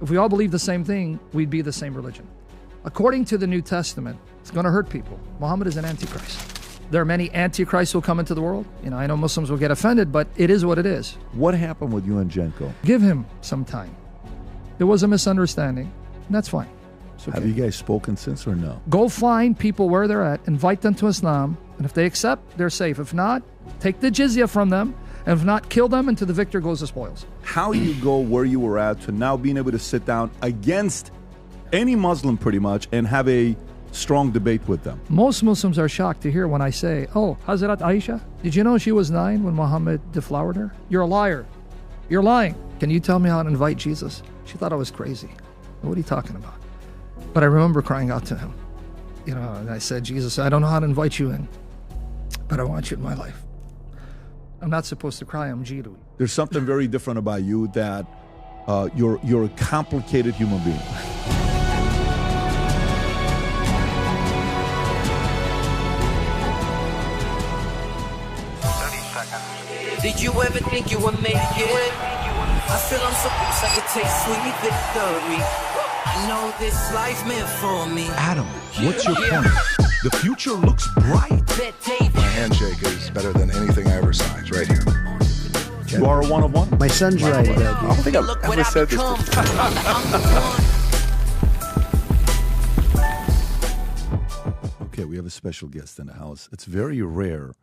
If we all believe the same thing, we'd be the same religion. According to the New Testament, it's going to hurt people. Muhammad is an antichrist. There are many antichrists who will come into the world. I know Muslims will get offended, but it is what it is. What happened with you and Jenko? Give him some time. There was a misunderstanding, and that's fine. Okay. Have you guys spoken since or no? Go find people where they're at, invite them to Islam, and if they accept, they're safe. If not, take the jizya from them, and if not, kill them until the victor goes the spoils. How do you go where you were at to now being able to sit down against any Muslim pretty much and have a strong debate with them? Most Muslims are shocked to hear when I say, oh, Hazrat Aisha, did you know she was 9 when Muhammad deflowered her? You're a liar. You're lying. Can you tell me how to invite Jesus? She thought I was crazy. What are you talking about? But I remember crying out to him. And I said, Jesus, I don't know how to invite you in, but I want you in my life. I'm not supposed to cry, I'm Jiru. There's something very different about you that you're a complicated human being. Did you ever think you would make it? I feel I'm supposed I could take sweet victory. I know this life meant for me. Adam, what's your point? The future looks bright. My handshake is better than anything I ever signed. It's right here. You are a one of one? My son's right. I don't think I've ever said this before. Okay, we have a special guest in the house. It's very rare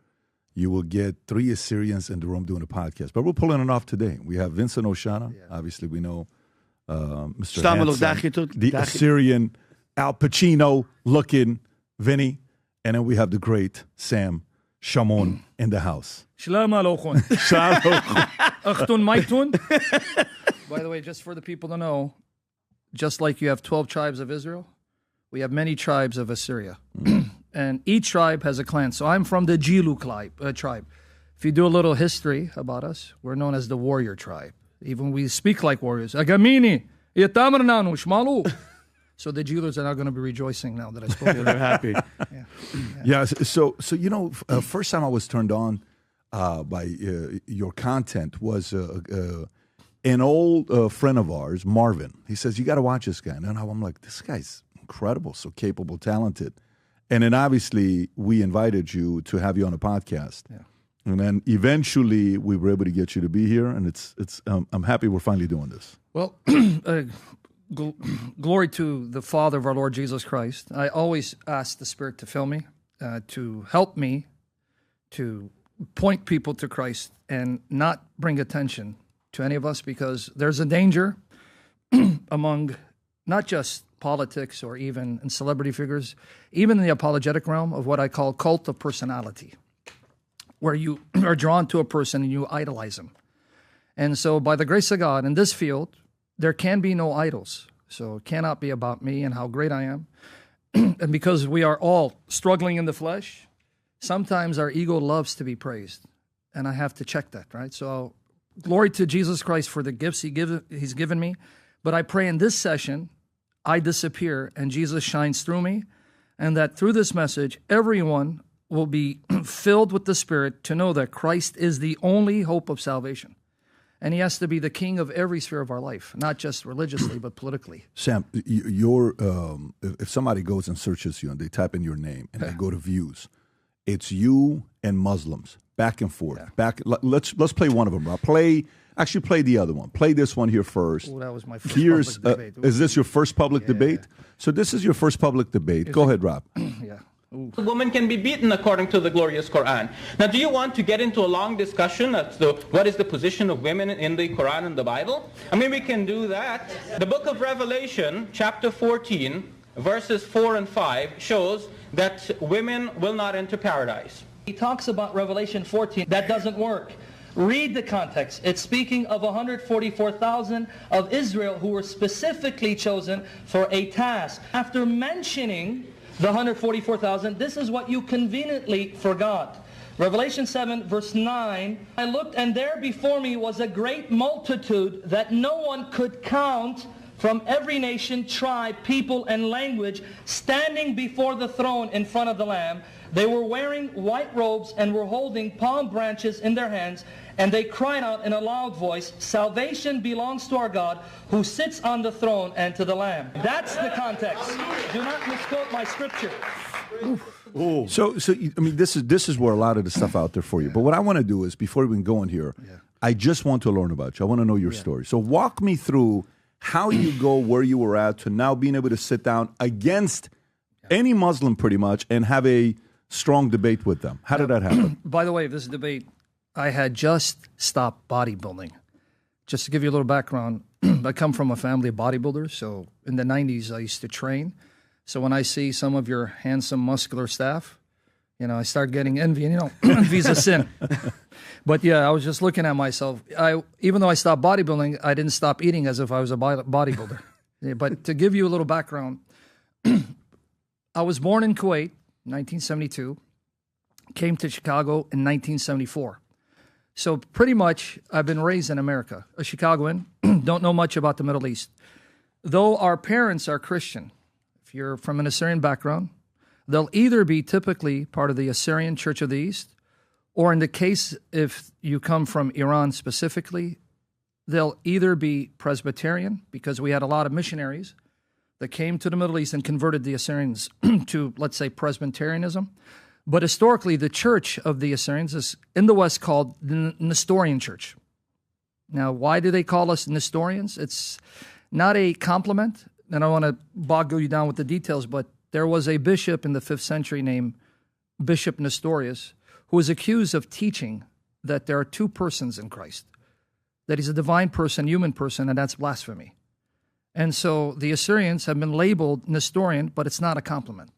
you will get 3 Assyrians in the room doing a podcast, but we're pulling it off today. We have Vincent Oshana. Yeah. Obviously, we know Mr. Hanson, the Assyrian Al Pacino-looking Vinny, and then we have the great Sam Shamoun in the house. Shalom aleichem. Achtun maitun. By the way, just for the people to know, just like you have 12 tribes of Israel, we have many tribes of Assyria. And each tribe has a clan. So I'm from the Jilu tribe. If you do a little history about us, we're known as the warrior tribe. Even we speak like warriors. Agamini, Yatamarnanu, Shmalu. So the Jilus are now going to be rejoicing now that I spoke to them. They're happy. Yeah. So first time I was turned on by your content was an old friend of ours, Marvin. He says, you got to watch this guy. And I'm like, this guy's incredible, so capable, talented. And then obviously we invited you to have you on a podcast. Yeah. And then eventually we were able to get you to be here. And I'm happy we're finally doing this. Well, glory to the Father of our Lord Jesus Christ. I always ask the Spirit to fill me, to help me, to point people to Christ and not bring attention to any of us, because there's a danger among not just politics or even in celebrity figures, even in the apologetic realm, of what I call cult of personality, where you are drawn to a person and you idolize him. And so by the grace of God, in this field, there can be no idols. So it cannot be about me and how great I am. And because we are all struggling in the flesh, sometimes our ego loves to be praised. And I have to check that, right? So glory to Jesus Christ for the gifts he's given me. But I pray in this session, I disappear and Jesus shines through me, and that through this message, everyone will be filled with the Spirit to know that Christ is the only hope of salvation. And he has to be the king of every sphere of our life, not just religiously, but politically. Sam, if somebody goes and searches you and they type in your name and they go to views, it's you and Muslims, back and forth. Yeah. Let's play one of them, Rob. Play the other one. Play this one here first. Ooh, that was my first public debate. Is this your first public debate? Yeah. So this is your first public debate. Go ahead, Rob. Yeah. Ooh. A woman can be beaten according to the glorious Quran. Now, do you want to get into a long discussion as to what is the position of women in the Quran and the Bible? I mean, we can do that. The book of Revelation, chapter 14, verses 4 and 5, shows that women will not enter paradise. He talks about Revelation 14. That doesn't work. Read the context. It's speaking of 144,000 of Israel who were specifically chosen for a task. After mentioning the 144,000, this is what you conveniently forgot. Revelation 7, verse 9, I looked, and there before me was a great multitude that no one could count, from every nation, tribe, people, and language, standing before the throne in front of the Lamb. They were wearing white robes and were holding palm branches in their hands, And they cried out in a loud voice, "Salvation belongs to our God who sits on the throne and to the Lamb." That's the context. Do not misquote my scripture. So I mean, this is where a lot of the stuff out there for you. But what I want to do is, before we go in here, I just want to learn about you. I want to know your story. So walk me through how you go where you were at to now being able to sit down against any Muslim pretty much and have a strong debate with them. How did that happen? By the way, this debate, I had just stopped bodybuilding. Just to give you a little background, I come from a family of bodybuilders. So in the 90s, I used to train. So when I see some of your handsome, muscular staff, I start getting envy. And, envy's a sin. But yeah, I was just looking at myself. Even though I stopped bodybuilding, I didn't stop eating as if I was a bodybuilder. But to give you a little background, I was born in Kuwait, 1972, came to Chicago in 1974. So pretty much I've been raised in America, a Chicagoan, don't know much about the Middle East. Though our parents are Christian, if you're from an Assyrian background, they'll either be typically part of the Assyrian Church of the East, or in the case if you come from Iran specifically, they'll either be Presbyterian, because we had a lot of missionaries that came to the Middle East and converted the Assyrians to, let's say, Presbyterianism. But historically, the church of the Assyrians is in the West called the Nestorian Church. Now, why do they call us Nestorians? It's not a compliment, and I don't want to bog you down with the details, but there was a bishop in the 5th century named Bishop Nestorius who was accused of teaching that there are two persons in Christ, that he's a divine person, human person, and that's blasphemy. And so the Assyrians have been labeled Nestorian, but it's not a compliment.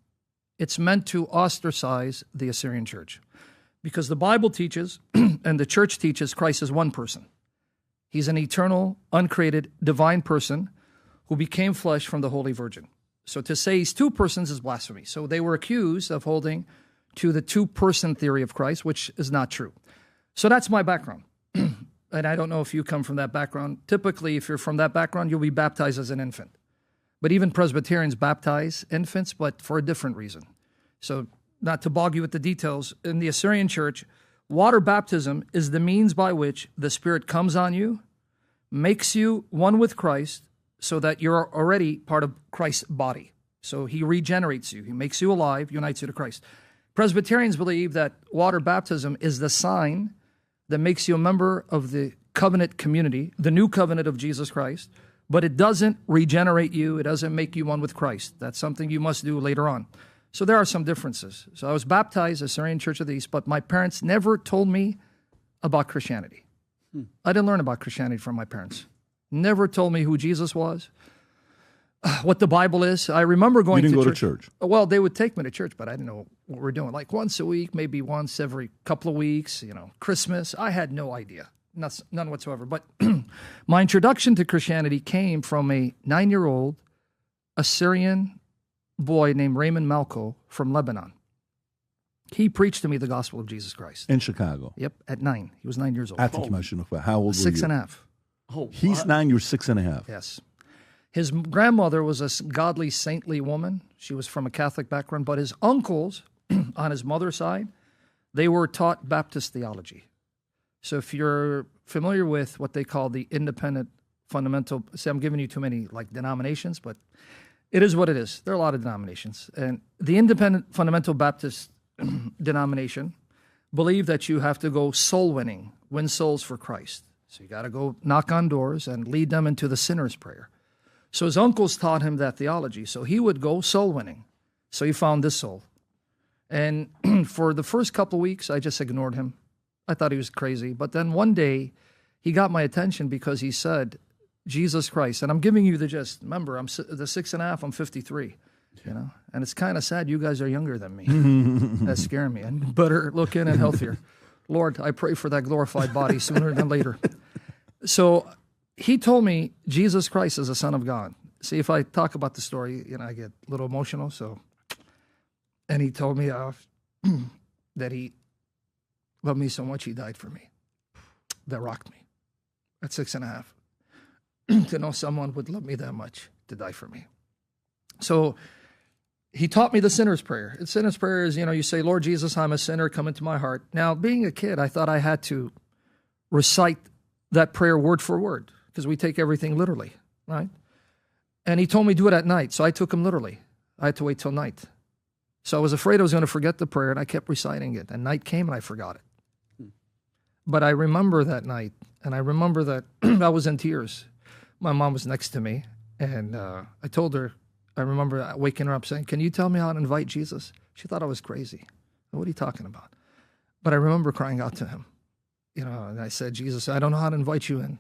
It's meant to ostracize the Assyrian church, because the Bible teaches and the church teaches Christ is one person. He's an eternal, uncreated, divine person who became flesh from the Holy Virgin. So to say he's two persons is blasphemy. So they were accused of holding to the two-person theory of Christ, which is not true. So that's my background. And I don't know if you come from that background. Typically, if you're from that background, you'll be baptized as an infant. But even Presbyterians baptize infants, but for a different reason. So not to bog you with the details, in the Assyrian church, water baptism is the means by which the Spirit comes on you, makes you one with Christ, so that you're already part of Christ's body. So he regenerates you. He makes you alive, unites you to Christ. Presbyterians believe that water baptism is the sign that makes you a member of the covenant community, the new covenant of Jesus Christ, but it doesn't regenerate you. It doesn't make you one with Christ. That's something you must do later on. So there are some differences. So I was baptized Assyrian Church of the East, but my parents never told me about Christianity. I didn't learn about Christianity from my parents. Never told me who Jesus was, what the Bible is. I remember going to church. You didn't go to church? Well, they would take me to church, but I didn't know what we're doing. Like once a week, maybe once every couple of weeks, Christmas. I had no idea, none whatsoever. But my introduction to Christianity came from a 9-year-old Assyrian boy named Raymond Malco from Lebanon. He preached to me the gospel of Jesus Christ. In Chicago? Yep, at 9. He was 9 years old. How old were you? 6.5. Oh, he's 9, you're 6.5. Yes. His grandmother was a godly, saintly woman. She was from a Catholic background, but his uncles on his mother's side, they were taught Baptist theology. So if you're familiar with what they call the independent fundamental, see, I'm giving you too many denominations, but it is what it is. There are a lot of denominations. And the independent fundamental Baptist denomination believe that you have to go soul winning, win souls for Christ. So you got to go knock on doors and lead them into the sinner's prayer. So his uncles taught him that theology. So he would go soul winning. So he found this soul. And for the first couple of weeks, I just ignored him. I thought he was crazy. But then one day, he got my attention because he said, Jesus Christ. And I'm giving you the gist. Remember, I'm the 6.5, I'm 53. And it's kind of sad you guys are younger than me. That's scaring me. And better looking and healthier. Lord, I pray for that glorified body sooner than later. So he told me Jesus Christ is the Son of God. See, if I talk about the story, I get a little emotional. And he told me that he loved me so much he died for me. That rocked me at 6.5. To know someone would love me that much to die for me. So he taught me the sinner's prayer. The sinner's prayer is, you say, Lord Jesus, I'm a sinner, come into my heart. Now, being a kid, I thought I had to recite that prayer word for word, because we take everything literally, right? And he told me do it at night, so I took him literally. I had to wait till night. So I was afraid I was going to forget the prayer, and I kept reciting it. And night came, and I forgot it. But I remember that night, and I remember that I was in tears. My mom was next to me, and I told her, I remember waking her up saying, "Can you tell me how to invite Jesus?" She thought I was crazy. What are you talking about? But I remember crying out to him. And I said, "Jesus, I don't know how to invite you in,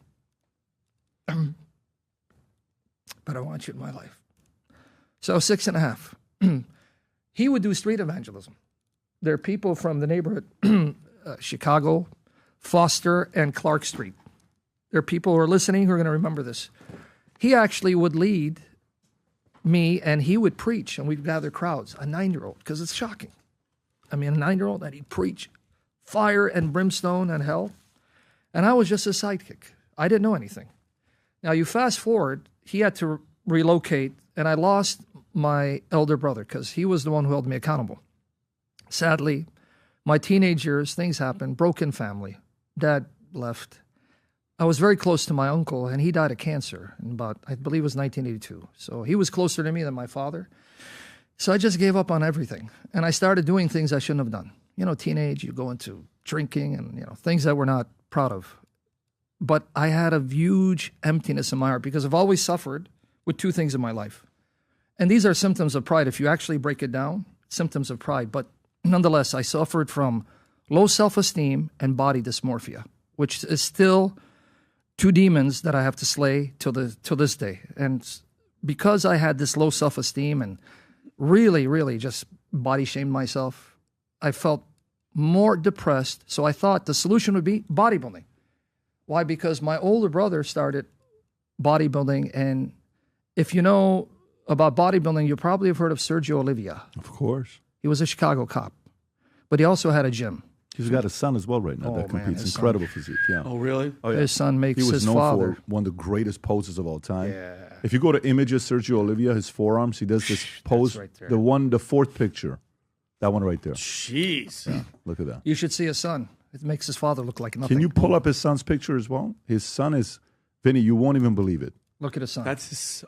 but I want you in my life." So 6.5. He would do street evangelism. There are people from the neighborhood, Chicago, Foster, and Clark Street. There are people who are listening who are going to remember this. He actually would lead me, and he would preach, and we'd gather crowds. A 9-year-old, because it's shocking. A 9-year-old, and he'd preach fire and brimstone and hell. And I was just a sidekick. I didn't know anything. Now, you fast forward, he had to relocate, and I lost my elder brother because he was the one who held me accountable. Sadly, my teenage years, things happened, broken family. Dad left. I was very close to my uncle, and he died of cancer in about, I believe it was 1982. So he was closer to me than my father. So I just gave up on everything, and I started doing things I shouldn't have done. Teenage, you go into drinking and, things that we're not proud of. But I had a huge emptiness in my heart because I've always suffered with 2 things in my life. And these are symptoms of pride. If you actually break it down, symptoms of pride. But nonetheless, I suffered from low self-esteem and body dysmorphia, which is still 2 demons that I have to slay till this day. And because I had this low self-esteem and really, really just body shamed myself, I felt more depressed. So I thought the solution would be bodybuilding. Why? Because my older brother started bodybuilding. And if you know about bodybuilding, you probably have heard of Sergio Olivia. Of course. He was a Chicago cop, but he also had a gym. He's got a son as well right now that competes. Incredible physique, yeah. Oh, really? Oh, yeah. His son makes He was his known father. for one of the greatest poses of all time. Yeah. If you go to images, Sergio Olivia, his forearms, he does this pose. right there. The 4th picture. That one right there. Jeez. Yeah, look at that. You should see his son. It makes his father look like nothing. Can you pull up his son's picture as well? His son is, Vinny, you won't even believe it. Look at his son. That's his.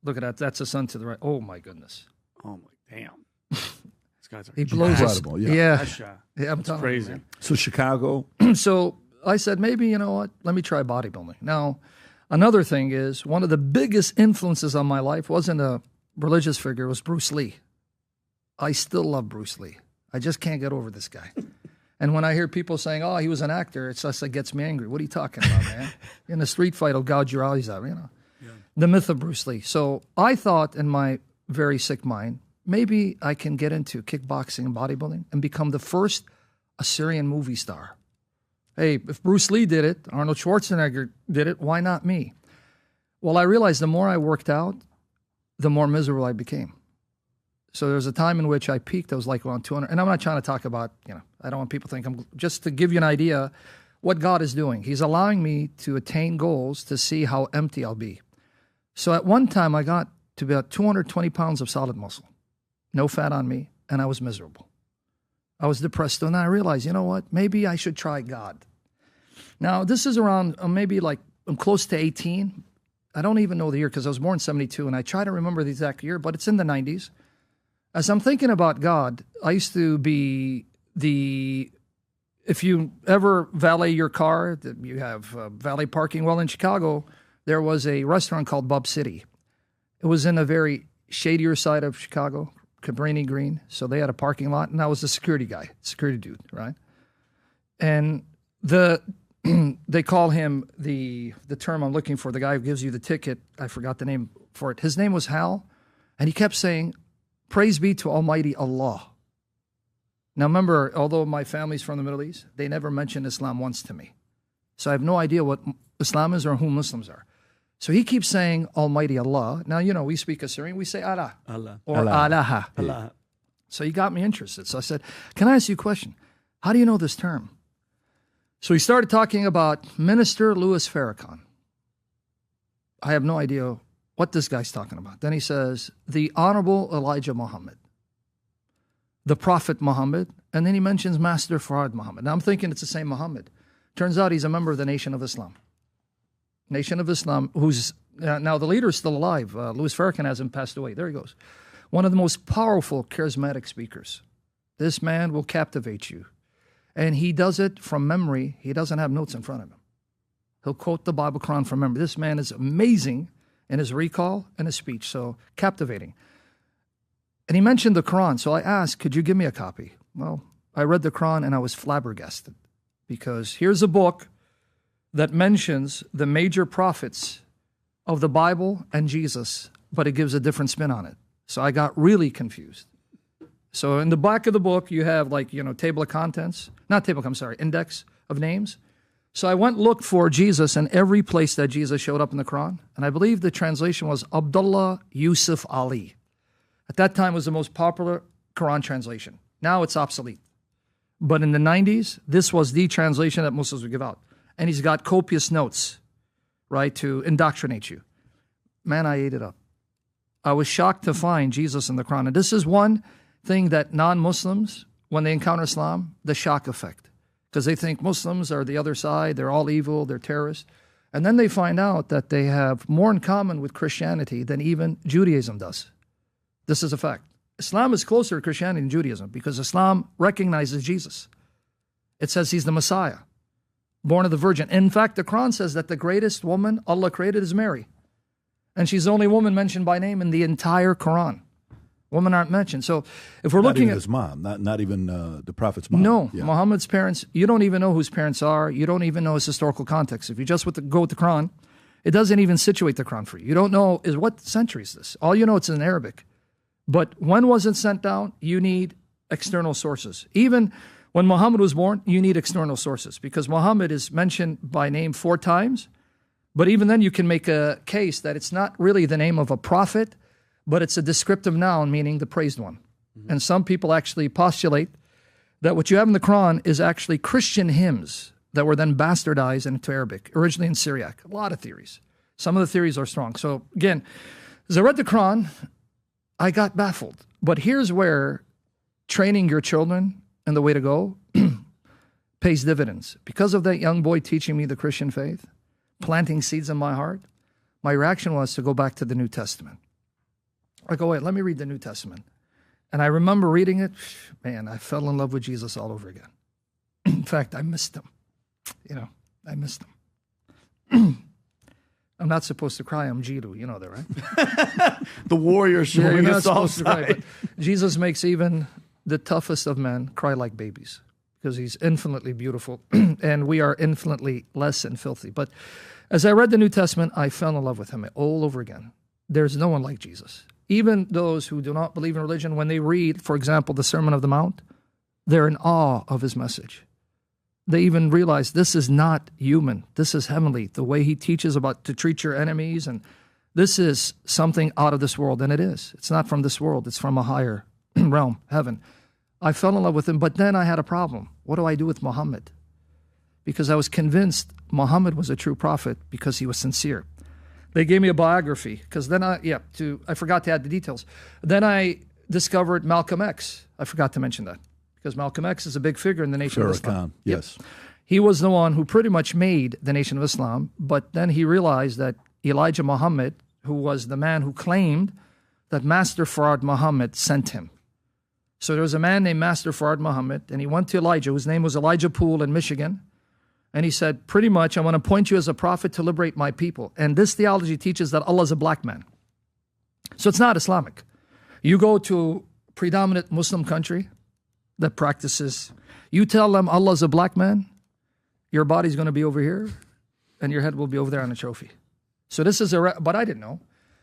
Look at that. That's his son to the right. Oh, my goodness. Oh, my damn. These guys are He blows us. Incredible, yeah. Yeah. That shot. Yeah, I'm It's telling crazy. you, So Chicago, man. So I said, maybe, you know what? Let me try bodybuilding. Now, another thing is, one of the biggest influences on my life wasn't a religious figure. It was Bruce Lee. I still love Bruce Lee. I just can't get over this guy. And when I hear people saying, "Oh, he was an actor," it's just, it gets me angry. What are you talking about, man? In a street fight, I'll gouge your eyes out, The myth of Bruce Lee. So I thought in my very sick mind, maybe I can get into kickboxing and bodybuilding and become the first Assyrian movie star. Hey, if Bruce Lee did it, Arnold Schwarzenegger did it, why not me? Well, I realized the more I worked out, the more miserable I became. So there was a time in which I peaked. I was like around 200. And I'm not trying to talk about, I don't want people to think I'm, just to give you an idea what God is doing. He's allowing me to attain goals to see how empty I'll be. So at one time, I got to about 220 pounds of solid muscle, no fat on me, and I was miserable. I was depressed. And I realized, you know what? Maybe I should try God. Now, this is around maybe like I'm close to 18. I don't even know the year because I was born in 72, and I try to remember the exact year, but it's in the 90s. As I'm thinking about God, I used to be if you ever valet your car, you have valet parking. Well, in Chicago, there was a restaurant called Bub City. It was in a very shadier side of Chicago, Cabrini Green. So they had a parking lot, and I was the security guy, security dude, right? And they call him the term I'm looking for, the guy who gives you the ticket. I forgot the name for it. His name was Hal, and he kept saying, "Praise be to Almighty Allah." Now remember, although my family's from the Middle East, they never mentioned Islam once to me. So I have no idea what Islam is or who Muslims are. So he keeps saying Almighty Allah. Now, we speak Assyrian, we say Allah. Allah. Or Allah. Allah. So he got me interested. So I said, can I ask you a question? How do you know this term? So he started talking about Minister Louis Farrakhan. I have no idea what this guy's talking about. Then he says, the Honorable Elijah Muhammad, the Prophet Muhammad, and then he mentions Master Farad Muhammad. Now I'm thinking it's the same Muhammad, Turns out he's a member of the Nation of Islam. Nation of Islam, who's now the leader is still alive. Louis Farrakhan hasn't passed away. There he goes. One of the most powerful, charismatic speakers. This man will captivate you. And he does it from memory. He doesn't have notes in front of him. He'll quote the Bible Quran from memory. This man is amazing in his recall and his speech, so captivating. And he mentioned the Quran, so I asked, could you give me a copy? Well, I read the Quran and I was flabbergasted, because here's a book that mentions the major prophets of the Bible and Jesus, but it gives a different spin on it. So I got really confused. So in the back of the book, you have table of contents, index of names. So I went and looked for Jesus in every place that Jesus showed up in the Quran. And I believe the translation was Abdullah Yusuf Ali. At that time, it was the most popular Quran translation. Now it's obsolete. But in the 90s, this was the translation that Muslims would give out. And he's got copious notes, right, to indoctrinate you. Man, I ate it up. I was shocked to find Jesus in the Quran. And this is one thing that non-Muslims, when they encounter Islam, the shock effect. Because they think Muslims are the other side, they're all evil, they're terrorists. And then they find out that they have more in common with Christianity than even Judaism does. This is a fact. Islam is closer to Christianity than Judaism because Islam recognizes Jesus. It says he's the Messiah, born of the Virgin. In fact, the Quran says that the greatest woman Allah created is Mary. And she's the only woman mentioned by name in the entire Quran. Women aren't mentioned. So if we're looking at his mom, not even the Prophet's mom. No, yeah. Muhammad's parents, you don't even know whose parents are. You don't even know his historical context. If you just go with the Quran, it doesn't even situate the Quran for you. You don't know what century is this. All you know it's in Arabic. But when was it sent down? You need external sources. Even when Muhammad was born, you need external sources because Muhammad is mentioned by name 4 times. But even then, you can make a case that it's not really the name of a prophet, but it's a descriptive noun, meaning the praised one. Mm-hmm. And some people actually postulate that what you have in the Quran is actually Christian hymns that were then bastardized into Arabic, originally in Syriac. A lot of theories. Some of the theories are strong. So again, as I read the Quran, I got baffled. But here's where training your children in the way to go pays dividends. Because of that young boy teaching me the Christian faith, planting seeds in my heart, my reaction was to go back to the New Testament. I go, wait, let me read the New Testament. And I remember reading it. Man, I fell in love with Jesus all over again. In fact, I missed him. I missed him. I'm not supposed to cry. I'm Jiru. You know that, right? The warrior showing us all but Jesus makes even the toughest of men cry like babies because he's infinitely beautiful and we are infinitely less and filthy. But as I read the New Testament, I fell in love with him all over again. There's no one like Jesus. Even those who do not believe in religion, when they read, for example, the Sermon of the Mount, they're in awe of his message. They even realize this is not human. This is heavenly. The way he teaches about to treat your enemies, and this is something out of this world, and it is. It's not from this world. It's from a higher realm, heaven. I fell in love with him, but then I had a problem. What do I do with Muhammad? Because I was convinced Muhammad was a true prophet because he was sincere. They gave me a biography because then I forgot to add the details. Then I discovered Malcolm X. I forgot to mention that because Malcolm X is a big figure in the Nation of Islam. Yes. Yep. He was the one who pretty much made the Nation of Islam, but then he realized that Elijah Muhammad, who was the man who claimed that Master Fard Muhammad sent him. So there was a man named Master Fard Muhammad, and he went to Elijah, whose name was Elijah Poole in Michigan, and he said, pretty much, I want to appoint you as a prophet to liberate my people. And this theology teaches that Allah is a black man. So it's not Islamic. You go to a predominant Muslim country that practices, you tell them Allah is a black man, your body's going to be over here, and your head will be over there on a trophy. So this is but I didn't know.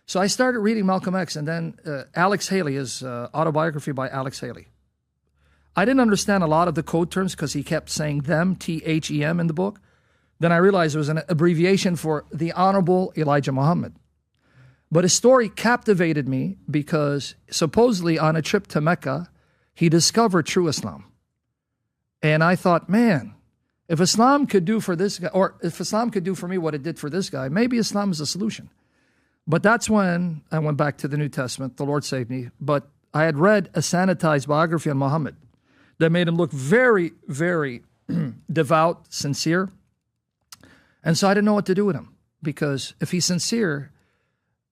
So I started reading Malcolm X, and then Alex Haley, his autobiography by Alex Haley. I didn't understand a lot of the code terms because he kept saying them, T-H-E-M in the book. Then I realized it was an abbreviation for the Honorable Elijah Muhammad. But his story captivated me because supposedly on a trip to Mecca, he discovered true Islam. And I thought, man, if Islam could do for this guy, or if Islam could do for me what it did for this guy, maybe Islam is a solution. But that's when I went back to the New Testament. The Lord saved me. But I had read a sanitized biography on Muhammad that made him look very, very devout, sincere. And so I didn't know what to do with him, because if he's sincere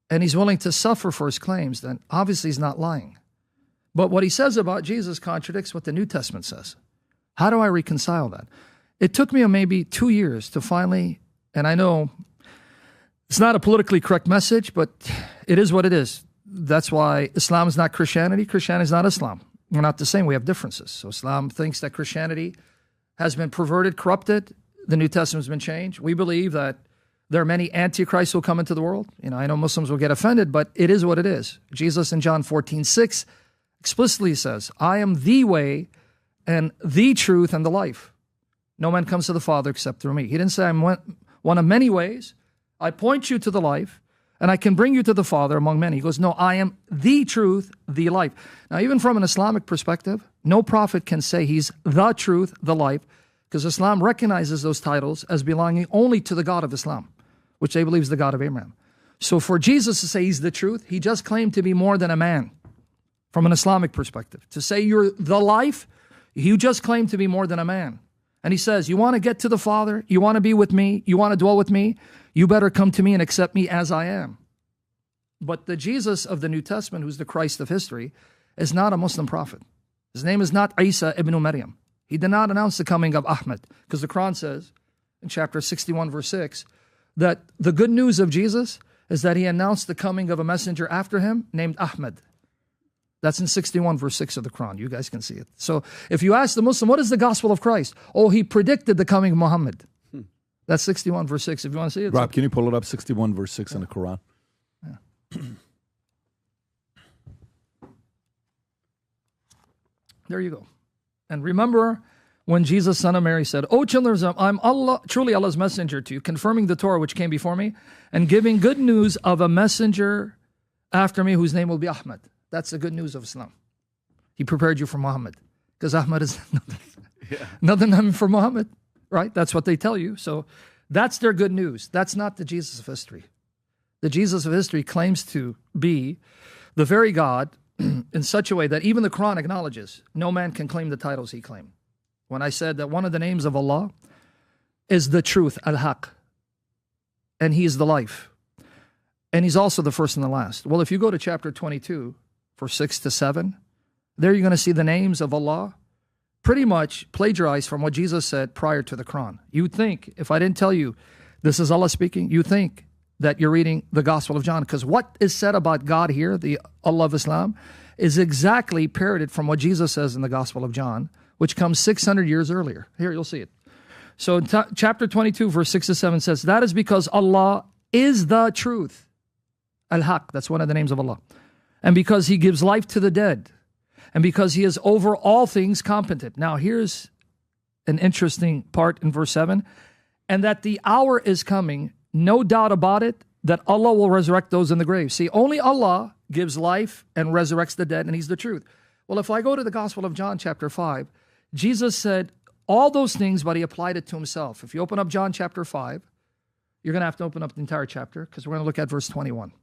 and he's willing to suffer for his claims, then obviously he's not lying. But what he says about Jesus contradicts what the New Testament says. How do I reconcile that? It took me maybe 2 years to finally, and I know it's not a politically correct message, but it is what it is. That's why Islam is not Christianity. Christianity is not Islam. We're not the same. We have differences. So Islam thinks that Christianity has been perverted, corrupted. The New Testament has been changed. We believe that there are many antichrists who will come into the world. I know Muslims will get offended, but it is what it is. Jesus in John 14:6 explicitly says, I am the way and the truth and the life. No man comes to the Father except through me. He didn't say I'm one of many ways. I point you to the life, and I can bring you to the Father among many. He goes, no, I am the truth, the life. Now, even from an Islamic perspective, no prophet can say he's the truth, the life, because Islam recognizes those titles as belonging only to the God of Islam, which they believe is the God of Abraham. So for Jesus to say he's the truth, he just claimed to be more than a man from an Islamic perspective. To say you're the life, you just claim to be more than a man. And he says, you want to get to the Father, you want to be with me, you want to dwell with me, you better come to me and accept me as I am. But the Jesus of the New Testament, who's the Christ of history, is not a Muslim prophet. His name is not Isa ibn Maryam. He did not announce the coming of Ahmed, because the Quran says in chapter 61, verse 6, that the good news of Jesus is that he announced the coming of a messenger after him named Ahmed. That's in 61, verse 6 of the Quran. You guys can see it. So if you ask the Muslim, what is the gospel of Christ? Oh, he predicted the coming of Muhammad. That's 61, verse 6. If you want to see it. Rob, can you pull it up? 61, verse 6 in the Quran. Yeah. There you go. And remember when Jesus, son of Mary, said, O children of Israel, I'm Allah, truly Allah's messenger to you, confirming the Torah which came before me, and giving good news of a messenger after me whose name will be Ahmed. That's the good news of Islam. He prepared you for Muhammad, because Ahmed is another name for Muhammad, right? That's what they tell you. So that's their good news. That's not the Jesus of history. The Jesus of history claims to be the very God in such a way that even the Quran acknowledges no man can claim the titles he claimed. When I said that one of the names of Allah is the truth, al-haq, and he is the life, and he's also the first and the last. Well, if you go to chapter 22, verse 6 to 7, there you're going to see the names of Allah pretty much plagiarized from what Jesus said prior to the Quran. You'd think, if I didn't tell you this is Allah speaking, you think that you're reading the Gospel of John, because what is said about God here, the Allah of Islam, is exactly parroted from what Jesus says in the Gospel of John, which comes 600 years earlier. Here, you'll see it. So in chapter 22, verse 6 to 7 says, that is because Allah is the truth. Al-Haq, that's one of the names of Allah. And because he gives life to the dead. And because he is over all things competent. Now here's an interesting part in verse 7. And that the hour is coming, no doubt about it, that Allah will resurrect those in the grave. See, only Allah gives life and resurrects the dead, and he's the truth. Well, if I go to the Gospel of John chapter 5, Jesus said all those things, but he applied it to himself. If you open up John chapter 5, you're going to have to open up the entire chapter, because we're going to look at verse 21.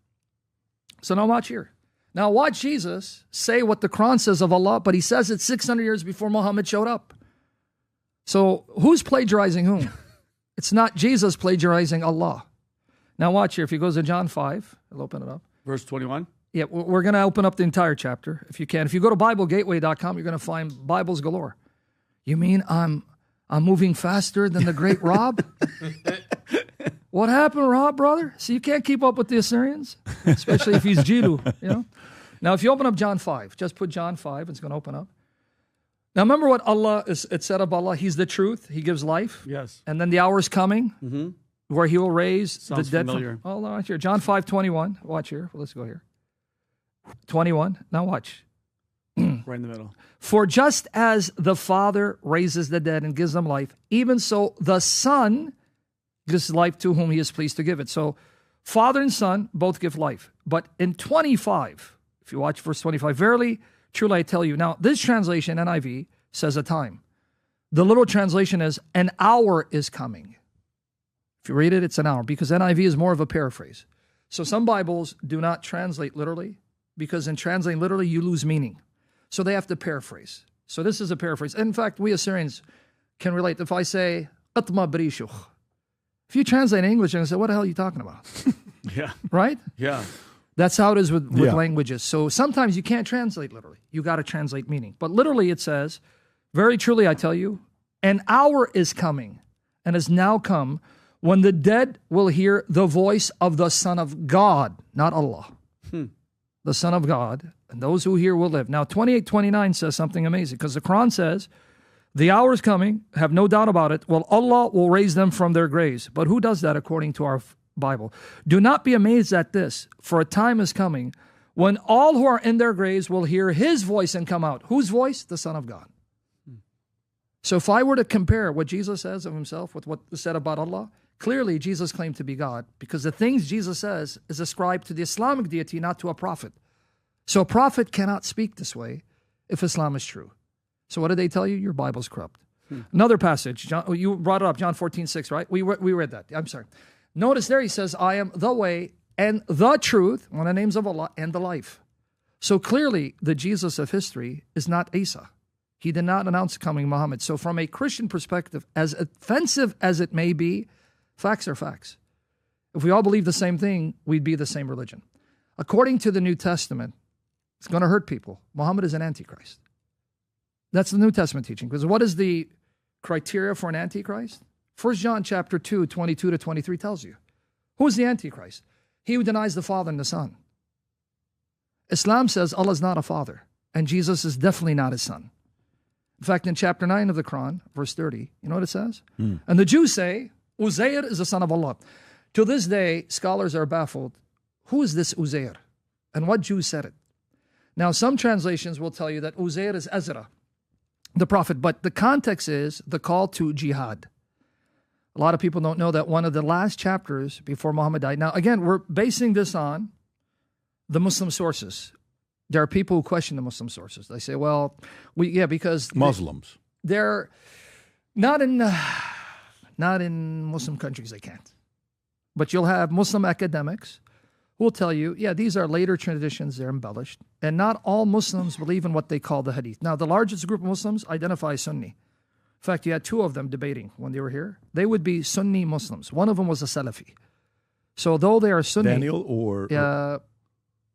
So now watch here. Now watch Jesus say what the Quran says of Allah, but he says it 600 years before Muhammad showed up. So who's plagiarizing whom? It's not Jesus plagiarizing Allah. Now watch here. If he goes to John 5, I'll open it up. Verse 21. Yeah, we're going to open up the entire chapter, if you can. If you go to BibleGateway.com, you're going to find Bibles galore. You mean I'm moving faster than the great Rob? What happened, Rob, brother? See, you can't keep up with the Assyrians, especially if he's Jilu, you know? Now, if you open up John 5, just put John 5, it's going to open up. Now, remember what Allah is, it said of Allah, he's the truth, he gives life. Yes. And then the hour is coming where he will raise Sounds the dead. familiar. Hold on, watch here. John 5:21. Watch here. Well, let's go here. 21. Now watch. Right in the middle. For just as the Father raises the dead and gives them life, even so the Son gives life to whom he is pleased to give it. So Father and Son both give life. But in 25, if you watch verse 25, verily, truly I tell you. Now, this translation, NIV, says a time. The little translation is, an hour is coming. If you read it, it's an hour, because NIV is more of a paraphrase. So some Bibles do not translate literally, because in translating literally, you lose meaning. So they have to paraphrase. So this is a paraphrase. In fact, we Assyrians can relate. If I say, Qatma Barishuch, If you translate in English, you're going to say, what the hell are you talking about? Yeah. Right? Yeah. That's how it is with Yeah. languages. So sometimes you can't translate literally. You got to translate meaning. But literally it says, very truly I tell you, an hour is coming and has now come when the dead will hear the voice of the Son of God, not Allah. The Son of God, and those who hear will live. Now 28:29 says something amazing, because the Quran says, the hour is coming, have no doubt about it, well, Allah will raise them from their graves. But who does that according to our Bible? Do not be amazed at this, for a time is coming when all who are in their graves will hear his voice and come out. Whose voice? The Son of God. So if I were to compare what Jesus says of himself with what was said about Allah, clearly Jesus claimed to be God, because the things Jesus says is ascribed to the Islamic deity, not to a prophet. So a prophet cannot speak this way if Islam is true. So what did they tell you? Your Bible's corrupt. Another passage, John, you brought it up, John 14:6, right? We read that. I'm sorry. Notice there he says, I am the way and the truth, one of the names of Allah, and the life. So clearly the Jesus of history is not Isa. He did not announce coming Muhammad. So from a Christian perspective, as offensive as it may be, facts are facts. If we all believe the same thing, we'd be the same religion. According to the New Testament, it's going to hurt people. Muhammad is an antichrist. That's the New Testament teaching. Because what is the criteria for an antichrist? 1 John chapter 2, 22 to 23 tells you. Who is the antichrist? He who denies the Father and the Son. Islam says Allah is not a father, and Jesus is definitely not his son. In fact, in chapter 9 of the Quran, verse 30, you know what it says? And the Jews say, Uzair is the son of Allah. To this day, scholars are baffled. Who is this Uzair? And what Jew said it? Now, some translations will tell you that Uzair is Ezra, the prophet, but the context is the call to jihad. A lot of people don't know that one of the last chapters before Muhammad died. Now, again, we're basing this on the Muslim sources. There are people who question the Muslim sources. They say, well, because Muslims. They're not in Muslim countries, they can't. But you'll have Muslim academics who will tell you, these are later traditions, they're embellished. And not all Muslims believe in what they call the hadith. Now, the largest group of Muslims identify as Sunni. In fact, you had two of them debating when they were here. They would be Sunni Muslims. One of them was a Salafi. So though they are Sunni... Daniel or...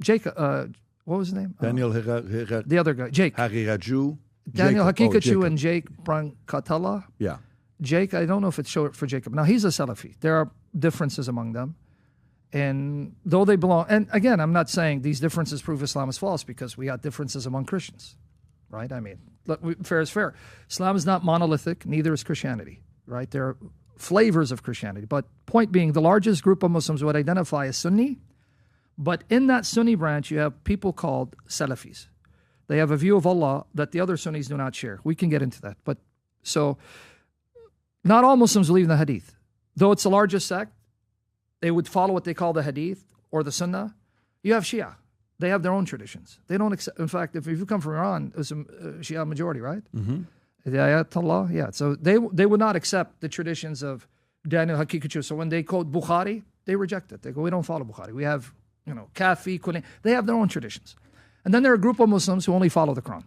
Jacob, what was his name? Daniel the other guy, Jake. Hariraju. Daniel Hakikachu and Jake Brankatala. Yeah. Jake, I don't know if it's short for Jacob. Now, he's a Salafi. There are differences among them. And though they belong... And again, I'm not saying these differences prove Islam is false, because we got differences among Christians. Right? I mean, fair is fair. Islam is not monolithic, neither is Christianity. Right? There are flavors of Christianity. But point being, the largest group of Muslims would identify as Sunni. But in that Sunni branch, you have people called Salafis. They have a view of Allah that the other Sunnis do not share. We can get into that. But so, not all Muslims believe in the Hadith. Though it's the largest sect, they would follow what they call the Hadith or the Sunnah. You have Shia. They have their own traditions. They don't accept. In fact, if you come from Iran, it's a Shia majority, right? Mm-hmm. The Ayatollah, yeah. So they would not accept the traditions of Daniel Hakikachu. So when they quote Bukhari, they reject it. They go, we don't follow Bukhari. We have, Kafi, Quran. They have their own traditions. And then there are a group of Muslims who only follow the Quran.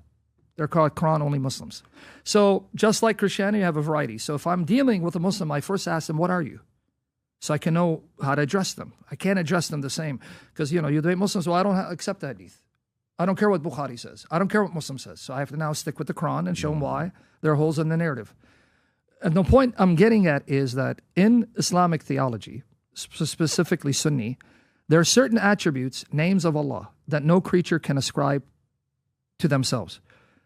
They're called Quran-only Muslims. So just like Christianity, you have a variety. So if I'm dealing with a Muslim, I first ask them, what are you? So I can know how to address them. I can't address them the same. Because, you debate Muslims, well, I don't accept the hadith. I don't care what Bukhari says. I don't care what Muslim says. So I have to now stick with the Quran and show them why there are holes in the narrative. And the point I'm getting at is that in Islamic theology, specifically Sunni, there are certain attributes, names of Allah, that no creature can ascribe to themselves.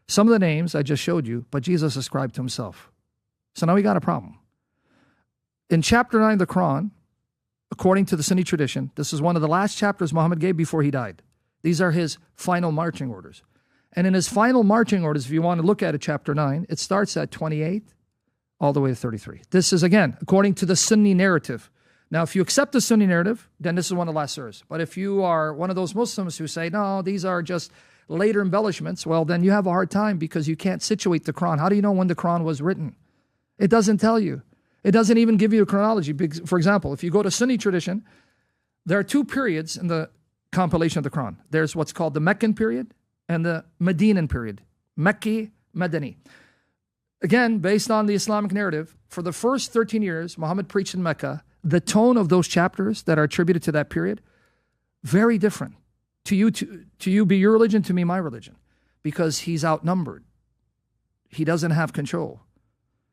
Some of the names I just showed you, but Jesus ascribed to himself. So now we got a problem. In chapter 9 of the Quran, according to the Sunni tradition, this is one of the last chapters Muhammad gave before he died. These are his final marching orders. And in his final marching orders, if you want to look at it, chapter 9, it starts at 28 all the way to 33. This is, again, according to the Sunni narrative. Now, if you accept the Sunni narrative, then this is one of the last surahs. But if you are one of those Muslims who say, no, these are just later embellishments, well, then you have a hard time because you can't situate the Quran. How do you know when the Quran was written? It doesn't tell you. It doesn't even give you a chronology. For example, if you go to Sunni tradition, there are two periods in the compilation of the Quran. There's what's called the Meccan period and the Medinan period. Mecki, Madani. Again, based on the Islamic narrative, for the first 13 years, Muhammad preached in Mecca, the tone of those chapters that are attributed to that period, very different. To you be your religion, to me my religion. Because he's outnumbered. He doesn't have control.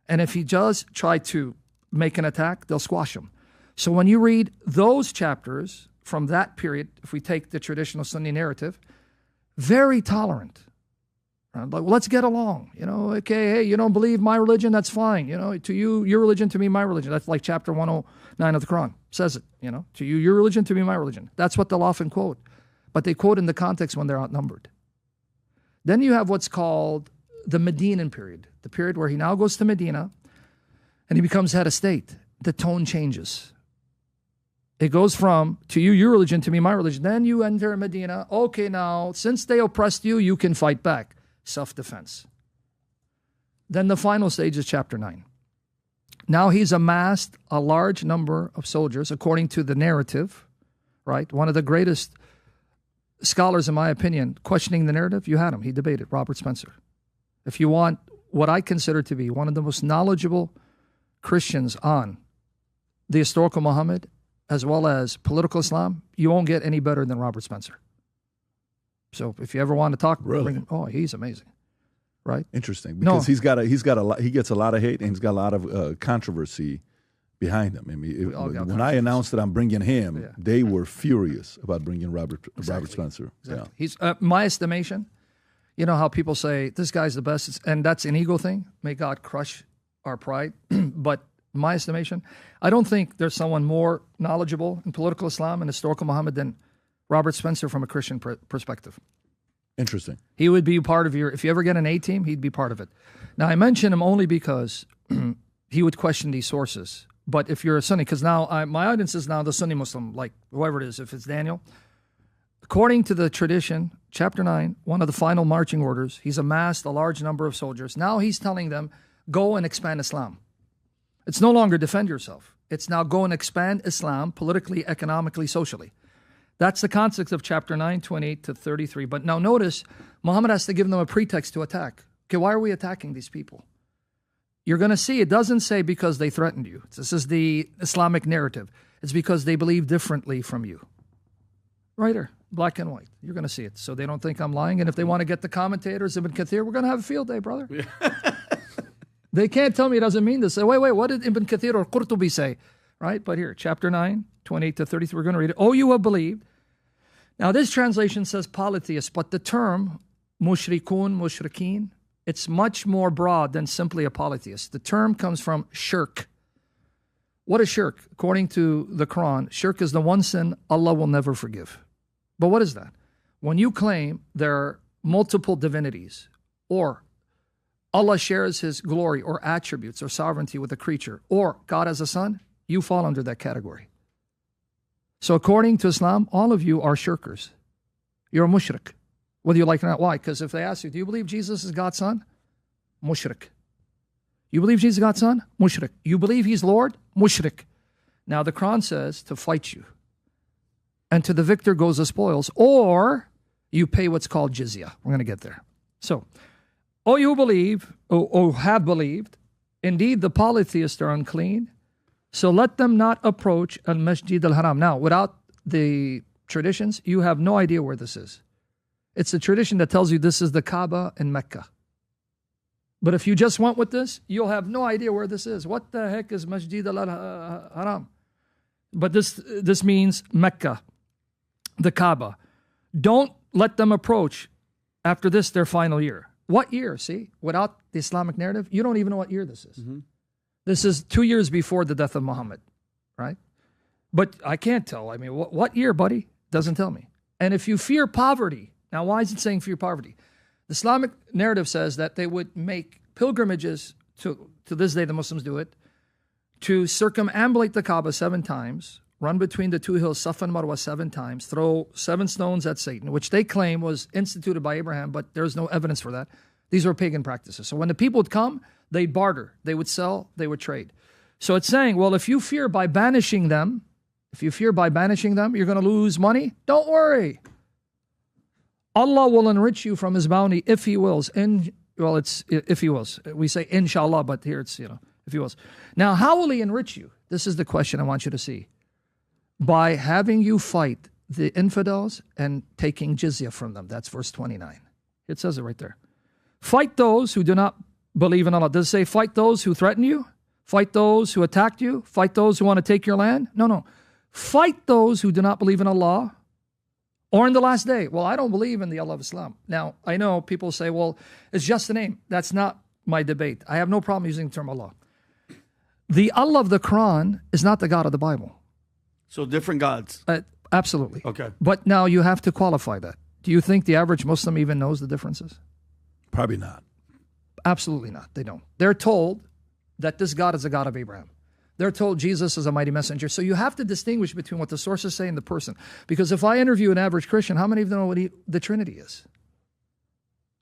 And if he does try to make an attack, they'll squash him. So when you read those chapters from that period, if we take the traditional Sunni narrative, very tolerant. Like, well, let's get along. Okay, hey, you don't believe my religion, that's fine. To you, your religion, to me, my religion. That's like chapter 109 of the Quran. Says it, to you, your religion, to me, my religion. That's what they'll often quote. But they quote in the context when they're outnumbered. Then you have what's called the Medinan period, the period where he now goes to Medina and he becomes head of state. The tone changes. It goes from, to you, your religion, to me, my religion. Then you enter Medina. Okay, now, since they oppressed you, you can fight back. Self-defense. Then the final stage is chapter 9. Now he's amassed a large number of soldiers, according to the narrative, right? One of the greatest scholars, in my opinion, questioning the narrative, you had him. He debated, Robert Spencer. If you want what I consider to be one of the most knowledgeable Christians on the historical Muhammad, as well as political Islam, you won't get any better than Robert Spencer. So if you ever want to talk, bring him. Oh, he's amazing, right? Interesting, because he gets a lot of hate and he's got a lot of controversy behind him. I mean, when I announced that I'm bringing him, they were furious about bringing Robert Spencer. Exactly. Yeah. He's my estimation. You know how people say this guy's the best, and that's an ego thing. May God crush our pride. But my estimation, I don't think there's someone more knowledgeable in political Islam and historical Muhammad than Robert Spencer from a Christian perspective. Interesting. He would be part of if you ever get an A team, he'd be part of it. Now, I mention him only because he would question these sources. But if you're a Sunni, because now my audience is now the Sunni Muslim, like whoever it is, if it's Daniel. According to the tradition, chapter 9, one of the final marching orders, he's amassed a large number of soldiers. Now he's telling them, go and expand Islam. It's no longer defend yourself. It's now go and expand Islam politically, economically, socially. That's the context of chapter 9, 28 to 33. But now notice, Muhammad has to give them a pretext to attack. Okay, why are we attacking these people? You're going to see it doesn't say because they threatened you. This is the Islamic narrative. It's because they believe differently from you. Right there, black and white. You're going to see it. So they don't think I'm lying. And if they want to get the commentators, Ibn Kathir, we're going to have a field day, brother. They can't tell me it doesn't mean this. Say, wait, what did Ibn Kathir or Qurtubi say? Right? But here, chapter 9, 28 to 33, we're going to read it. Oh, you have believed. Now, this translation says polytheist, but the term mushrikun, mushrikeen, it's much more broad than simply a polytheist. The term comes from shirk. What is shirk? According to the Quran, shirk is the one sin Allah will never forgive. But what is that? When you claim there are multiple divinities, or Allah shares his glory or attributes or sovereignty with a creature, or God has a son, you fall under that category. So according to Islam, all of you are shirkers. You're a mushrik, whether you like it or not. Why? Because if they ask you, do you believe Jesus is God's son? Mushrik. You believe Jesus is God's son? Mushrik. You believe he's Lord? Mushrik. Now the Quran says to fight you. And to the victor goes the spoils, or you pay what's called jizya. We're going to get there. So, oh, you believe, or have believed, indeed the polytheists are unclean, so let them not approach al-Masjid al-Haram. Now, without the traditions, you have no idea where this is. It's a tradition that tells you this is the Kaaba in Mecca. But if you just went with this, you'll have no idea where this is. What the heck is Masjid al-Haram? But this means Mecca, the Kaaba. Don't let them approach after this, their final year. What year? See, without the Islamic narrative, you don't even know what year this is. Mm-hmm. This is 2 years before the death of Muhammad, right? But I can't tell. I mean, what year, buddy? Doesn't tell me. And if you fear poverty, now why is it saying fear poverty? The Islamic narrative says that they would make pilgrimages, to this day the Muslims do it, to circumambulate the Kaaba 7 times, run between the 2 hills, Safa and Marwa 7 times, throw 7 stones at Satan, which they claim was instituted by Abraham, but there's no evidence for that. These were pagan practices. So when the people would come, they'd barter, they would sell, they would trade. So it's saying, well, if you fear by banishing them, you're going to lose money, don't worry. Allah will enrich you from his bounty if he wills. It's if he wills. We say inshallah, but here it's, if he wills. Now, how will he enrich you? This is the question I want you to see. By having you fight the infidels and taking jizya from them. That's verse 29. It says it right there. Fight those who do not believe in Allah. Does it say fight those who threaten you? Fight those who attacked you? Fight those who want to take your land? No. Fight those who do not believe in Allah or in the last day. Well, I don't believe in the Allah of Islam. Now, I know people say, well, it's just a name. That's not my debate. I have no problem using the term Allah. The Allah of the Quran is not the God of the Bible. So different gods. Absolutely. Okay. But now you have to qualify that. Do you think the average Muslim even knows the differences? Probably not. Absolutely not. They don't. They're told that this God is the God of Abraham. They're told Jesus is a mighty messenger. So you have to distinguish between what the sources say and the person. Because if I interview an average Christian, how many of them know what the Trinity is?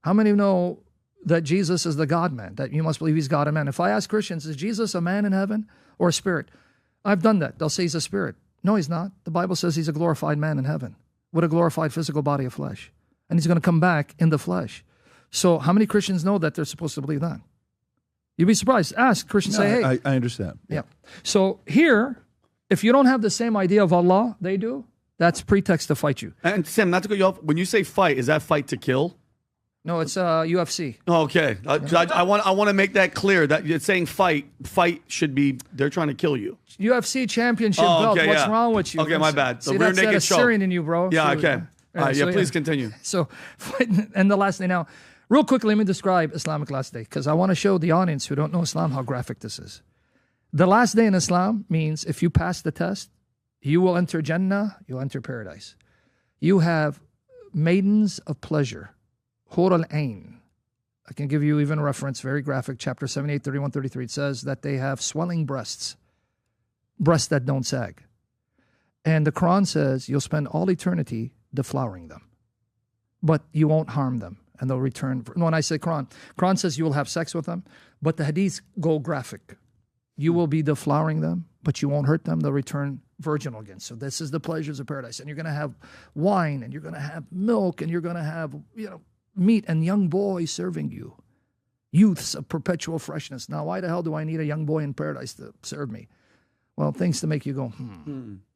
How many know that Jesus is the God-man, that you must believe he's God and man? If I ask Christians, is Jesus a man in heaven or a spirit? I've done that. They'll say he's a spirit. No, he's not. The Bible says he's a glorified man in heaven with a glorified physical body of flesh. And he's going to come back in the flesh. So how many Christians know that they're supposed to believe that? You'd be surprised. Ask Christians, say, hey. I understand. Yeah. So here, if you don't have the same idea of Allah they do, that's pretext to fight you. And Sam, not to cut you off, when you say fight, is that fight to kill? No, it's UFC. Okay. I want to make that clear that you're saying fight should be, they're trying to kill you. UFC championship belt. Okay, What's wrong with you? Okay, my bad. See, that's that Assyrian in you, bro. Yeah, So, okay. Please continue. So, and the last day now, real quickly, let me describe Islamic last day, because I want to show the audience who don't know Islam how graphic this is. The last day in Islam means if you pass the test, you will enter Jannah, you'll enter paradise. You have maidens of pleasure, Hur al-Ain. I can give you even a reference, very graphic, chapter 78, 31, 33. It says that they have swelling breasts that don't sag. And the Quran says you'll spend all eternity deflowering them, but you won't harm them, and they'll return. When I say Quran says you will have sex with them, but the hadiths go graphic. You will be deflowering them, but you won't hurt them. They'll return virginal again. So this is the pleasures of paradise. And you're going to have wine, and you're going to have milk, and you're going to have, meat and young boys serving you. Youths of perpetual freshness. Now, why the hell do I need a young boy in paradise to serve me? Well, things to make you go,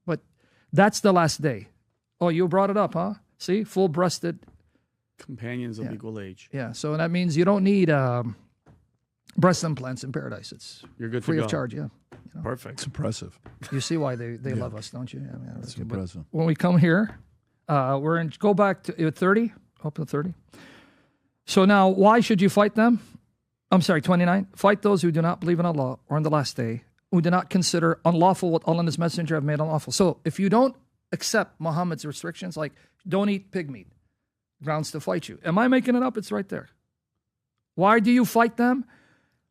But that's the last day. Oh, you brought it up, huh? See? Full-breasted. Companions of equal age. Yeah, so that means you don't need breast implants in paradise. You're good free to of go. charge, yeah. Perfect. It's impressive. You see why they love us, don't you? Yeah, It's impressive. When we come here, go back to 30, up to 30. So now, why should you fight them? I'm sorry, 29. Fight those who do not believe in Allah or in the last day, who do not consider unlawful what Allah and His Messenger have made unlawful. So if you don't accept Muhammad's restrictions, like don't eat pig meat, grounds to fight you. Am I making it up? It's right there. Why do you fight them?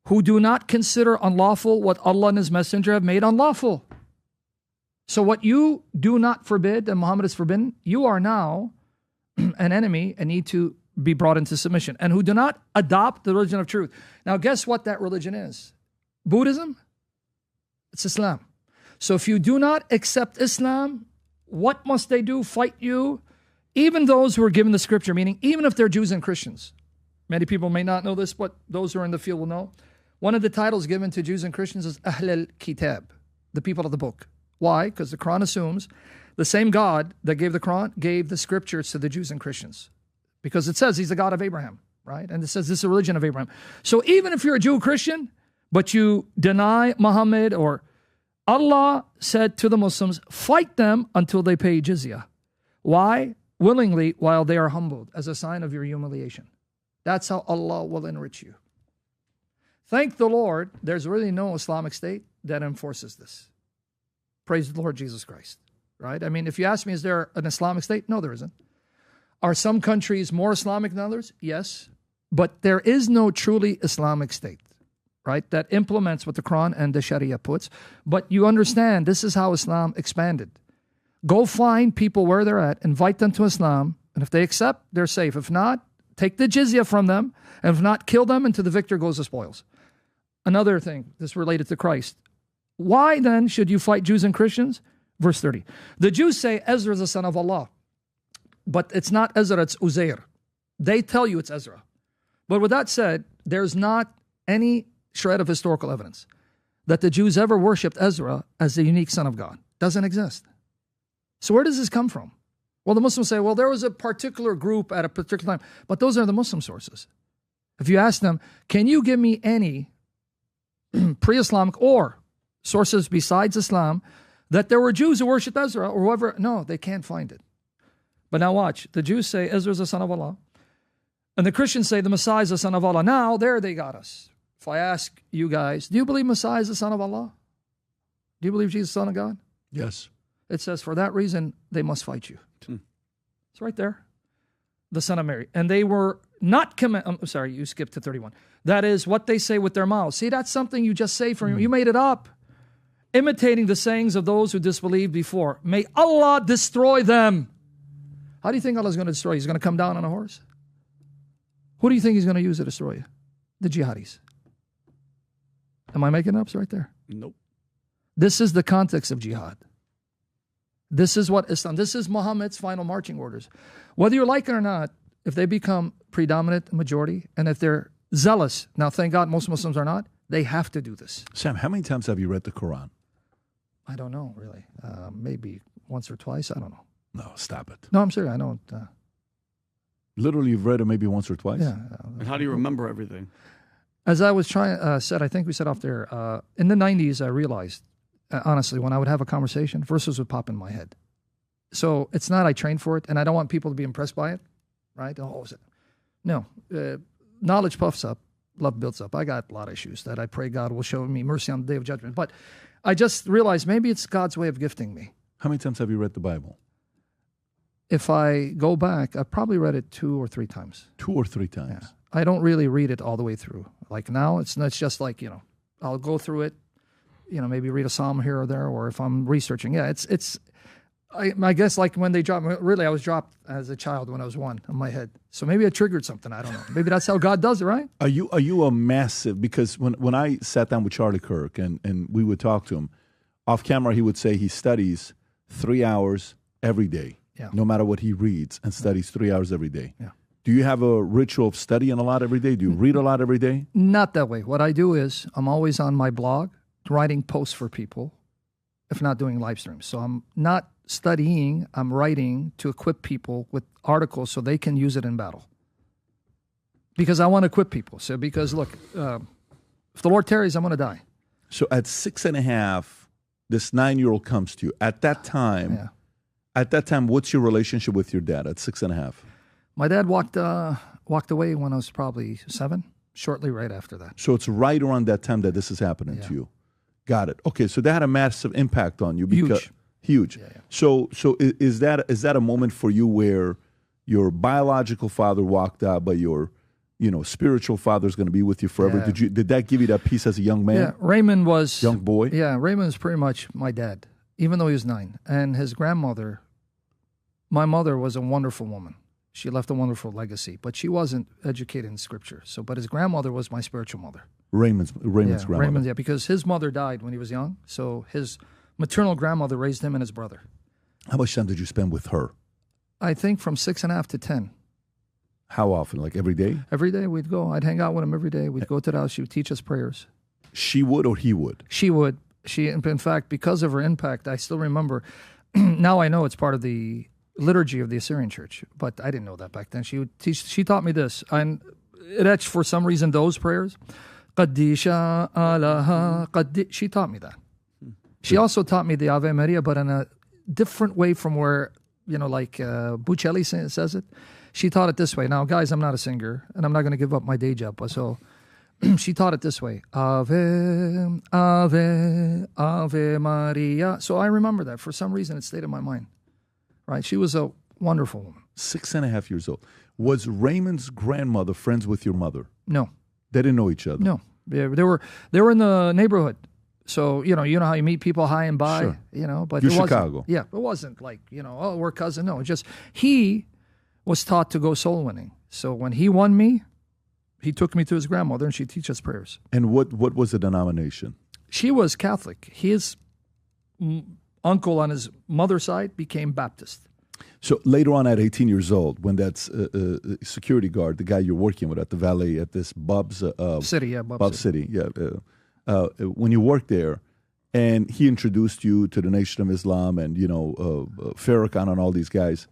Who do not consider unlawful what Allah and His Messenger have made unlawful. So what you do not forbid and Muhammad has forbidden, you are now an enemy and need to be brought into submission. And who do not adopt the religion of truth. Now guess what that religion is? Buddhism? It's Islam. So if you do not accept Islam, what must they do? Fight you? Even those who are given the scripture, meaning even if they're Jews and Christians. Many people may not know this, but those who are in the field will know. One of the titles given to Jews and Christians is Ahl al-Kitab, the people of the book. Why? Because the Quran assumes the same God that gave the Quran gave the scriptures to the Jews and Christians. Because it says he's the God of Abraham, right? And it says this is the religion of Abraham. So even if you're a Jew or Christian, but you deny Muhammad, or Allah said to the Muslims, fight them until they pay jizya. Why? Willingly, while they are humbled, as a sign of your humiliation. That's how Allah will enrich you. Thank the Lord, there's really no Islamic state that enforces this. Praise the Lord Jesus Christ, right? I mean, if you ask me, is there an Islamic state? No, there isn't. Are some countries more Islamic than others? Yes. But there is no truly Islamic state, right, that implements what the Quran and the Sharia puts. But you understand, this is how Islam expanded. Go find people where they're at, invite them to Islam, and if they accept, they're safe. If not, take the jizya from them, and if not, kill them, and to the victor goes the spoils. Another thing, this related to Christ. Why then should you fight Jews and Christians? Verse 30. The Jews say Ezra is the son of Allah. But it's not Ezra, it's Uzair. They tell you it's Ezra. But with that said, there's not any shred of historical evidence. that the Jews ever worshipped Ezra as the unique son of God. Doesn't exist. So where does this come from? Well, the Muslims say, well, there was a particular group at a particular time, but those are the Muslim sources. If you ask them, can you give me any pre-Islamic or sources besides Islam that there were Jews who worshipped Ezra or whoever? No, they can't find it. But now watch. The Jews say Ezra is the son of Allah. And the Christians say the Messiah is the son of Allah. Now, there they got us. If I ask you guys, do you believe Messiah is the son of Allah? Do you believe Jesus is the son of God? Yes. It says, for that reason, they must fight you. It's right there. The son of Mary. And they were not I'm sorry, you skipped to 31. That is what they say with their mouths. See, that's something you just say from you made it up. Imitating the sayings of those who disbelieved before. May Allah destroy them. How do you think Allah is going to destroy you? He's going to come down on a horse? Who do you think he's going to use to destroy you? The jihadis. Am I making it up? It's right there. Nope. This is the context of jihad. This is what Islam, this is Muhammad's final marching orders. Whether you like it or not, if they become predominant majority, and if they're zealous, now thank God most Muslims are not, they have to do this. Sam, how many times have you read the Quran? I don't know, really. Maybe once or twice. I don't know. No, stop it. No, I'm serious. I don't. Literally, you've read it maybe once or twice? Yeah. And how do you remember everything? As I was said, I think we said off there, in the 90s, I realized, honestly, when I would have a conversation, verses would pop in my head. So it's not I trained for it, and I don't want people to be impressed by it, right? Oh, is it? No. Knowledge puffs up, love builds up. I got a lot of issues that I pray God will show me mercy on the day of judgment. But I just realized maybe it's God's way of gifting me. How many times have you read the Bible? If I go back, I've probably read it 2 or 3 times. 2 or 3 times? Yeah. I don't really read it all the way through. Like now, it's just like, I'll go through it, maybe read a psalm here or there, or if I'm researching. Yeah, I guess like when they dropped, really I was dropped as a child when I was 1 on my head. So maybe it triggered something, I don't know. Maybe that's how God does it, right? Are you a massive, because when I sat down with Charlie Kirk and we would talk to him, off camera he would say he studies 3 hours every day. Yeah. No matter what he reads, and studies 3 hours every day. Yeah. Do you have a ritual of studying a lot every day? Do you read a lot every day? Not that way. What I do is I'm always on my blog writing posts for people, if not doing live streams. So I'm not studying, I'm writing to equip people with articles so they can use it in battle. Because I want to equip people. So because look, if the Lord tarries, I'm going to die. So at 6.5, this 9-year-old comes to you. At that time, what's your relationship with your dad at 6.5? My dad walked away when I was probably 7, shortly right after that. So it's right around that time that this is happening to you. Got it. Okay, so that had a massive impact on you. Because, huge. Yeah. So is that a moment for you where your biological father walked out, but your spiritual father is going to be with you forever? Yeah. Did that give you that peace as a young man? Yeah, Raymond was young boy. Yeah, Raymond was pretty much my dad, even though he was 9. And his grandmother, my mother, was a wonderful woman. She left a wonderful legacy, but she wasn't educated in Scripture. But his grandmother was my spiritual mother. Raymond's grandmother. Raymond, because his mother died when he was young. So his maternal grandmother raised him and his brother. How much time did you spend with her? I think from 6.5 to 10. How often? Like every day? Every day we'd go. I'd hang out with him every day. We'd go to the house. She would teach us prayers. She would or he would? She would. In fact, because of her impact, I still remember. Now I know it's part of the liturgy of the Assyrian Church, but I didn't know that back then. She would teach. She taught me this, and it etched for some reason those prayers. Qaddisha alaha. She taught me that. She also taught me the Ave Maria, but in a different way from where Buccelli says it. She taught it this way. Now, guys, I'm not a singer, and I'm not going to give up my day job. So she taught it this way. Ave, Ave, Ave Maria. So I remember that. For some reason, it stayed in my mind. Right? She was a wonderful woman. 6.5 years old. Was Raymond's grandmother friends with your mother? No. They didn't know each other? No. They were in the neighborhood. So, you know how you meet people high and by, sure. But You're it wasn't, Chicago. Yeah, it wasn't like, we're cousin. No, just he was taught to go soul winning. So when he won me, he took me to his grandmother and she'd teach us prayers. And what was the denomination? She was Catholic. His uncle on his mother's side became Baptist. So later on at 18 years old, when that's security guard, the guy you're working with at the valet at this Bub's City, yeah, Bub City, yeah. when you worked there, and he introduced you to the Nation of Islam and Farrakhan and all these guys.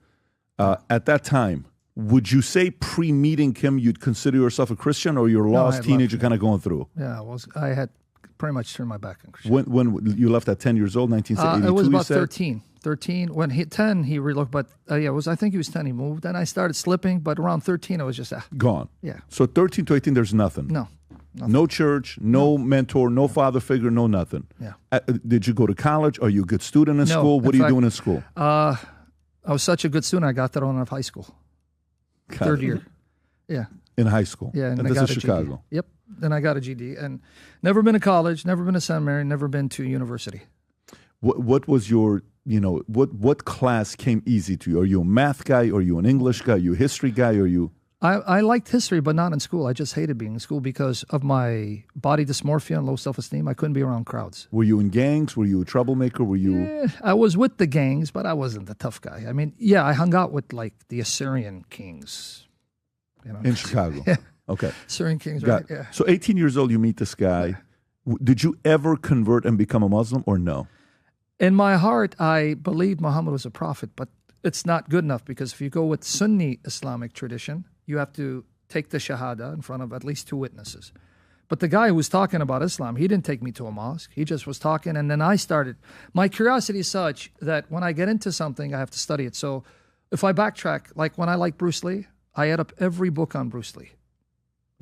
At that time, would you say pre-meeting him you'd consider yourself a Christian, or you're a lost teenager kind of going through? Yeah, I had pretty much turned my back on Christianity. When you left at 10 years old, 1982, it was about you said? 13. 13. When he 10, he relooked, but I think he was 10. He moved, and I started slipping. But around 13, it was just gone. Yeah. So 13 to 18, there's nothing. No. Nothing. No church, no mentor, no father figure, no nothing. Yeah. Did you go to college? Are you a good student in school? What are you doing in school? I was such a good student. I got that on out of high school. Third year. Yeah. In high school. Yeah. And this is Chicago. GD. Yep. Then I got a GD, and never been to college, never been to seminary, never been to university. What was your, what class came easy to you? Are you a math guy? Are you an English guy? Are you a history guy? Are you? I liked history, but not in school. I just hated being in school because of my body dysmorphia and low self-esteem. I couldn't be around crowds. Were you in gangs? Were you a troublemaker? Were you? I was with the gangs, but I wasn't the tough guy. I mean, I hung out with like the Assyrian kings. In Chicago. Yeah. Okay. Assyrian kings, right? Yeah. So 18 years old, you meet this guy. Did you ever convert and become a Muslim or no? In my heart, I believed Muhammad was a prophet, but it's not good enough because if you go with Sunni Islamic tradition, you have to take the Shahada in front of at least 2 witnesses. But the guy who was talking about Islam, he didn't take me to a mosque. He just was talking, and then I started. My curiosity is such that when I get into something, I have to study it. So if I backtrack, like when I liked Bruce Lee, I had up every book on Bruce Lee.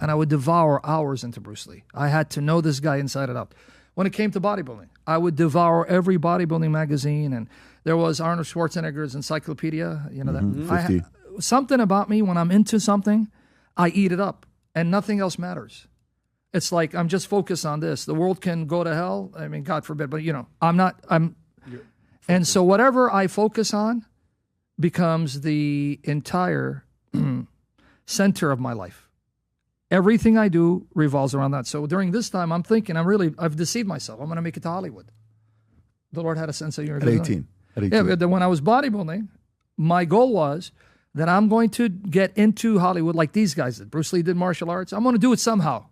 And I would devour hours into Bruce Lee. I had to know this guy inside and out. When it came to bodybuilding, I would devour every bodybuilding magazine, and there was Arnold Schwarzenegger's encyclopedia. You know that. Something about me, when I'm into something, I eat it up, and nothing else matters. It's like I'm just focused on this. The world can go to hell. I mean, God forbid, but I'm not. And so whatever I focus on becomes the entire center of my life. Everything I do revolves around that. So during this time, I'm thinking, I've deceived myself. I'm going to make it to Hollywood. The Lord had a sense of humor. At 18. Yeah, but then when I was bodybuilding, my goal was that I'm going to get into Hollywood like these guys did. Bruce Lee did martial arts. I'm going to do it somehow.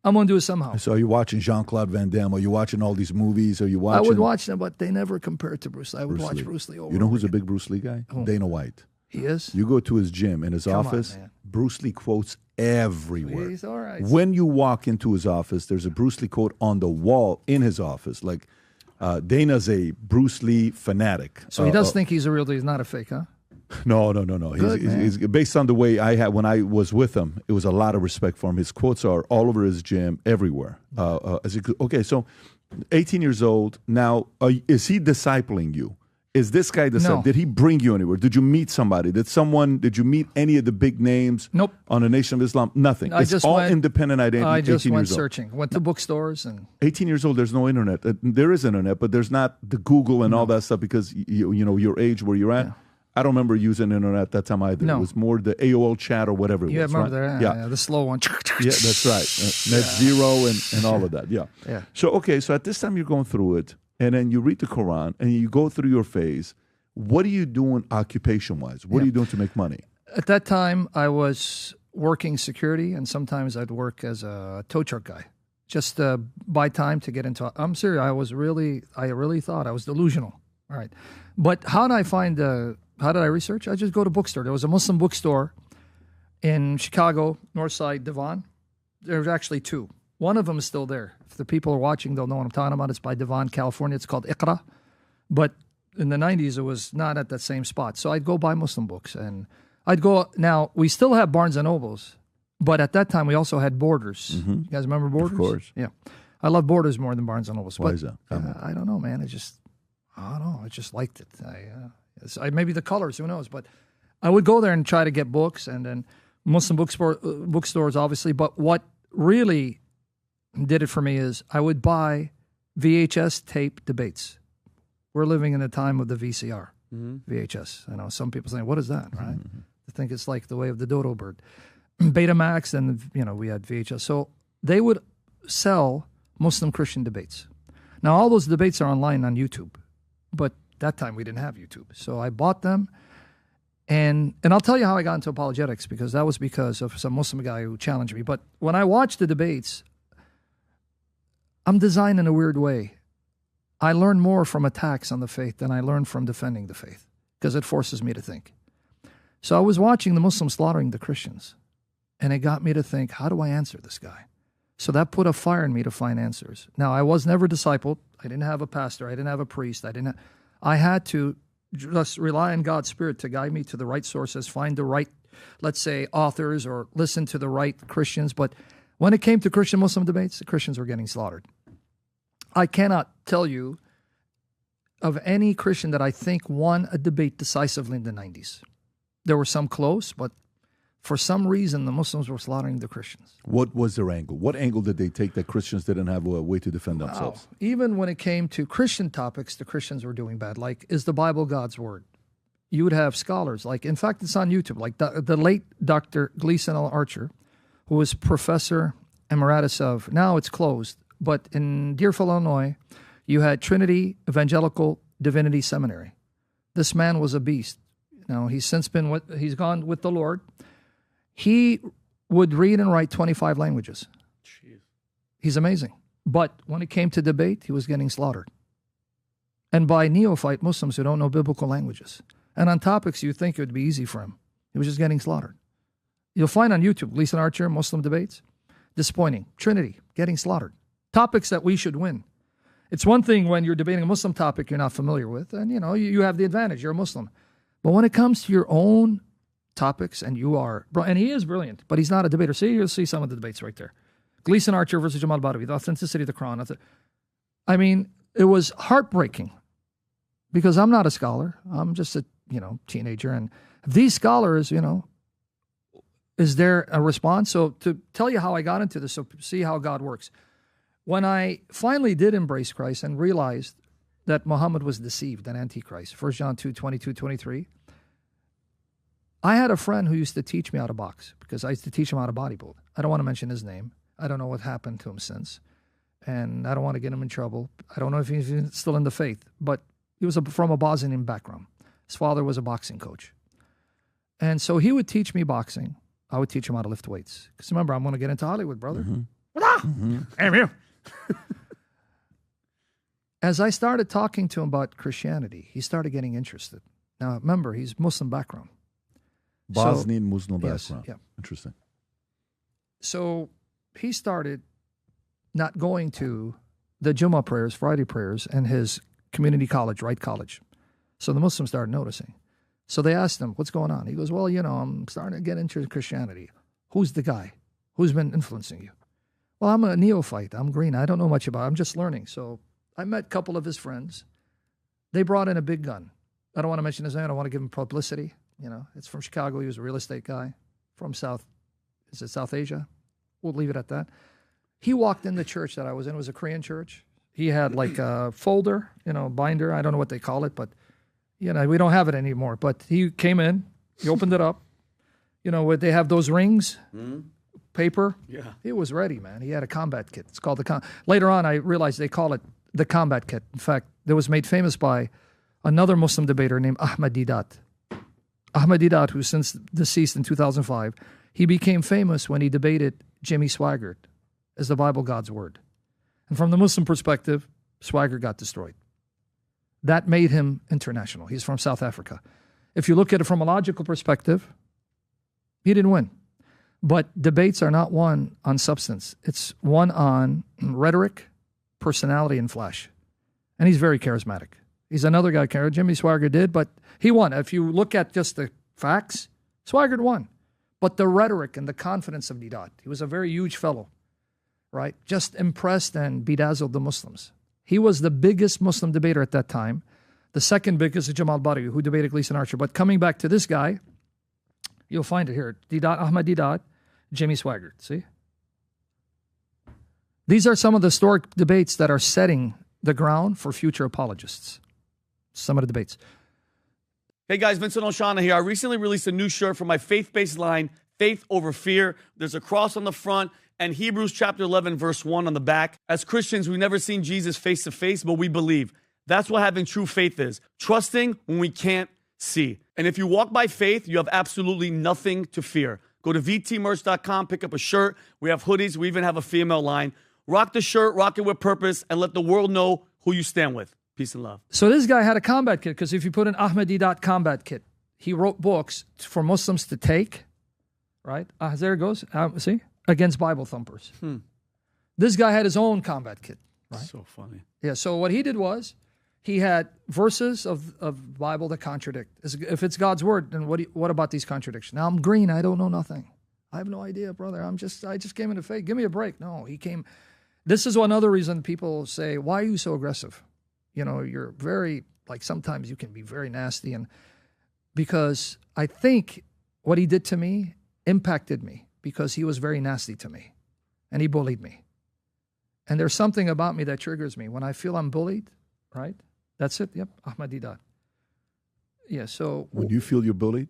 So are you watching Jean-Claude Van Damme? Are you watching all these movies? Are you watching? I would watch them, but they never compared to Bruce Lee. I would watch Bruce Lee over. You know who's a big Bruce Lee guy? Dana White. He is? You go to his gym, in his office, on, Bruce Lee quotes everywhere. He's all right. When you walk into his office, there's a Bruce Lee quote on the wall in his office. Like, Dana's a Bruce Lee fanatic. So he does think he's a real deal. He's not a fake, huh? No. He's based on the way I had when I was with him, it was a lot of respect for him. His quotes are all over his gym, everywhere. Okay, so 18 years old. Now, is he discipling you? Is this guy No. Did he bring you anywhere? Did you meet somebody? Did you meet any of the big names? Nope. On the Nation of Islam? Nothing. It's all independent identity. I just 18 went years searching. old. Went to bookstores and 18 years old, there's no internet. There is internet, but there's not the Google and all that stuff because you know your age where you're at. Yeah. I don't remember using internet that time either. No. It was more the AOL chat or whatever it you was. remember right? that? Yeah, the slow one. Yeah, that's right. Net zero and all of that. Yeah. So at this time you're going through it, and then you read the Quran, and you go through your phase. What are you doing occupation-wise? What are you doing to make money? At that time, I was working security, and sometimes I'd work as a tow truck guy, just buy time to get into. I'm serious. I really thought I was delusional. All right, but how did I research? I just go to bookstore. There was a Muslim bookstore in Chicago, Northside, Devon. There's actually 2. One of them is still there. If the people are watching, they'll know what I'm talking about. It's by Devon, California. It's called Iqra, but in the 90s, it was not at that same spot. So I'd go buy Muslim books. And I'd go, now, we still have Barnes & Nobles, but at that time, we also had Borders. Mm-hmm. You guys remember Borders? Of course. Yeah. I love Borders more than Barnes & Nobles. Why is that? I don't know, man. I don't know. I just liked it. Maybe the colors, who knows? But I would go there and try to get books, and then Muslim bookstores, obviously. But what really did it for me is I would buy VHS tape debates. We're living in a time of the VCR, VHS. I know some people saying, what is that, right? They think it's like the way of the dodo bird. Betamax, and, we had VHS. So they would sell Muslim-Christian debates. Now, all those debates are online on YouTube, but that time we didn't have YouTube. So I bought them, and I'll tell you how I got into apologetics, because that was because of some Muslim guy who challenged me. But when I watched the debates, I'm designed in a weird way. I learn more from attacks on the faith than I learn from defending the faith because it forces me to think. So I was watching the Muslims slaughtering the Christians, and it got me to think, how do I answer this guy? So that put a fire in me to find answers. Now, I was never discipled. I didn't have a pastor. I didn't have a priest. I had to just rely on God's Spirit to guide me to the right sources, find the right, let's say, authors, or listen to the right Christians. But when it came to Christian-Muslim debates, the Christians were getting slaughtered. I cannot tell you of any Christian that I think won a debate decisively in the 90s. There were some close, but for some reason, the Muslims were slaughtering the Christians. What was their angle? What angle did they take that Christians didn't have a way to defend themselves? Even when it came to Christian topics, the Christians were doing bad. Like, is the Bible God's word? You would have scholars, like, in fact, it's on YouTube, like the late Dr. Gleason L. Archer, who was professor emeritus of, now it's closed, but in Deerfield, Illinois, you had Trinity Evangelical Divinity Seminary. This man was a beast. Now, he's since he's gone with the Lord. He would read and write 25 languages. Jeez. He's amazing. But when it came to debate, he was getting slaughtered. And by neophyte Muslims who don't know biblical languages. And on topics you think it would be easy for him. He was just getting slaughtered. You'll find on YouTube, Gleason Archer, Muslim debates. Disappointing. Trinity, getting slaughtered. Topics that we should win. It's one thing when you're debating a Muslim topic you're not familiar with, and you have the advantage, you're a Muslim. But when it comes to your own topics, and you are, and he is brilliant, but he's not a debater. See, you'll see some of the debates right there. Gleason Archer versus Jamal Badawi, the authenticity of the Quran. I mean, it was heartbreaking because I'm not a scholar. I'm just a, teenager. And these scholars, is there a response? So to tell you how I got into this, so see how God works. When I finally did embrace Christ and realized that Muhammad was deceived, an antichrist, 1 John 2, 22, 23, I had a friend who used to teach me how to box because I used to teach him how to bodybuild. I don't want to mention his name. I don't know what happened to him since. And I don't want to get him in trouble. I don't know if he's still in the faith, but he was from a Bosnian background. His father was a boxing coach. And so he would teach me boxing. I would teach him how to lift weights. Because remember, I'm going to get into Hollywood, brother. I'm here. As I started talking to him about Christianity, he started getting interested. Now, remember, he's Muslim background. Bosnian Muslim yes, background. Yeah. Interesting. So he started not going to the Jummah prayers, Friday prayers, and his community college, Wright College. So the Muslims started noticing. So they asked him, what's going on? He goes, well, I'm starting to get into Christianity. Who's the guy? Who's been influencing you? Well, I'm a neophyte. I'm green. I don't know much about it. I'm just learning. So I met a couple of his friends. They brought in a big gun. I don't want to mention his name. I don't want to give him publicity. It's from Chicago. He was a real estate guy from South Asia? We'll leave it at that. He walked in the church that I was in. It was a Korean church. He had like a folder, binder. I don't know what they call it, but, we don't have it anymore. But he came in. He opened it up. Where they have those rings, paper. Yeah. He was ready, man. He had a combat kit. It's called Later on, I realized they call it the combat kit. In fact, it was made famous by another Muslim debater named Ahmad Didat. Ahmad Didat, who's since deceased in 2005, he became famous when he debated Jimmy Swaggart as the Bible God's word. And from the Muslim perspective, Swaggart got destroyed. That made him international. He's from South Africa. If you look at it from a logical perspective, he didn't win. But debates are not won on substance. It's won on rhetoric, personality, and flash. And he's very charismatic. He's another guy, Jimmy Swaggart did, but he won. If you look at just the facts, Swaggart won. But the rhetoric and the confidence of Didat, he was a very huge fellow, right? Just impressed and bedazzled the Muslims. He was the biggest Muslim debater at that time. The second biggest is Jamal Badawi, who debated Gleason Archer. But coming back to this guy, you'll find it here. Ahmad Didat, Jimmy Swaggart, see? These are some of the historic debates that are setting the ground for future apologists. Some of the debates. Hey guys, Vincent Oshana here. I recently released a new shirt for my faith-based line, Faith Over Fear. There's a cross on the front and Hebrews chapter 11, verse 1 on the back. As Christians, we've never seen Jesus face to face, but we believe. That's what having true faith is. Trusting when we can't see. And if you walk by faith, you have absolutely nothing to fear. Go to vtmerch.com, pick up a shirt. We have hoodies. We even have a female line. Rock the shirt, rock it with purpose, and let the world know who you stand with. Peace and love. So this guy had a combat kit, because if you put in Ahmadi combat kit, he wrote books for Muslims to take, right? There it goes. See? Against Bible thumpers. This guy had his own combat kit. Right? So funny. Yeah, so what he did was, he had verses of Bible that contradict. If it's God's word, then what about these contradictions? Now, I'm green. I don't know nothing. I have no idea, brother. I just came into faith. Give me a break. No, he came. This is another reason people say, why are you so aggressive? You know, you're very, like, sometimes you can be very nasty. And because I think what he did to me impacted me, because he was very nasty to me and he bullied me. And there's something about me that triggers me. When I feel I'm bullied, right? That's it. Yep. Ahmadi. Yeah. So when you feel you're bullied?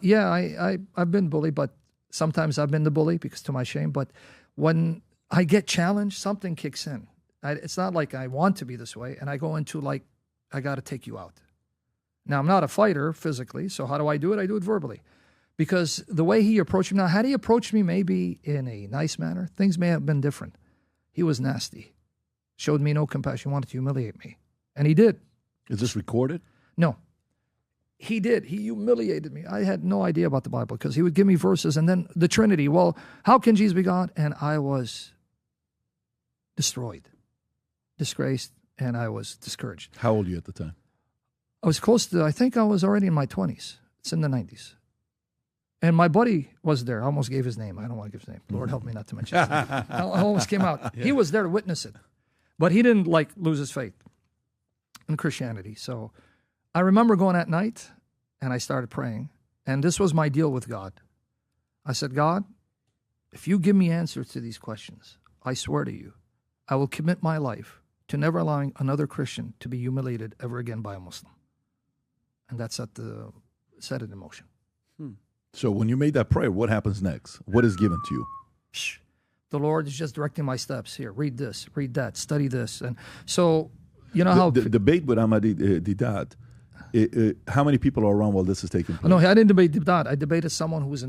Yeah, I've been bullied, but sometimes I've been the bully, because to my shame. But when I get challenged, something kicks in. It's not like I want to be this way. And I go into like, I got to take you out. Now, I'm not a fighter physically. So how do I do it? I do it verbally. Because the way he approached me, now, had he approached me maybe in a nice manner, things may have been different. He was nasty. Showed me no compassion, wanted to humiliate me. And he did. Is this recorded? No. He did. He humiliated me. I had no idea about the Bible, because he would give me verses and then the Trinity. Well, how can Jesus be God? And I was destroyed, disgraced, and I was discouraged. How old were you at the time? I was close to, I think I was already in my 20s. It's in the 90s. And my buddy was there. I almost gave his name. I don't want to give his name. Lord help me not to mention his name. I almost came out. Yeah. He was there to witness it. But he didn't lose his faith in Christianity. So I remember going at night and I started praying. And this was my deal with God. I said, God, if you give me answers to these questions, I swear to you, I will commit my life to never allowing another Christian to be humiliated ever again by a Muslim. And that set it in motion. So when you made that prayer, what happens next? What is given to you? The Lord is just directing my steps. Here, read this, read that, study this. And so, you know how... The debate with Ahmadi Didat, how many people are around while this is taking place? No, I didn't debate Didat. I debated someone who was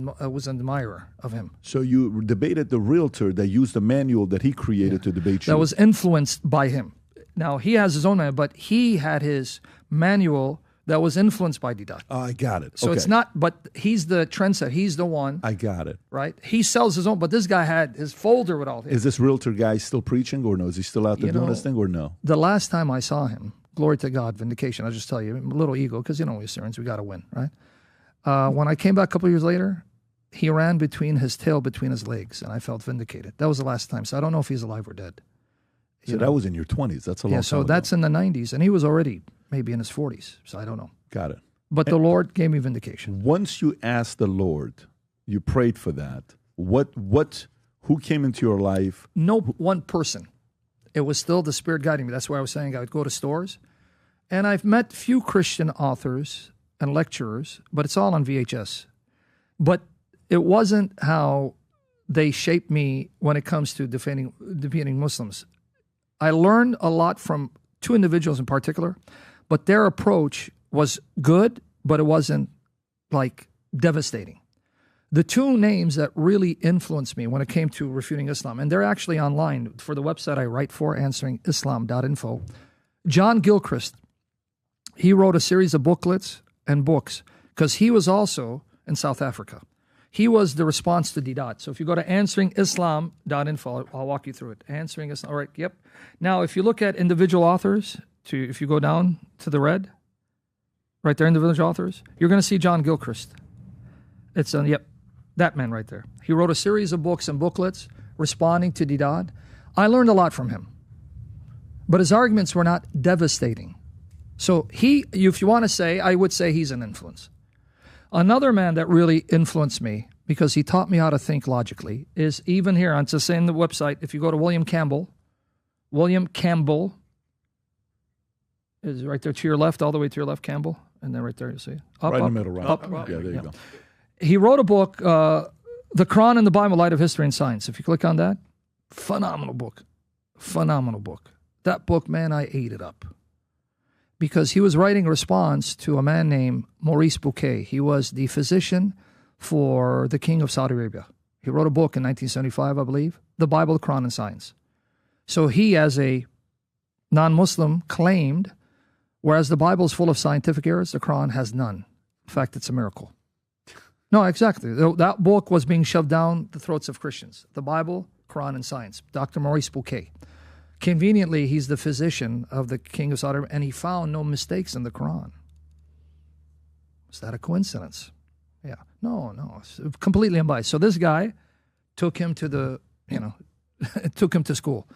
an admirer of him. So you debated the realtor that used the manual that he created to debate you? That was influenced by him. Now, he has his own manual, but he had his manual that was influenced by Didat. Oh, I got it. So it's not, but he's the trendsetter. He's the one. I got it. Right? He sells his own, but this guy had his folder with all this. Is this realtor guy still preaching or no? Is he still out there doing this thing or no? The last time I saw him, glory to God, vindication, I'll just tell you, a little ego, because you know we Syrians, we got to win, right? When I came back a couple of years later, he ran between his tail between his legs, and I felt vindicated. That was the last time. So I don't know if he's alive or dead. So that was in your 20s. That's a long time so ago. That's in the 90s, and he was already maybe in his 40s. So I don't know. Got it. But the Lord gave me vindication. Once you asked the Lord, you prayed for that. Who came into your life? No one person. It was still the Spirit guiding me. That's why I was saying I would go to stores. And I've met few Christian authors and lecturers, but it's all on VHS. But it wasn't how they shaped me when it comes to defeating Muslims. I learned a lot from two individuals in particular, but their approach was good, but it wasn't like devastating. The two names that really influenced me when it came to refuting Islam, and they're actually online for the website I write for, answeringislam.info. John Gilchrist, he wrote a series of booklets and books because he was also in South Africa. He was the response to Didat. So if you go to answeringislam.info, I'll walk you through it. Answering Islam. All right, yep. Now, if you look at individual authors, if you go down to the red, right there, individual authors, you're going to see John Gilchrist. It's that man right there. He wrote a series of books and booklets responding to Didat. I learned a lot from him, but his arguments were not devastating. So if you want to say, I would say he's an influence. Another man that really influenced me because he taught me how to think logically is even here on the website. If you go to William Campbell is right there to your left, all the way to your left, Campbell, and then right there you see up, right in the middle, right? Up. Yeah, there you go. He wrote a book, The Quran and the Bible, Light of History and Science. If you click on that, phenomenal book. That book, man, I ate it up. Because he was writing a response to a man named Maurice Bouquet. He was the physician for the king of Saudi Arabia. He wrote a book in 1975, I believe, The Bible, the Quran, and Science. So he, as a non-Muslim, claimed, whereas the Bible is full of scientific errors, the Quran has none. In fact, it's a miracle. No, exactly. That book was being shoved down the throats of Christians. The Bible, Quran, and science. Dr. Maurice Bouquet. Conveniently, he's the physician of the king of Saudi Arabia, and he found no mistakes in the Quran. Is that a coincidence? Yeah. No. It's completely unbiased. So this guy took him to took him to school,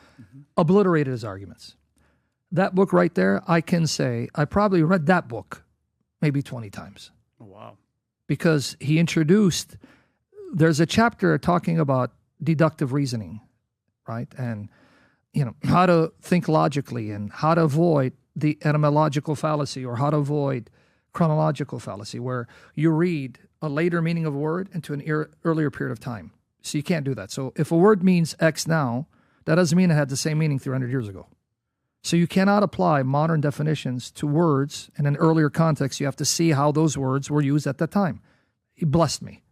obliterated his arguments. That book right there, I can say, I probably read that book maybe 20 times. Oh, wow. Because he introduced, there's a chapter talking about deductive reasoning, right? And, how to think logically and how to avoid the etymological fallacy or how to avoid chronological fallacy, where you read a later meaning of a word into an earlier period of time. So you can't do that. So if a word means X now, that doesn't mean it had the same meaning 300 years ago. So you cannot apply modern definitions to words in an earlier context. You have to see how those words were used at that time. He blessed me.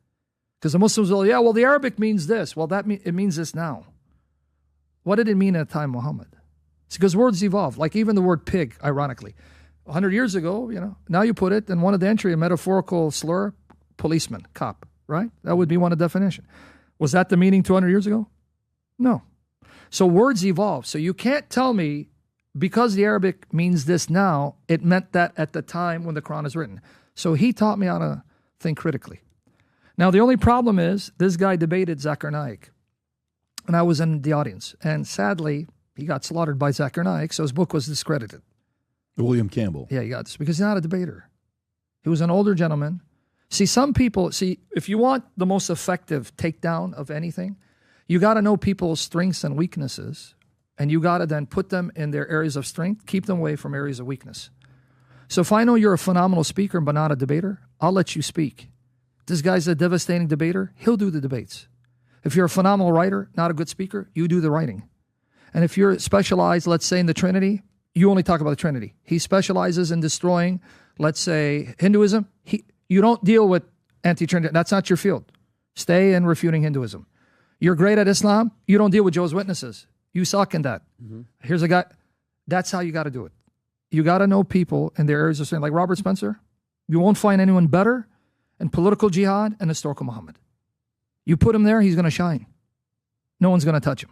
Because the Muslims will, the Arabic means this. Well, it means this now. What did it mean at the time, Muhammad? It's because words evolve. Like even the word pig, ironically. 100 years ago, now you put it in one of the entry, a metaphorical slur, policeman, cop, right? That would be one of the definition. Was that the meaning 200 years ago? No. So words evolve. So you can't tell me because the Arabic means this now, it meant that at the time when the Quran is written. So he taught me how to think critically. Now, the only problem is this guy debated Zakir Naik, and I was in the audience. And sadly, he got slaughtered by Zakir Naik, so his book was discredited. William Campbell. Yeah, he got this because he's not a debater. He was an older gentleman. Some people, if you want the most effective takedown of anything, you got to know people's strengths and weaknesses, and you got to then put them in their areas of strength, keep them away from areas of weakness. So if I know you're a phenomenal speaker but not a debater, I'll let you speak. This guy's a devastating debater, he'll do the debates. If you're a phenomenal writer, not a good speaker, you do the writing. And if you're specialized, let's say, in the Trinity, you only talk about the Trinity. He specializes in destroying, let's say, Hinduism. You don't deal with anti-Trinity. That's not your field. Stay in refuting Hinduism. You're great at Islam. You don't deal with Jehovah's Witnesses. You suck in that. Mm-hmm. Here's a guy. That's how you got to do it. You got to know people in their areas of strength. Like Robert Spencer, you won't find anyone better in political jihad and historical Muhammad. You put him there, he's going to shine. No one's going to touch him.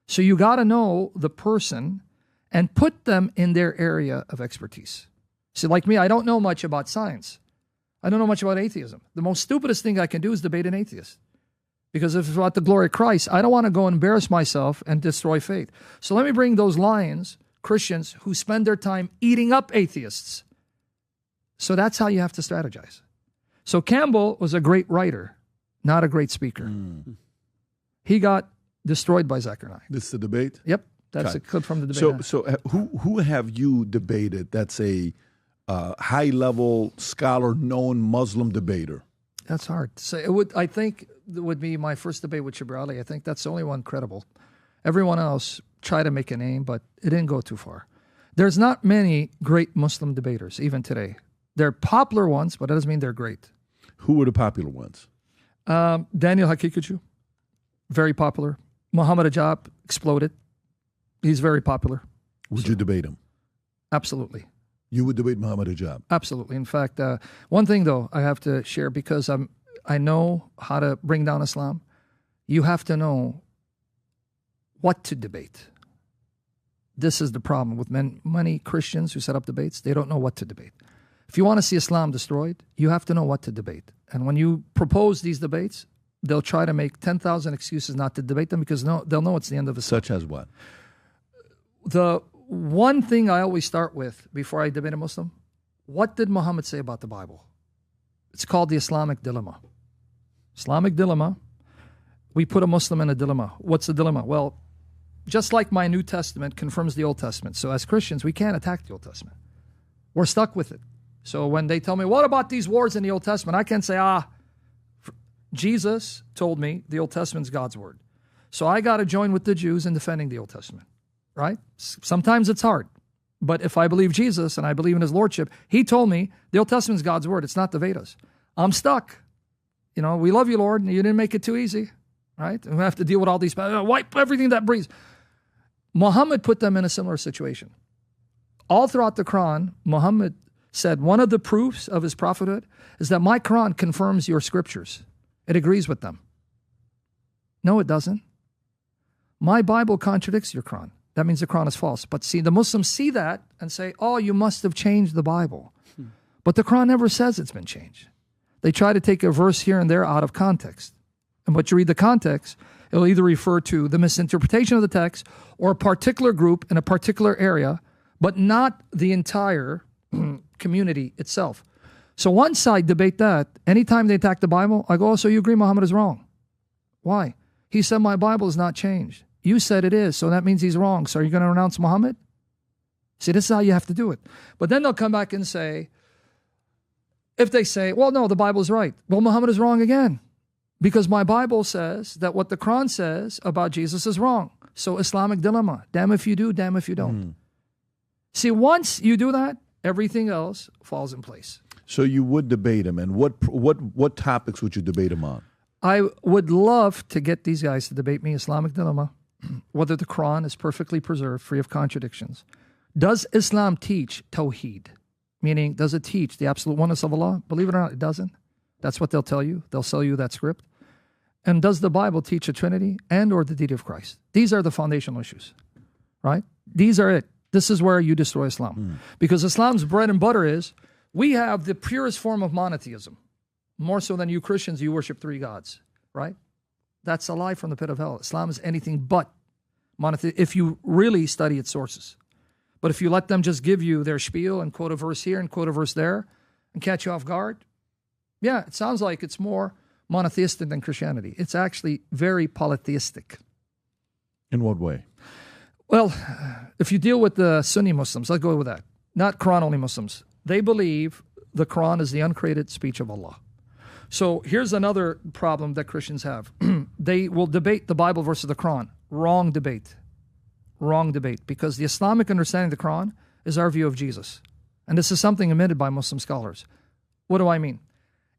So you got to know the person and put them in their area of expertise. See, like me, I don't know much about science. I don't know much about atheism. The most stupidest thing I can do is debate an atheist. Because if it's about the glory of Christ, I don't want to go and embarrass myself and destroy faith. So let me bring those lions, Christians, who spend their time eating up atheists. So that's how you have to strategize. So Campbell was a great writer, not a great speaker. He got destroyed by Zakir Naik. This is the debate? Yep. That's a clip from the debate. So who have you debated that's a high-level scholar, known Muslim debater? That's hard to say. I think it would be my first debate with Shibrali. I think that's the only one credible. Everyone else tried to make a name, but it didn't go too far. There's not many great Muslim debaters, even today. They're popular ones, but that doesn't mean they're great. Who were the popular ones? Daniel Hakikuchu, very popular. Muhammad Ajab exploded. He's very popular. Would you debate him? Absolutely. You would debate Muhammad Ajab? Absolutely. In fact, one thing, though, I have to share because I know how to bring down Islam. You have to know what to debate. This is the problem with many Christians who set up debates. They don't know what to debate. If you want to see Islam destroyed, you have to know what to debate. And when you propose these debates, they'll try to make 10,000 excuses not to debate them because they'll know it's the end of Islam. Such as what? The one thing I always start with before I debate a Muslim, what did Muhammad say about the Bible? It's called the Islamic dilemma. Islamic dilemma, we put a Muslim in a dilemma. What's the dilemma? Well, just like my New Testament confirms the Old Testament. So as Christians, we can't attack the Old Testament. We're stuck with it. So when they tell me, what about these wars in the Old Testament? I can say, Jesus told me the Old Testament's God's word. So I got to join with the Jews in defending the Old Testament, right? Sometimes it's hard. But if I believe Jesus and I believe in his lordship, he told me the Old Testament's God's word. It's not the Vedas. I'm stuck. We love you, Lord, and you didn't make it too easy, right? And we have to deal with all these, wipe everything that breathes. Muhammad put them in a similar situation. All throughout the Quran, Muhammad said one of the proofs of his prophethood is that my Quran confirms your scriptures. It agrees with them. No, it doesn't. My Bible contradicts your Quran. That means the Quran is false. But see, the Muslims see that and say, oh, you must have changed the Bible. But the Quran never says it's been changed. They try to take a verse here and there out of context. And but you read the context, it'll either refer to the misinterpretation of the text or a particular group in a particular area, but not the entire community itself. So one side debate that. Anytime they attack the Bible, I go, oh, so you agree Muhammad is wrong. Why? He said my Bible is not changed. You said it is, so that means he's wrong. So are you going to renounce Muhammad? See, this is how you have to do it. But then they'll come back and say, if they say, well, no, the Bible is right. Well, Muhammad is wrong again. Because my Bible says that what the Quran says about Jesus is wrong. So Islamic dilemma, damn if you do, damn if you don't. See, once you do that, everything else falls in place. So you would debate him, and what topics would you debate him on? I would love to get these guys to debate me, Islamic dilemma, whether the Quran is perfectly preserved, free of contradictions. Does Islam teach Tawheed? Meaning, does it teach the absolute oneness of Allah? Believe it or not, it doesn't. That's what they'll tell you. They'll sell you that script. And does the Bible teach a Trinity and or the deity of Christ? These are the foundational issues, right? These are it. This is where you destroy Islam. Because Islam's bread and butter is, we have the purest form of monotheism. More so than you Christians, you worship three gods, right? That's a lie from the pit of hell. Islam is anything but monotheism if you really study its sources. But if you let them just give you their spiel and quote a verse here and quote a verse there and catch you off guard, yeah, it sounds like it's more monotheistic than Christianity. It's actually very polytheistic. In what way? Well, if you deal with the Sunni Muslims, let's go with that. Not Quran-only Muslims. They believe the Quran is the uncreated speech of Allah. So here's another problem that Christians have. They will debate the Bible versus the Quran. Wrong debate. Wrong debate. Because the Islamic understanding of the Quran is our view of Jesus. And this is something admitted by Muslim scholars. What do I mean?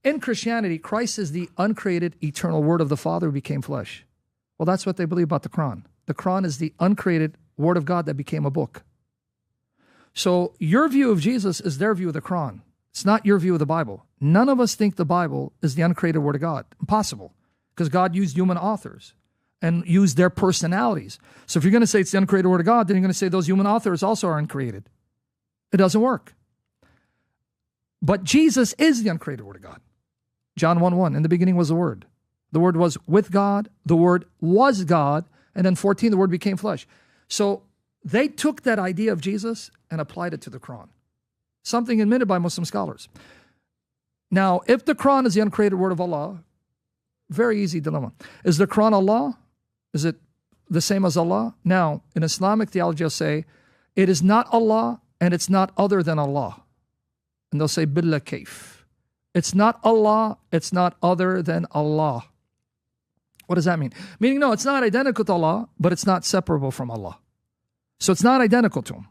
In Christianity, Christ is the uncreated eternal word of the Father who became flesh. Well, that's what they believe about the Quran. The Quran is the uncreated word of God that became a book. So your view of Jesus is their view of the Quran. It's not your view of the Bible. None of us think the Bible is the uncreated word of God. Impossible. Because God used human authors and used their personalities. So if you're going to say it's the uncreated word of God, then you're going to say those human authors also are uncreated. It doesn't work. But Jesus is the uncreated word of God. John 1:1, in the beginning was the Word. The Word was with God. The Word was God. And then 14, the Word became flesh. So they took that idea of Jesus and applied it to the Quran. Something admitted by Muslim scholars. Now, if the Quran is the uncreated word of Allah, very easy dilemma. Is the Quran Allah? Is it the same as Allah? Now, in Islamic theology, they'll say, it is not Allah and it's not other than Allah. And they'll say, Billah kaif. It's not Allah, it's not other than Allah. What does that mean? Meaning, no, it's not identical to Allah, but it's not separable from Allah. So it's not identical to Him.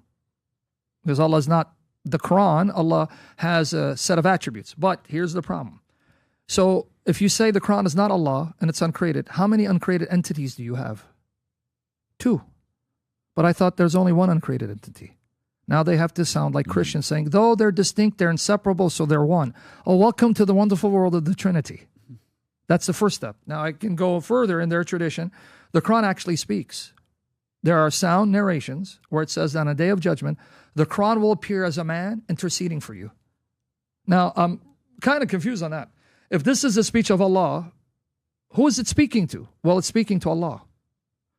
Because Allah is not the Quran. Allah has a set of attributes. But here's the problem. So if you say the Quran is not Allah and it's uncreated, how many uncreated entities do you have? 2. But I thought there's only one uncreated entity. Now they have to sound like Christians saying, though they're distinct, they're inseparable, so they're one. Oh, welcome to the wonderful world of the Trinity. That's the first step. Now I can go further in their tradition. The Quran actually speaks. There are sound narrations where it says on a day of judgment, the Quran will appear as a man interceding for you. Now, I'm kind of confused on that. If this is the speech of Allah, who is it speaking to? Well, it's speaking to Allah.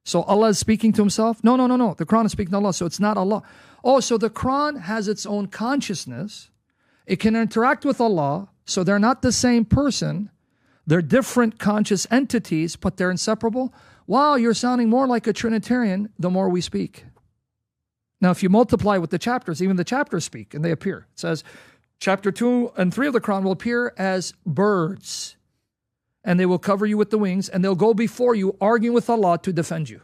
So Allah is speaking to Himself? No. The Quran is speaking to Allah, so it's not Allah. Oh, so the Quran has its own consciousness. It can interact with Allah, so they're not the same person. They're different conscious entities, but they're inseparable. Wow, you're sounding more like a Trinitarian the more we speak. Now, if you multiply with the chapters, even the chapters speak and they appear. It says, chapter 2 and 3 of the Quran will appear as birds, and they will cover you with the wings, and they'll go before you, arguing with Allah to defend you.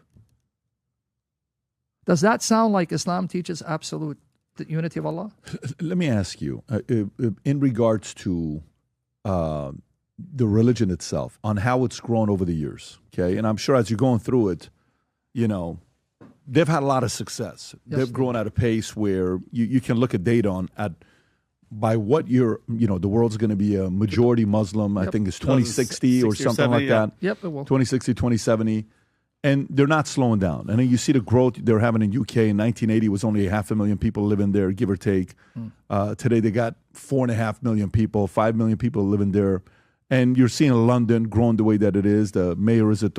Does that sound like Islam teaches absolute unity of Allah? Let me ask you, in regards to the religion itself, on how it's grown over the years, okay? And I'm sure as you're going through it, you know, they've had a lot of success. Yes, They've grown at a pace where you can look at data on by what year, the world's going to be a majority Muslim. I think it's 2060 or something like that. Yep, it will. 2060, 2070. And they're not slowing down. And then you see the growth they're having in UK. In 1980, it was only 500,000 people living there, give or take. Today, they got 4.5 million people, 5 million people living there. And you're seeing London growing the way that it is. The mayor is a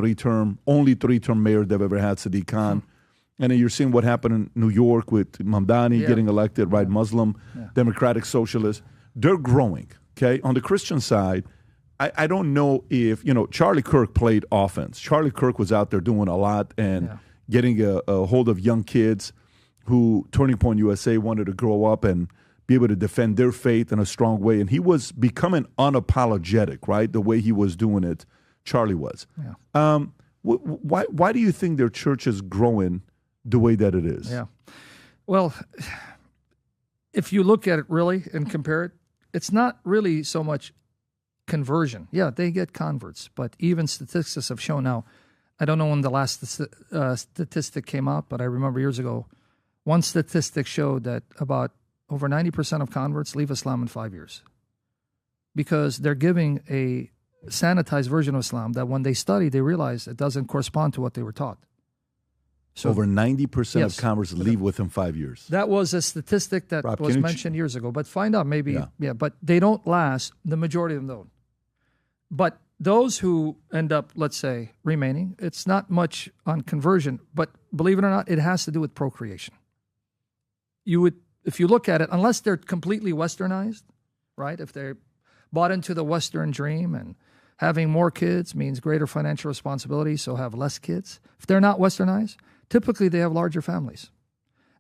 only three-term mayor they've ever had, Sadiq Khan. And then you're seeing what happened in New York with Mamdani getting elected, right? Muslim, democratic socialist. They're growing, okay? On the Christian side, I don't know if, Charlie Kirk played offense. Charlie Kirk was out there doing a lot and getting a hold of young kids who Turning Point USA wanted to grow up and be able to defend their faith in a strong way. And he was becoming unapologetic, right? The way he was doing it, Charlie was. Yeah. Why do you think their church is growing the way that it is? Yeah. Well, if you look at it really and compare it, it's not really so much conversion. Yeah, they get converts, but even statistics have shown now, I don't know when the last statistic came out, but I remember years ago, one statistic showed that about over 90% of converts leave Islam in 5 years because they're giving a sanitized version of Islam that when they study, they realize it doesn't correspond to what they were taught. So over 90% of converts leave within 5 years. That was a statistic that was mentioned years ago, but find out maybe, but they don't last. The majority of them don't. But those who end up, let's say, remaining, it's not much on conversion, but believe it or not, it has to do with procreation. If you look at it, unless they're completely westernized, right? If they're bought into the Western dream and having more kids means greater financial responsibility, so have less kids. If they're not westernized, typically they have larger families.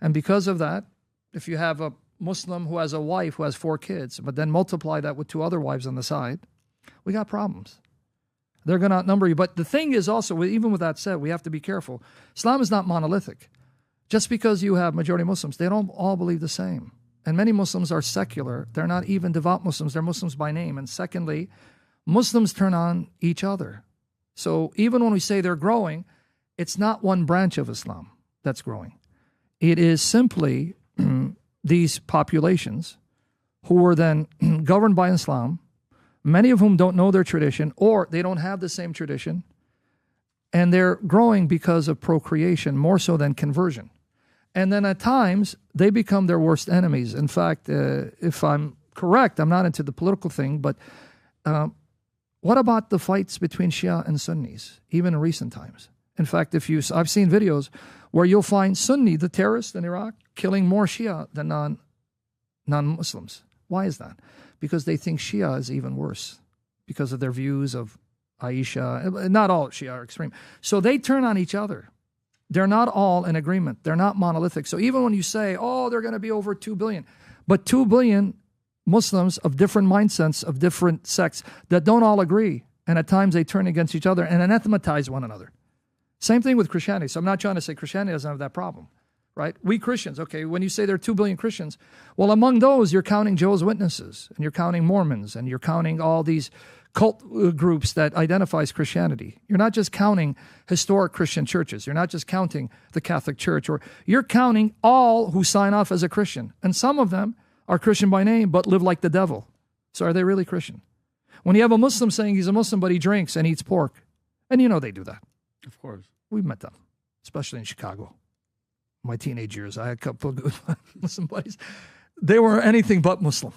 And because of that, if you have a Muslim who has a wife who has 4 kids, but then multiply that with 2 other wives on the side, we got problems. They're going to outnumber you. But the thing is also, even with that said, we have to be careful. Islam is not monolithic. Just because you have majority Muslims, they don't all believe the same. And many Muslims are secular. They're not even devout Muslims. They're Muslims by name. And secondly, Muslims turn on each other. So even when we say they're growing, it's not one branch of Islam that's growing. It is simply these populations who are then governed by Islam, many of whom don't know their tradition or they don't have the same tradition, and they're growing because of procreation more so than conversion. And then at times, they become their worst enemies. In fact, if I'm correct, I'm not into the political thing, but what about the fights between Shia and Sunnis, even in recent times? In fact, I've seen videos where you'll find Sunni, the terrorists in Iraq, killing more Shia than non-Muslims. Why is that? Because they think Shia is even worse because of their views of Aisha. Not all Shia are extreme. So they turn on each other. They're not all in agreement. They're not monolithic. So even when you say, they're going to be over 2 billion, but 2 billion Muslims of different mindsets, of different sects that don't all agree, and at times they turn against each other and anathematize one another. Same thing with Christianity. So I'm not trying to say Christianity doesn't have that problem, right? We Christians, okay, when you say there are 2 billion Christians, well, among those, you're counting Jehovah's Witnesses, and you're counting Mormons, and you're counting all these cult groups that identifies Christianity. You're not just counting historic Christian churches. You're not just counting the Catholic Church, or you're counting all who sign off as a Christian. And some of them are Christian by name, but live like the devil. So are they really Christian? When you have a Muslim saying he's a Muslim, but he drinks and eats pork, and they do that. Of course. We've met them, especially in Chicago. My teenage years, I had a couple of good Muslim buddies. They were anything but Muslim,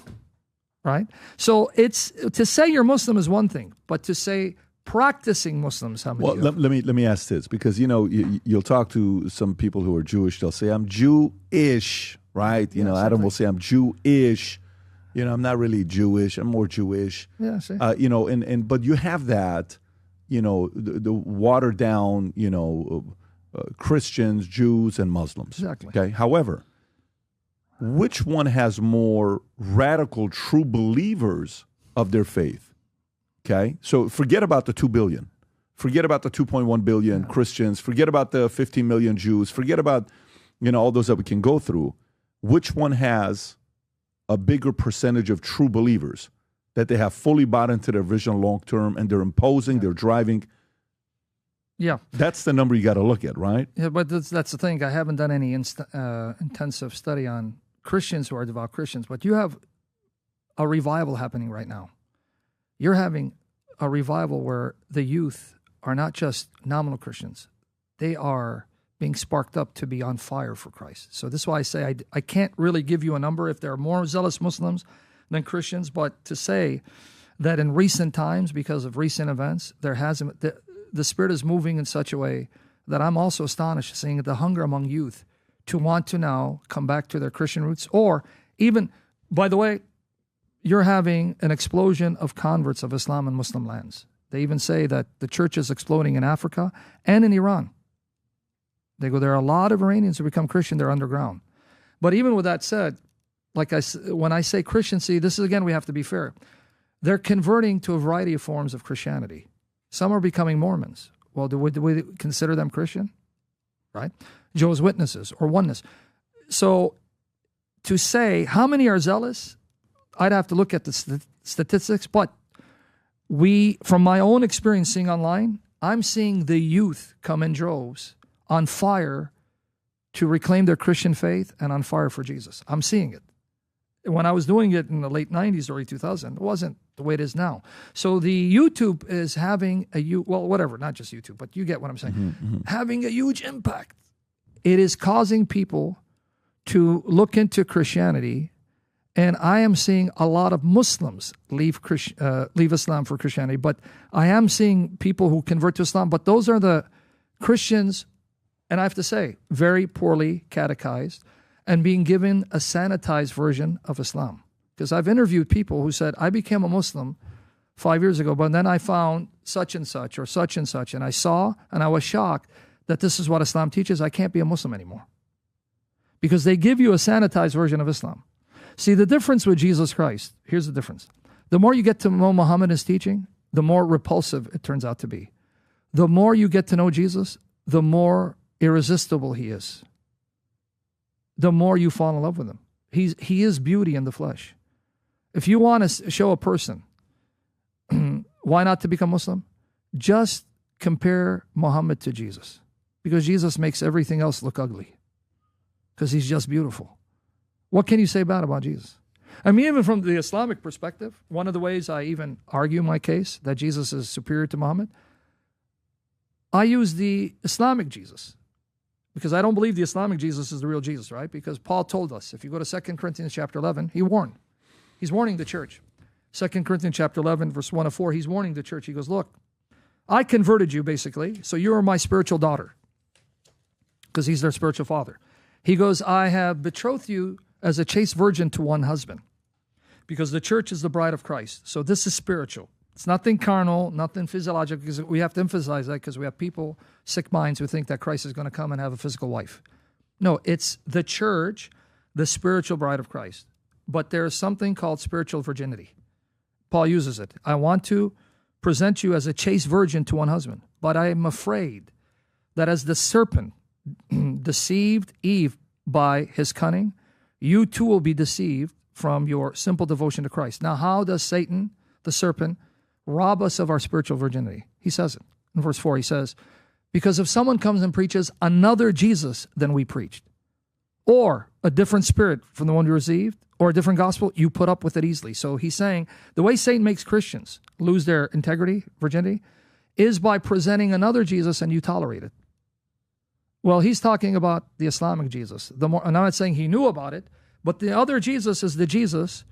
right? So it's to say you're Muslim is one thing, but to say practicing Muslims, how many? Well, let me ask this, because you'll talk to some people who are Jewish. They'll say, "I'm Jewish," right? Adam will say, "I'm Jewish." I'm not really Jewish. I'm more Jewish. Yeah, see. But you have that, the watered down, Christians, Jews, and Muslims. Exactly. Okay. However, which one has more radical, true believers of their faith? Okay. So forget about the 2 billion. Forget about the 2.1 billion Christians. Forget about the 15 million Jews. Forget about, all those that we can go through. Which one has a bigger percentage of true believers that they have fully bought into their vision long term, and they're imposing, they're driving? Yeah. That's the number you got to look at, right? Yeah, but that's the thing. I haven't done any intensive study on Christians who are devout Christians, but you have a revival happening right now. You're having a revival where the youth are not just nominal Christians. They are being sparked up to be on fire for Christ. So this is why I say I can't really give you a number if there are more zealous Muslims than Christians, but to say that in recent times, because of recent events, there hasn't the Spirit is moving in such a way that I'm also astonished seeing the hunger among youth to want to now come back to their Christian roots. Or even, by the way, you're having an explosion of converts of Islam in Muslim lands. They even say that the church is exploding in Africa and in Iran. They go, there are a lot of Iranians who become Christian, they're underground. But even with that said, when I say Christian, see, this is, again, we have to be fair. They're converting to a variety of forms of Christianity. Some are becoming Mormons. Well, do we consider them Christian? Right? Jehovah's Witnesses or oneness. So to say how many are zealous, I'd have to look at the statistics, but from my own experience seeing online, I'm seeing the youth come in droves on fire to reclaim their Christian faith and on fire for Jesus. I'm seeing it. When I was doing it in the late 90s, early 2000s, it wasn't the way it is now. So the YouTube is having not just YouTube, but you get what I'm saying, having a huge impact. It is causing people to look into Christianity, and I am seeing a lot of Muslims leave Islam for Christianity, but I am seeing people who convert to Islam, but those are the Christians, and I have to say, very poorly catechized, and being given a sanitized version of Islam. Because I've interviewed people who said, I became a Muslim 5 years ago, but then I found such and such or such and such, and I saw and I was shocked that this is what Islam teaches. I can't be a Muslim anymore. Because they give you a sanitized version of Islam. See, the difference with Jesus Christ, here's the difference. The more you get to know Muhammad's teaching, the more repulsive it turns out to be. The more you get to know Jesus, the more irresistible he is. The more you fall in love with him. He is beauty in the flesh. If you want to show a person why not to become Muslim, just compare Muhammad to Jesus. Because Jesus makes everything else look ugly. Because he's just beautiful. What can you say bad about Jesus? I mean, even from the Islamic perspective, one of the ways I even argue my case that Jesus is superior to Muhammad, I use the Islamic Jesus. Because I don't believe the Islamic Jesus is the real Jesus, right? Because Paul told us, if you go to 2 Corinthians chapter 11, he warned. He's warning the church. 2 Corinthians chapter 11, verse 1 to 4, he's warning the church. He goes, look, I converted you, basically, so you are my spiritual daughter. Because he's their spiritual father. He goes, I have betrothed you as a chaste virgin to one husband. Because the church is the bride of Christ. So this is spiritual. It's nothing carnal, nothing physiological, because we have to emphasize that because we have people, sick minds, who think that Christ is going to come and have a physical wife. No, it's the church, the spiritual bride of Christ. But there's something called spiritual virginity. Paul uses it. I want to present you as a chaste virgin to one husband, but I am afraid that as the serpent deceived Eve by his cunning, you too will be deceived from your simple devotion to Christ. Now, how does Satan, the serpent, rob us of our spiritual virginity? He says it. In verse 4, he says, because if someone comes and preaches another Jesus than we preached, or a different spirit from the one you received, or a different gospel, you put up with it easily. So he's saying the way Satan makes Christians lose their integrity, virginity, is by presenting another Jesus and you tolerate it. Well, he's talking about the Islamic Jesus. And I'm not saying he knew about it, but the other Jesus is the Jesus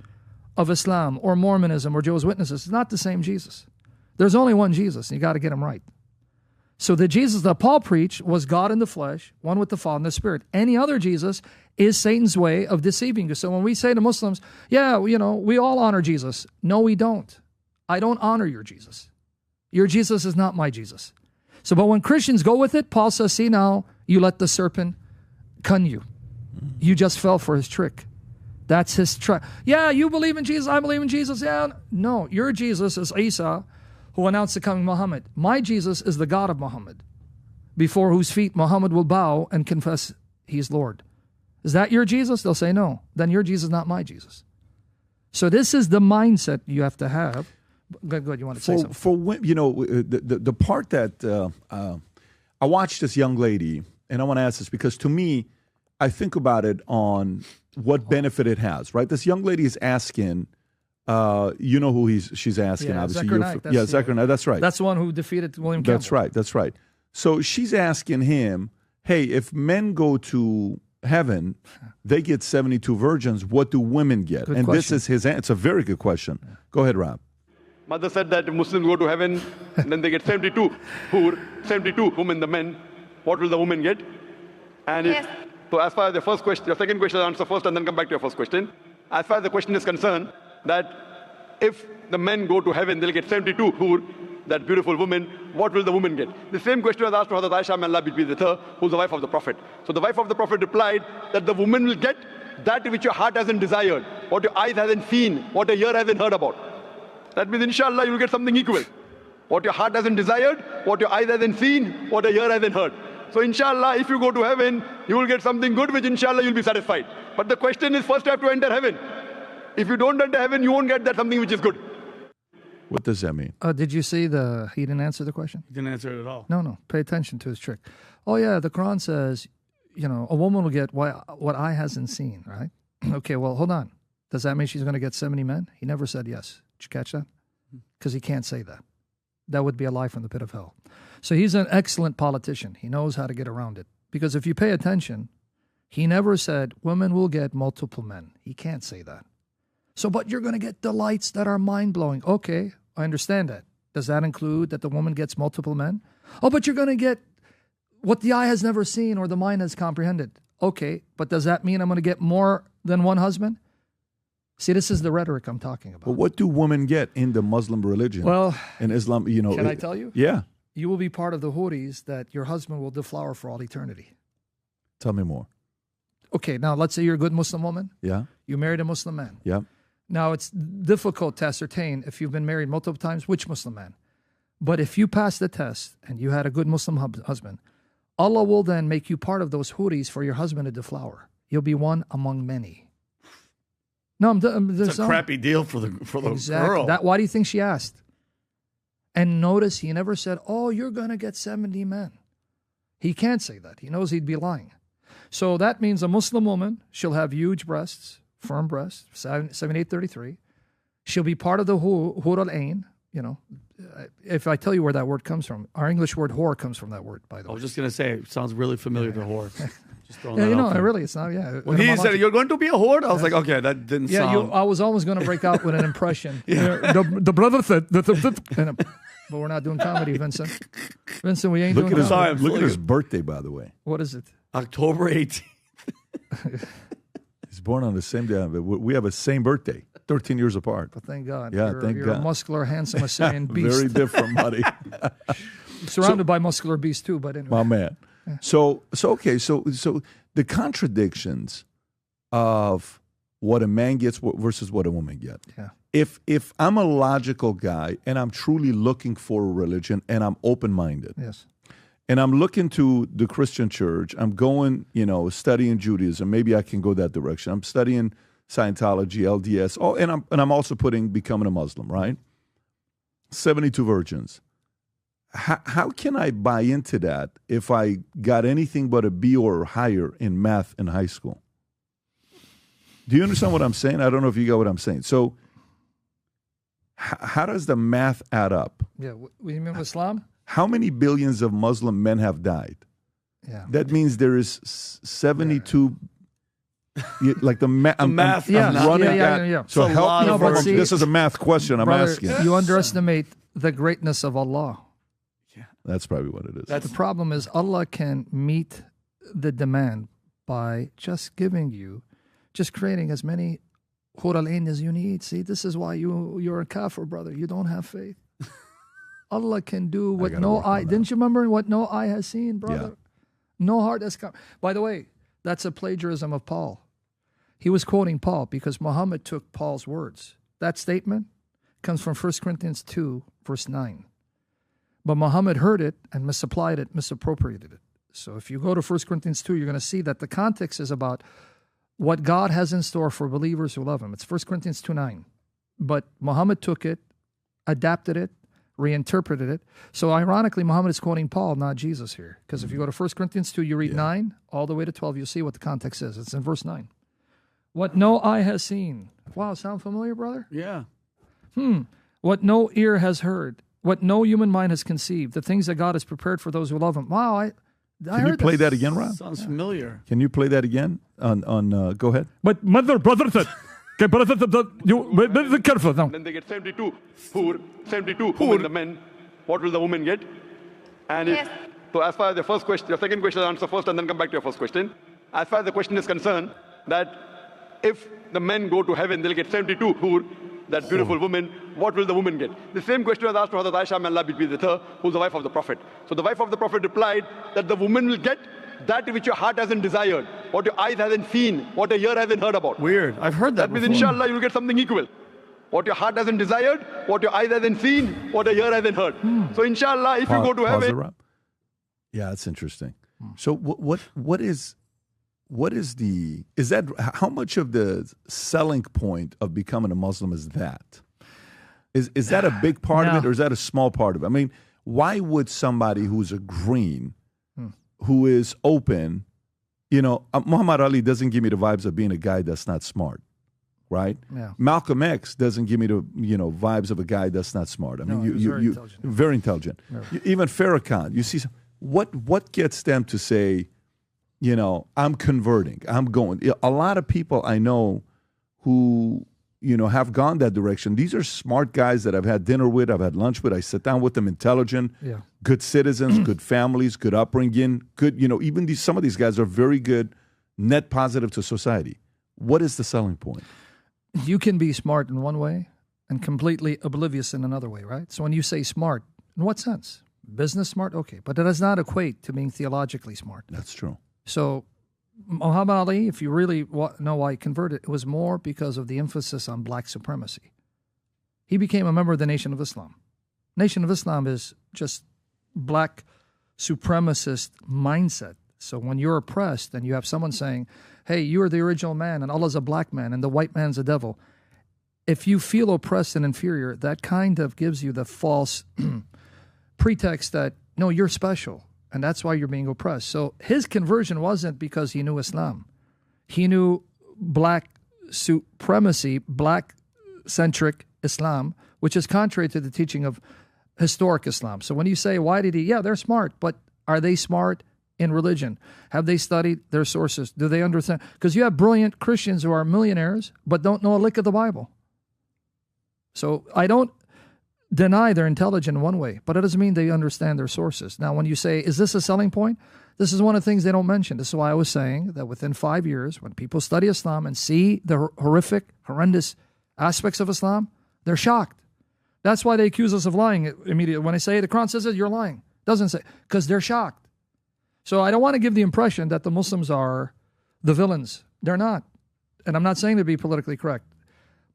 of Islam or Mormonism or Jehovah's Witnesses. It's not the same Jesus. There's only one Jesus, and you got to get him right. So the Jesus that Paul preached was God in the flesh, one with the Father and the Spirit. Any other Jesus is Satan's way of deceiving you. So when we say to Muslims, yeah, we all honor Jesus. No, we don't. I don't honor your Jesus. Your Jesus is not my Jesus. So, but when Christians go with it, Paul says, see now, you let the serpent cun you. You just fell for his trick. That's his trick. Yeah, you believe in Jesus, I believe in Jesus. Yeah, no, your Jesus is Isa, who announced the coming Muhammad. My Jesus is the God of Muhammad, before whose feet Muhammad will bow and confess he is Lord. Is that your Jesus? They'll say no. Then your Jesus is not my Jesus. So this is the mindset you have to have. Good. You want to say something? For the part that I watched this young lady, and I want to ask this because to me, I think about it on what benefit it has, right? This young lady is asking, you know who she's asking, Yeah, obviously. Zachary Knight, Zachary Knight, that's right. That's the one who defeated William Campbell. That's right. So she's asking him, hey, if men go to heaven, they get 72 virgins, what do women get? Good and question. this is his answer. It's a very good question. Go ahead, Rob. Mother said that Muslims go to heaven, and then they get 72 women, the men. What will the women get? And if, so as far as your second question, I'll answer first and then come back to your first question. As far as the question is concerned, that if the men go to heaven, they'll get 72 hur, that beautiful woman. What will the woman get? The same question was asked to Hazrat Aisha, may Allah be pleased with her, who's the wife of the Prophet. So the wife of the Prophet replied that the woman will get that which your heart hasn't desired, what your eyes hasn't seen, what your ear hasn't heard about. That means, inshallah, you'll get something equal. What your heart hasn't desired, what your eyes hasn't seen, what your ear hasn't heard. So inshallah, if you go to heaven, you will get something good, which inshallah you'll be satisfied. But the question is, first you have to enter heaven. If you don't enter heaven, you won't get that something which is good. What does that mean? Did you see he didn't answer the question? He didn't answer it at all. No. Pay attention to his trick. Oh, yeah, the Quran says, a woman will get what eye hasn't seen, right? Okay, well, hold on. Does that mean she's going to get 70 men? He never said yes. Did you catch that? Because he can't say that. That would be a lie from the pit of hell. So he's an excellent politician. He knows how to get around it. Because if you pay attention, he never said women will get multiple men. He can't say that. So, but you're going to get delights that are mind-blowing. Okay, I understand that. Does that include that the woman gets multiple men? Oh, but you're going to get what the eye has never seen or the mind has comprehended. Okay, but does that mean I'm going to get more than one husband? See, this is the rhetoric I'm talking about. But what do women get in the Muslim religion? Well, in Islam, can I tell you? Yeah. You will be part of the Houris that your husband will deflower for all eternity. Tell me more. Okay, now let's say you're a good Muslim woman. Yeah. You married a Muslim man. Yeah. Now, it's difficult to ascertain if you've been married multiple times, which Muslim man. But if you pass the test and you had a good Muslim husband, Allah will then make you part of those Houris for your husband to deflower. You'll be one among many. No, it's a crappy deal for the girl. Why do you think she asked? And notice he never said, oh, you're going to get 70 men. He can't say that. He knows he'd be lying. So that means a Muslim woman, she'll have huge breasts, firm breasts, 7'8", She'll be part of the Hur al-Ain. If I tell you where that word comes from, our English word whore comes from that word, by the way. I was just going to say, it sounds really familiar to whore. Just throwing that out there. Really, it's not, yeah. When he said, you're going to be a whore, I was like, okay, that didn't sound... I was almost going to break out with an impression. The brother said, but we're not doing comedy, Vincent. Vincent, we ain't doing comedy. Look at his birthday, by the way. What is it? October 18th. He's born on the same day. We have the same birthday, 13 years apart. But thank God. Yeah, thank you're God. a muscular, handsome Assyrian beast. Very different, buddy. Surrounded by muscular beasts too, but anyway. My man. Yeah. So the contradictions of what a man gets versus what a woman gets. Yeah. If I'm a logical guy and I'm truly looking for a religion and I'm open-minded. Yes. And I'm looking to the Christian church. I'm going, studying Judaism. Maybe I can go that direction. I'm studying Scientology, LDS. Oh, and I'm also becoming a Muslim, right? 72 virgins. How can I buy into that if I got anything but a B or higher in math in high school? Do you understand what I'm saying? I don't know if you got what I'm saying. So how does the math add up? Yeah, what do you mean with Islam? How many billions of Muslim men have died? Yeah. That means there is 72... Like the math. I'm running that. Yeah. So help me. This is a math question I'm asking. You underestimate the greatness of Allah. Yeah, that's probably what it is. The problem is Allah can meet the demand by just creating as many Hur al-Ain as you need. See, this is why you're a kafir, brother. You don't have faith. Allah can do what no eye. Didn't you remember what no eye has seen, brother? Yeah. No heart has come. By the way, that's a plagiarism of Paul. He was quoting Paul because Muhammad took Paul's words. That statement comes from 1 Corinthians 2, verse 9. But Muhammad heard it and misapplied it, misappropriated it. So if you go to 1 Corinthians 2, you're going to see that the context is about what God has in store for believers who love him. It's 1 Corinthians 2:9. But Muhammad took it, adapted it, reinterpreted it. So ironically, Muhammad is quoting Paul, not Jesus here. Because if you go to 1 Corinthians 2, you read 9 all the way to 12, you'll see what the context is. It's in verse 9. What no eye has seen. Wow, sound familiar, brother? Yeah. What no ear has heard. What no human mind has conceived. The things that God has prepared for those who love him. Wow, I Can you play that again, Rob? Sounds familiar. Can you play that again? Go ahead. But mother, brother said, okay, brother, you be careful now. Then they get 72 who in the men. What will the woman get? And if, so as far as your second question, answer first and then come back to your first question. As far as the question is concerned, that if the men go to heaven, they'll get 72 hur, that beautiful woman. What will the woman get? The same question was asked to Hazrat Aisha, may Allah be pleased with her, who's the wife of the Prophet. So the wife of the Prophet replied that the woman will get that which your heart hasn't desired, what your eyes hasn't seen, what your ear hasn't heard about. Weird. I've heard that means before. inshallah you'll get something equal. What your heart hasn't desired, what your eyes hasn't seen, what your ear hasn't heard. So inshallah, if you go to heaven. Yeah, that's interesting. So is that how much of the selling point of becoming a Muslim is that? Is that a big part of it, or is that a small part of it? I mean, why would somebody who's agreeing, who is open, Muhammad Ali doesn't give me the vibes of being a guy that's not smart, right? Yeah. Malcolm X doesn't give me the vibes of a guy that's not smart. I mean, very intelligent. Yeah. Even Farrakhan, you see, what gets them to say, I'm converting, I'm going. A lot of people I know who have gone that direction. These are smart guys that I've had dinner with, I've had lunch with, I sit down with them, intelligent, good citizens, good families, good upbringing, good, even some of these guys are very good, net positive to society. What is the selling point? You can be smart in one way and completely oblivious in another way, right? So when you say smart, in what sense? Business smart? Okay, but it does not equate to being theologically smart. That's true. So Muhammad Ali, if you really know why he converted, it was more because of the emphasis on black supremacy. He became a member of the Nation of Islam. Nation of Islam is just black supremacist mindset. So when you're oppressed and you have someone saying, hey, you're the original man and Allah's a black man and the white man's a devil, if you feel oppressed and inferior, that kind of gives you the false pretext that, no, you're special. And that's why you're being oppressed. So his conversion wasn't because he knew Islam. He knew black supremacy, black-centric Islam, which is contrary to the teaching of historic Islam. So when you say, why did he? Yeah, they're smart, but are they smart in religion? Have they studied their sources? Do they understand? Because you have brilliant Christians who are millionaires, but don't know a lick of the Bible. So I don't deny they're intelligent in one way, but it doesn't mean they understand their sources. Now, when you say, is this a selling point? This is one of the things they don't mention. This is why I was saying that within 5 years, when people study Islam and see the horrific, horrendous aspects of Islam, they're shocked. That's why they accuse us of lying immediately. When I say the Quran says it, you're lying. Doesn't say, because they're shocked. So I don't want to give the impression that the Muslims are the villains. They're not. And I'm not saying to be politically correct.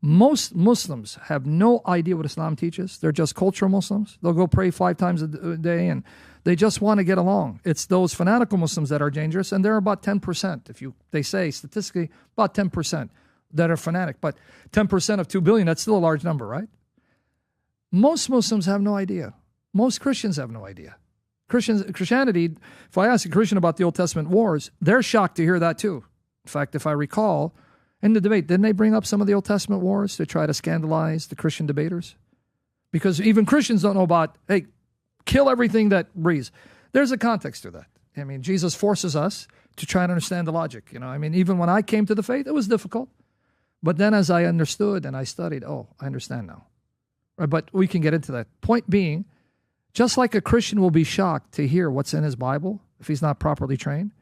Most Muslims have no idea what Islam teaches. They're just cultural Muslims. They'll go pray 5 times a day, and they just want to get along. It's those fanatical Muslims that are dangerous, and they're about 10%. They say statistically about 10% that are fanatic, but 10% of 2 billion, that's still a large number, right? Most Muslims have no idea. Most Christians have no idea. Christianity, if I ask a Christian about the Old Testament wars, they're shocked to hear that too. In fact, if I recall, in the debate, didn't they bring up some of the Old Testament wars to try to scandalize the Christian debaters? Because even Christians don't know about, hey, kill everything that breathes. There's a context to that. I mean, Jesus forces us to try and understand the logic. Even when I came to the faith, it was difficult. But then as I understood and I studied, I understand now. Right, but we can get into that. Point being, just like a Christian will be shocked to hear what's in his Bible if he's not properly trained,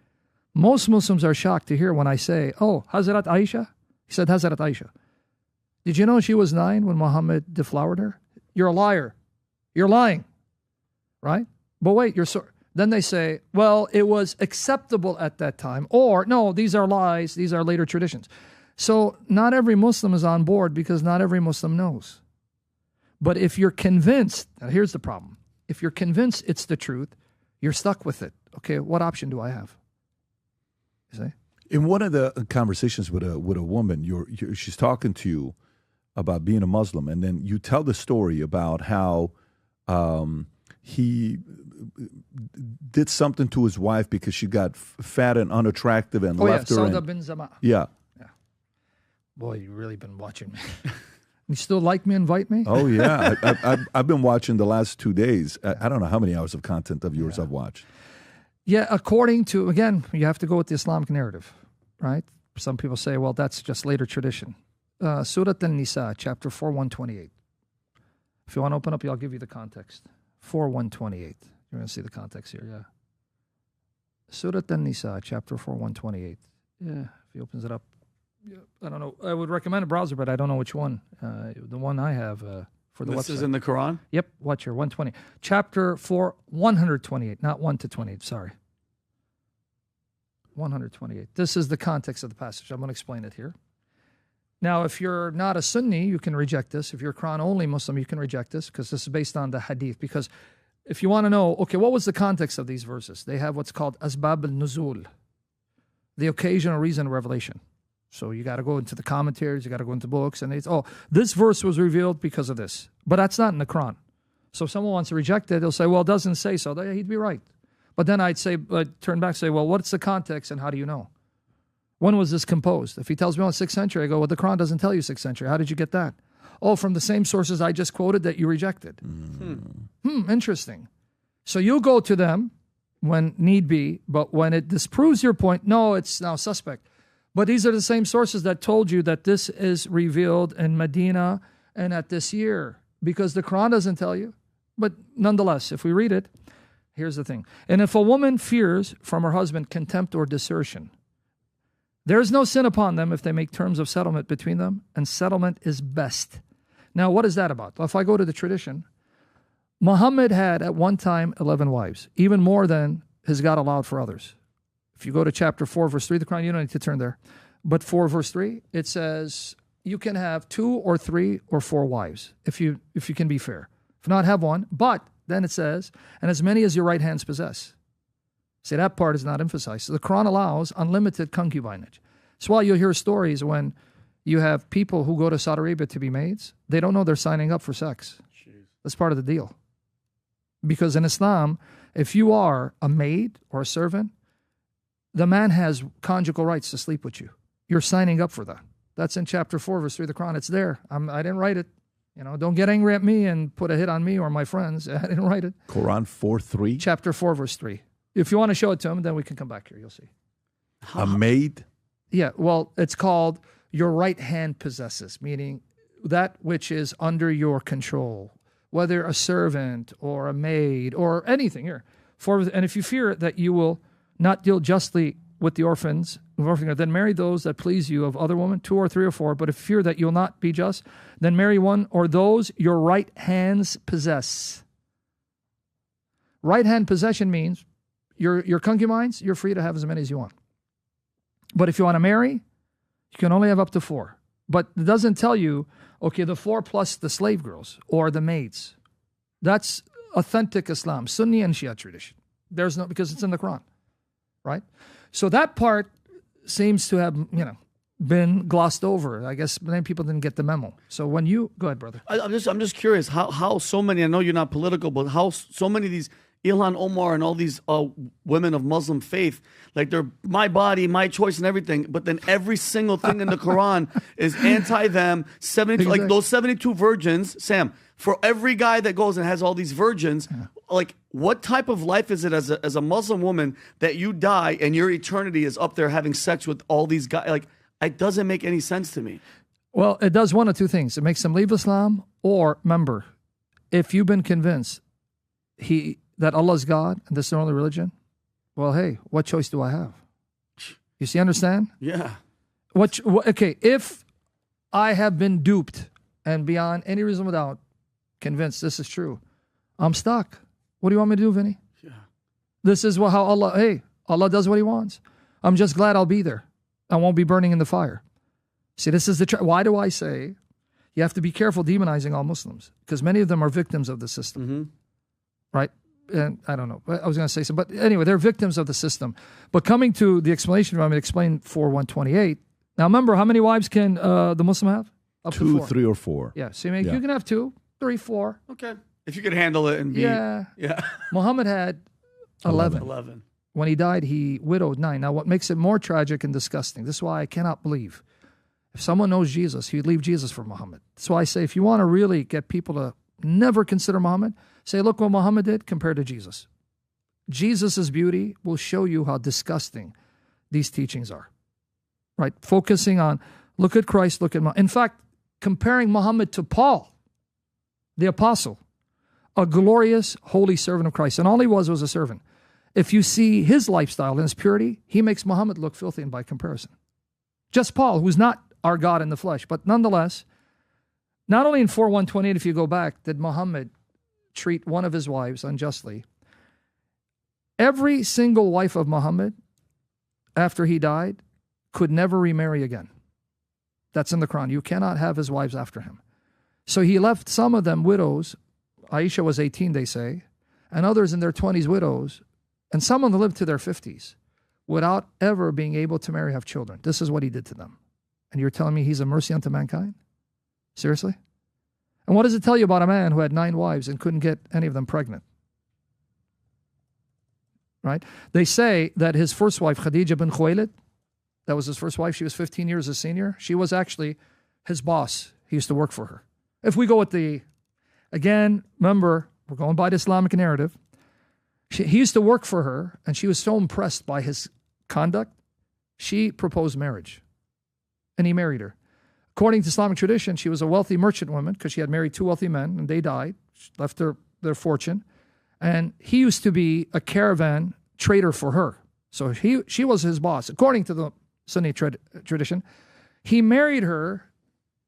most Muslims are shocked to hear when I say, Hazrat Aisha. He said, Hazrat Aisha. Did you know she was 9 when Muhammad deflowered her? You're a liar. You're lying. Right? But wait, then they say, well, it was acceptable at that time. Or, no, these are lies. These are later traditions. So not every Muslim is on board because not every Muslim knows. But if you're convinced, now here's the problem. If you're convinced it's the truth, you're stuck with it. Okay, what option do I have? You see? In one of the conversations with a woman, she's talking to you about being a Muslim, and then you tell the story about how he did something to his wife because she got fat and unattractive and left her. Sauda bin Zama. Yeah. Boy, you've really been watching me. You still like me, invite me? Oh, yeah. I've been watching the last 2 days. I don't know how many hours of content of yours I've watched. Yeah, according to, again, you have to go with the Islamic narrative, right? Some people say, well, that's just later tradition. Surah An-Nisa, chapter 4, 128. If you want to open up, I'll give you the context. 4, 128. You're going to see the context here, yeah. Surah An-Nisa, chapter 4, 128. Yeah, if he opens it up. Yeah, I don't know. I would recommend a browser, but I don't know which one. The one I have for the website. This is in the Quran? Yep, watch here, 120. Chapter 4, 128, not 1 to 28, sorry. 128. This is the context of the passage. I'm going to explain it here. Now, if you're not a Sunni, you can reject this. If you're a Quran-only Muslim, you can reject this because this is based on the hadith. Because if you want to know, okay, what was the context of these verses? They have what's called asbab al-nuzul, the occasion or reason of revelation. So you got to go into the commentaries, you got to go into books, and it's, this verse was revealed because of this. But that's not in the Quran. So if someone wants to reject it, they'll say, well, it doesn't say so. He'd be right. But then I'd say, turn back and say, well, what's the context and how do you know? When was this composed? If he tells me, 6th century, I go, well, the Quran doesn't tell you 6th century. How did you get that? Oh, from the same sources I just quoted that you rejected. Interesting. So you go to them when need be, but when it disproves your point, no, it's now suspect. But these are the same sources that told you that this is revealed in Medina and at this year, because the Quran doesn't tell you. But nonetheless, if we read it, here's the thing. And if a woman fears from her husband contempt or desertion, there is no sin upon them if they make terms of settlement between them, and settlement is best. Now, what is that about? Well, if I go to the tradition, Muhammad had at one time 11 wives, even more than his God allowed for others. If you go to chapter 4, verse 3, the Quran, you don't need to turn there. But 4, verse 3, it says you can have 2 or 3 or 4 wives if you can be fair. If not, have one. But then it says, and as many as your right hands possess. See, that part is not emphasized. So the Quran allows unlimited concubinage. That's why you'll hear stories when you have people who go to Saudi Arabia to be maids. They don't know they're signing up for sex. Jeez. That's part of the deal. Because in Islam, if you are a maid or a servant, the man has conjugal rights to sleep with you. You're signing up for that. That's in chapter 4, verse 3 of the Quran. It's there. I didn't write it. Don't get angry at me and put a hit on me or my friends. I didn't write it. Quran 4:3? Chapter 4, verse 3. If you want to show it to him, then we can come back here. You'll see. A maid? Yeah, well, it's called your right hand possesses, meaning that which is under your control, whether a servant or a maid or anything here. And if you fear that you will not deal justly with the orphans, then marry those that please you of other women, 2 or 3 or 4. But if you fear that you'll not be just, then marry one or those your right hands possess. Right hand possession means your concubines, you're free to have as many as you want. But if you want to marry, you can only have up to 4. But it doesn't tell you, okay, the 4 plus the slave girls or the maids. That's authentic Islam, Sunni and Shia tradition. There's no, because it's in the Quran, right? So that part seems to have, been glossed over. I guess many people didn't get the memo. So when you, go ahead, brother. I'm just curious how so many, I know you're not political, but how so many of these Ilhan Omar and all these women of Muslim faith, like they're my body, my choice and everything, but then every single thing in the Quran is anti-them. 72, exactly. Like those 72 virgins, Sam, for every guy that goes and has all these virgins, like what type of life is it as a Muslim woman that you die and your eternity is up there having sex with all these guys? Like, it doesn't make any sense to me. Well, it does one of two things. It makes them leave Islam, or remember, if you've been convinced that Allah's God and this is the only religion, well, hey, what choice do I have? You see, understand? Yeah. Okay, if I have been duped and beyond any reasonable doubt convinced this is true, I'm stuck. What do you want me to do, Vinny? Yeah. This is how Allah does what he wants. I'm just glad I'll be there. I won't be burning in the fire. See, this is why do I say you have to be careful demonizing all Muslims? Because many of them are victims of the system, right? And I don't know. I was going to say something. But anyway, they're victims of the system. But coming to the explanation, I'm going to explain 4:128. Now, remember, how many wives can the Muslim have? Up 2, to 4. 3, or 4. Yeah. So you can have 2, 3, 4. Okay. If you could handle it and be... Yeah. Yeah. Muhammad had 11. 11. When he died, he widowed 9. Now, what makes it more tragic and disgusting, this is why I cannot believe, if someone knows Jesus, he'd leave Jesus for Muhammad. That's why I say, if you want to really get people to never consider Muhammad, say, look what Muhammad did compared to Jesus. Jesus' beauty will show you how disgusting these teachings are. Right? Focusing on, look at Christ, look at Muhammad. In fact, comparing Muhammad to Paul, the apostle, a glorious, holy servant of Christ. And all he was a servant. If you see his lifestyle and his purity, he makes Muhammad look filthy by comparison. Just Paul, who's not our God in the flesh. But nonetheless, not only in 4:128, if you go back, did Muhammad treat one of his wives unjustly. Every single wife of Muhammad, after he died, could never remarry again. That's in the Quran. You cannot have his wives after him. So he left some of them widows. Aisha was 18, they say, and others in their 20s widows, and some of them lived to their 50s without ever being able to marry, have children. This is what he did to them. And you're telling me he's a mercy unto mankind? Seriously? And what does it tell you about a man who had 9 wives and couldn't get any of them pregnant? Right? They say that his first wife, Khadija bin Khuwaylid, that was his first wife. She was 15 years his senior. She was actually his boss. He used to work for her. If we go with the, again, remember, we're going by the Islamic narrative. He used to work for her, and she was so impressed by his conduct, she proposed marriage. And he married her. According to Islamic tradition, she was a wealthy merchant woman because she had married 2 wealthy men, and they died, left their fortune. And he used to be a caravan trader for her. So she was his boss. According to the Sunni tradition, he married her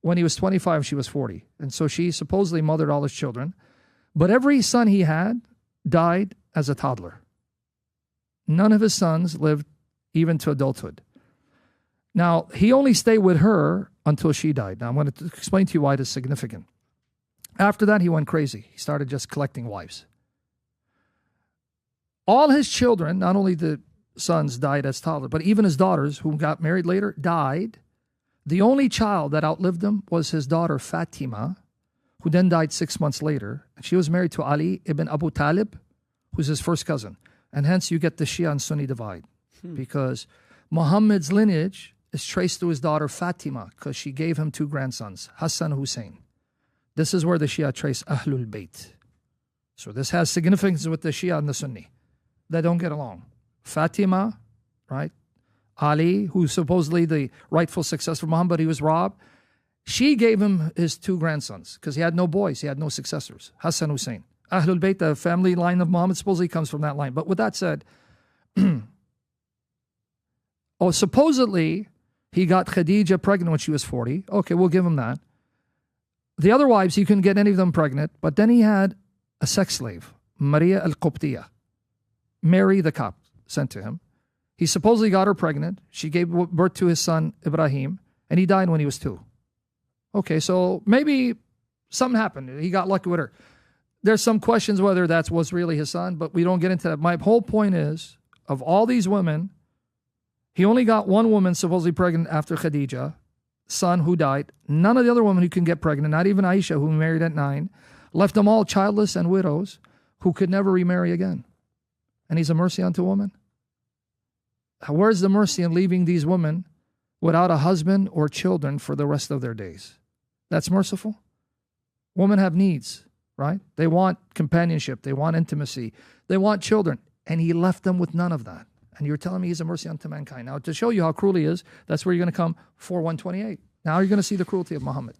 when he was 25, she was 40. And so she supposedly mothered all his children. But every son he had died as a toddler. None of his sons lived even to adulthood. Now, he only stayed with her until she died. Now, I'm going to explain to you why this is significant. After that, he went crazy. He started just collecting wives. All his children, not only the sons, died as toddlers, but even his daughters, who got married later, died. The only child that outlived him was his daughter Fatima, who then died 6 months later. And she was married to Ali ibn Abu Talib, who's his first cousin. And hence you get the Shia and Sunni divide. Because Muhammad's lineage is traced to his daughter Fatima, because she gave him 2 grandsons, Hassan and Hussein. This is where the Shia trace Ahlul Bayt. So this has significance with the Shia and the Sunni. They don't get along. Fatima, right? Ali, who's supposedly the rightful successor of Muhammad, he was robbed. She gave him his 2 grandsons because he had no boys. He had no successors. Hassan Hussein. Ahlul Bayt, the family line of Muhammad, supposedly comes from that line. But with that said, supposedly he got Khadija pregnant when she was 40. Okay, we'll give him that. The other wives, he couldn't get any of them pregnant. But then he had a sex slave, Maria al-Qubtiyah, Mary the Copt, sent to him. He supposedly got her pregnant. She gave birth to his son, Ibrahim, and he died when he was 2. Okay, so maybe something happened. He got lucky with her. There's some questions whether that was really his son, but we don't get into that. My whole point is, of all these women, he only got one woman supposedly pregnant after Khadija, son who died. None of the other women who can get pregnant, not even Aisha, who married at 9, left them all childless and widows who could never remarry again. And he's a mercy unto woman? Where's the mercy in leaving these women without a husband or children for the rest of their days? That's merciful? Women have needs, right? They want companionship. They want intimacy. They want children. And he left them with none of that. And you're telling me he's a mercy unto mankind. Now, to show you how cruel he is, that's where you're going to come 4:128. Now you're going to see the cruelty of Muhammad.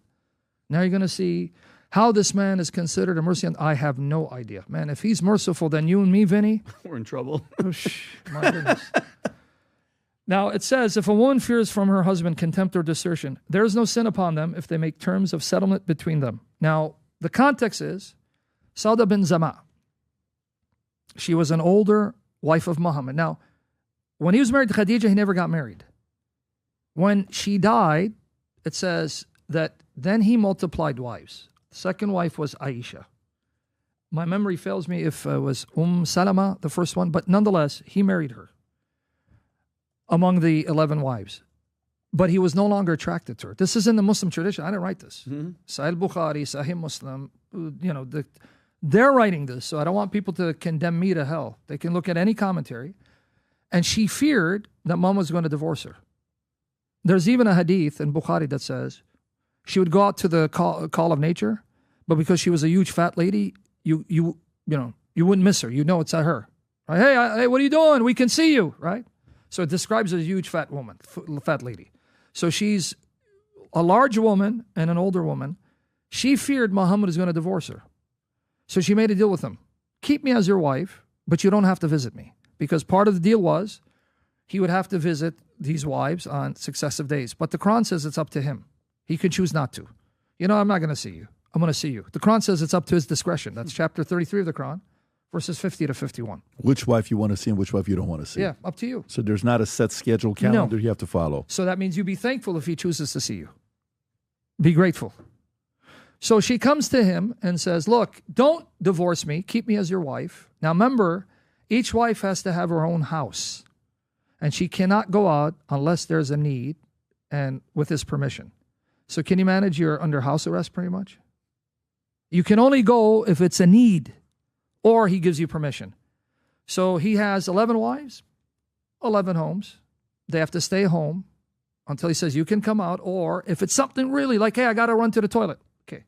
Now you're going to see how this man is considered a mercy. I have no idea. Man, if he's merciful, then you and me, Vinny. We're in trouble. My goodness. Now, it says, if a woman fears from her husband contempt or desertion, there is no sin upon them if they make terms of settlement between them. Now, the context is Sauda bin Zama. She was an older wife of Muhammad. Now, when he was married to Khadija, he never got married. When she died, it says that then he multiplied wives. The second wife was Aisha. My memory fails me if it was Salama, the first one, but nonetheless, he married her among the 11 wives. But he was no longer attracted to her. This is in the Muslim tradition. I didn't write this. Sahih Bukhari, Sahih Muslim, They're writing this, so I don't want people to condemn me to hell. They can look at any commentary. And she feared that mom was going to divorce her. There's even a hadith in Bukhari that says she would go out to the call of nature, but because she was a huge fat lady, you wouldn't miss her. You know it's at her. Right? Hey, what are you doing? We can see you, right? So it describes a huge fat woman, fat lady. So she's a large woman and an older woman. She feared Muhammad is going to divorce her. So she made a deal with him. Keep me as your wife, but you don't have to visit me. Because part of the deal was he would have to visit these wives on successive days. But the Quran says it's up to him. He could choose not to. I'm not going to see you. I'm going to see you. The Quran says it's up to his discretion. That's chapter 33 of the Quran, verses 50 to 51. Which wife you want to see and which wife you don't want to see. Yeah, up to you. So there's not a set schedule calendar you have to follow. So that means you be thankful if he chooses to see you. Be grateful. So she comes to him and says, look, don't divorce me. Keep me as your wife. Now remember, each wife has to have her own house. And she cannot go out unless there's a need and with his permission. So can you manage you're under house arrest pretty much? You can only go if it's a need or he gives you permission. So he has 11 wives, 11 homes. They have to stay home until he says you can come out. Or if it's something really like, hey, I got to run to the toilet. Okay.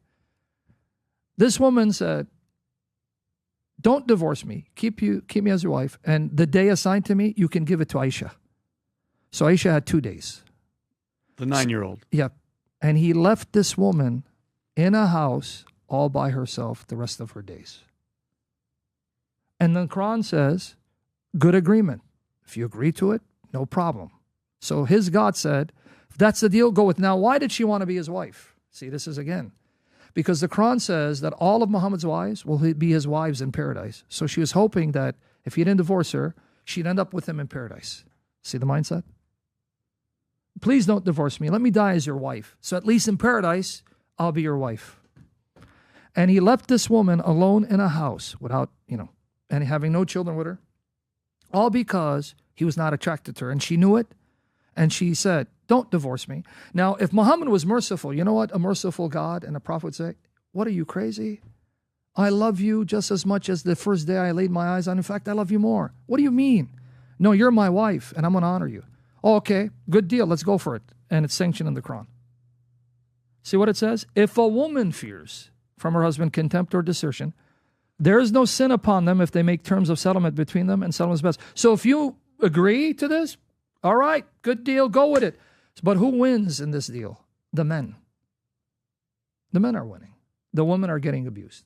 This woman said, don't divorce me. Keep me as your wife. And the day assigned to me, you can give it to Aisha. So Aisha had 2 days. The 9-year-old. Yep. And he left this woman in a house all by herself the rest of her days. And the Quran says, good agreement. If you agree to it, no problem. So his God said, if that's the deal, go with it. Now, why did she want to be his wife? See, this is again. Because the Quran says that all of Muhammad's wives will be his wives in paradise. So she was hoping that if he didn't divorce her, she'd end up with him in paradise. See the mindset? Please don't divorce me. Let me die as your wife. So at least in paradise, I'll be your wife. And he left this woman alone in a house without, and having no children with her. All because he was not attracted to her. And she knew it. And she said, don't divorce me. Now, if Muhammad was merciful, you know what a merciful God and a prophet would say? What are you, crazy? I love you just as much as the first day I laid my eyes on. In fact, I love you more. What do you mean? No, you're my wife, and I'm going to honor you. Oh, okay, good deal. Let's go for it. And it's sanctioned in the Quran. See what it says? If a woman fears from her husband contempt or desertion, there is no sin upon them if they make terms of settlement between them, and settlement is best. So if you agree to this, all right, good deal, go with it. But who wins in this deal? The men. The men are winning. The women are getting abused.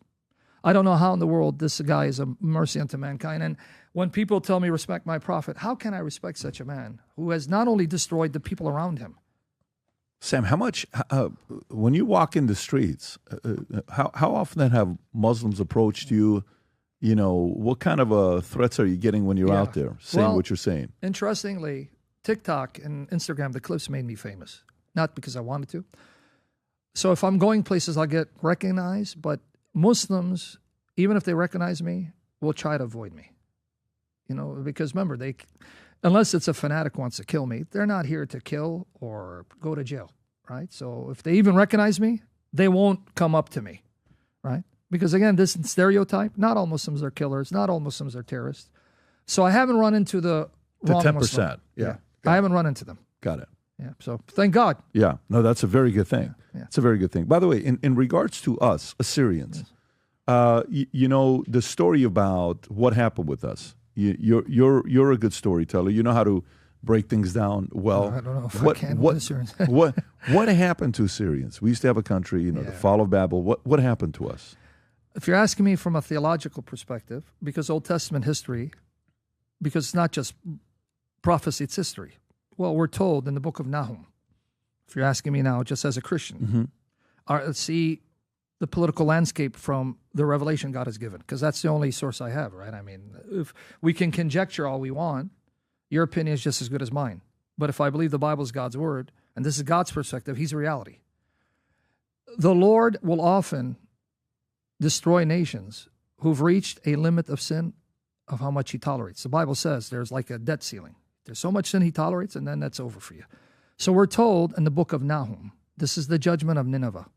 I don't know how in the world this guy is a mercy unto mankind. And when people tell me respect my prophet, how can I respect such a man who has not only destroyed the people around him? Sam, how much, when you walk in the streets, how often have Muslims approached you? What kind of threats are you getting when you're out there saying what you're saying? Interestingly, TikTok and Instagram, the clips made me famous. Not because I wanted to. So if I'm going places, I'll get recognized. But Muslims, even if they recognize me, will try to avoid me. Because remember, unless it's a fanatic who wants to kill me, they're not here to kill or go to jail, right? So if they even recognize me, they won't come up to me, right? Because again, this stereotype, not all Muslims are killers, not all Muslims are terrorists. So I haven't run into the wrong 10%. Muslim. Yeah. I haven't run into them. Got it. Yeah. So thank God. Yeah. No, that's a very good thing. Yeah. It's a very good thing. By the way, in regards to us, Assyrians, the story about what happened with us, you're a good storyteller. You know how to break things down well. I don't know if I can with Assyrians. what happened to Assyrians? We used to have a country, the fall of Babel. What happened to us? If you're asking me from a theological perspective, because Old Testament history, because it's not just prophecy, it's history. Well, we're told in the book of Nahum, if you're asking me now, just as a Christian, see the political landscape from the revelation God has given, because that's the only source I have, right? I mean, if we can conjecture all we want, your opinion is just as good as mine. But if I believe the Bible is God's word, and this is God's perspective, he's a reality. The Lord will often destroy nations who've reached a limit of sin of how much he tolerates. The Bible says there's like a debt ceiling. There's so much sin he tolerates, and then that's over for you. So we're told in the book of Nahum, this is the judgment of Nineveh.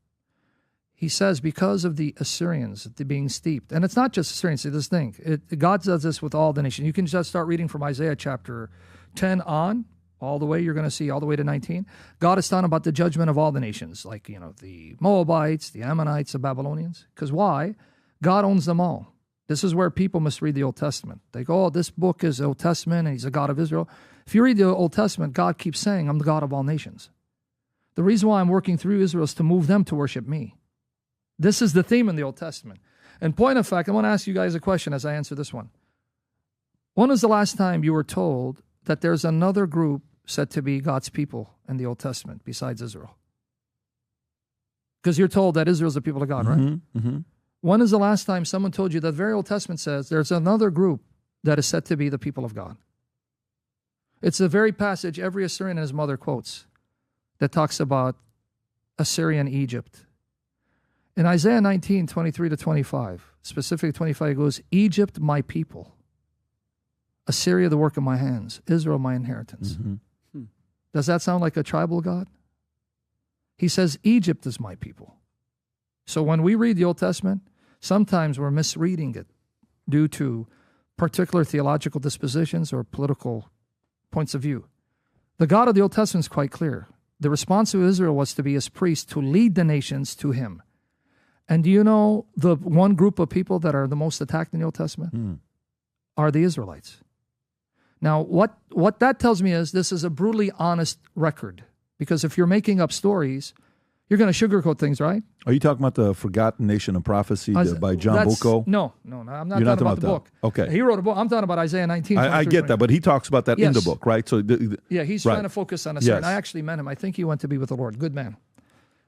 He says, because of the Assyrians being steeped. And it's not just Assyrians. See, this thing. God does this with all the nations. You can just start reading from Isaiah chapter 10 on, all the way, you're going to see all the way to 19. God is talking about the judgment of all the nations, like, the Moabites, the Ammonites, the Babylonians. Because why? God owns them all. This is where people must read the Old Testament. They go, oh, this book is Old Testament, and he's a God of Israel. If you read the Old Testament, God keeps saying, I'm the God of all nations. The reason why I'm working through Israel is to move them to worship me. This is the theme in the Old Testament. And point of fact, I want to ask you guys a question as I answer this one. When was the last time you were told that there's another group said to be God's people in the Old Testament besides Israel? Because you're told that Israel's the people of God, right? Mm-hmm. When is the last time someone told you that the very Old Testament says there's another group that is said to be the people of God? It's the very passage every Assyrian and his mother quotes that talks about Assyrian Egypt. In Isaiah 19, 23 to 25, specifically 25, it goes, Egypt, my people. Assyria, the work of my hands. Israel, my inheritance. Mm-hmm. Does that sound like a tribal God? He says, Egypt is my people. So when we read the Old Testament, sometimes we're misreading it due to particular theological dispositions or political points of view. The God of the Old Testament is quite clear. The response of Israel was to be his priest, to lead the nations to him. And do you know the one group of people that are the most attacked in the Old Testament? Are the Israelites. Now, what that tells me is this is a brutally honest record. Because if you're making up stories, you're going to sugarcoat things, right? Are you talking about the Forgotten Nation of Prophecy by John Bucco? No, I'm not talking about the book. Okay. He wrote a book. I'm talking about Isaiah 19. I get that, but he talks about that in the book, right? So he's trying to focus on a certain. I actually met him. I think he went to be with the Lord. Good man.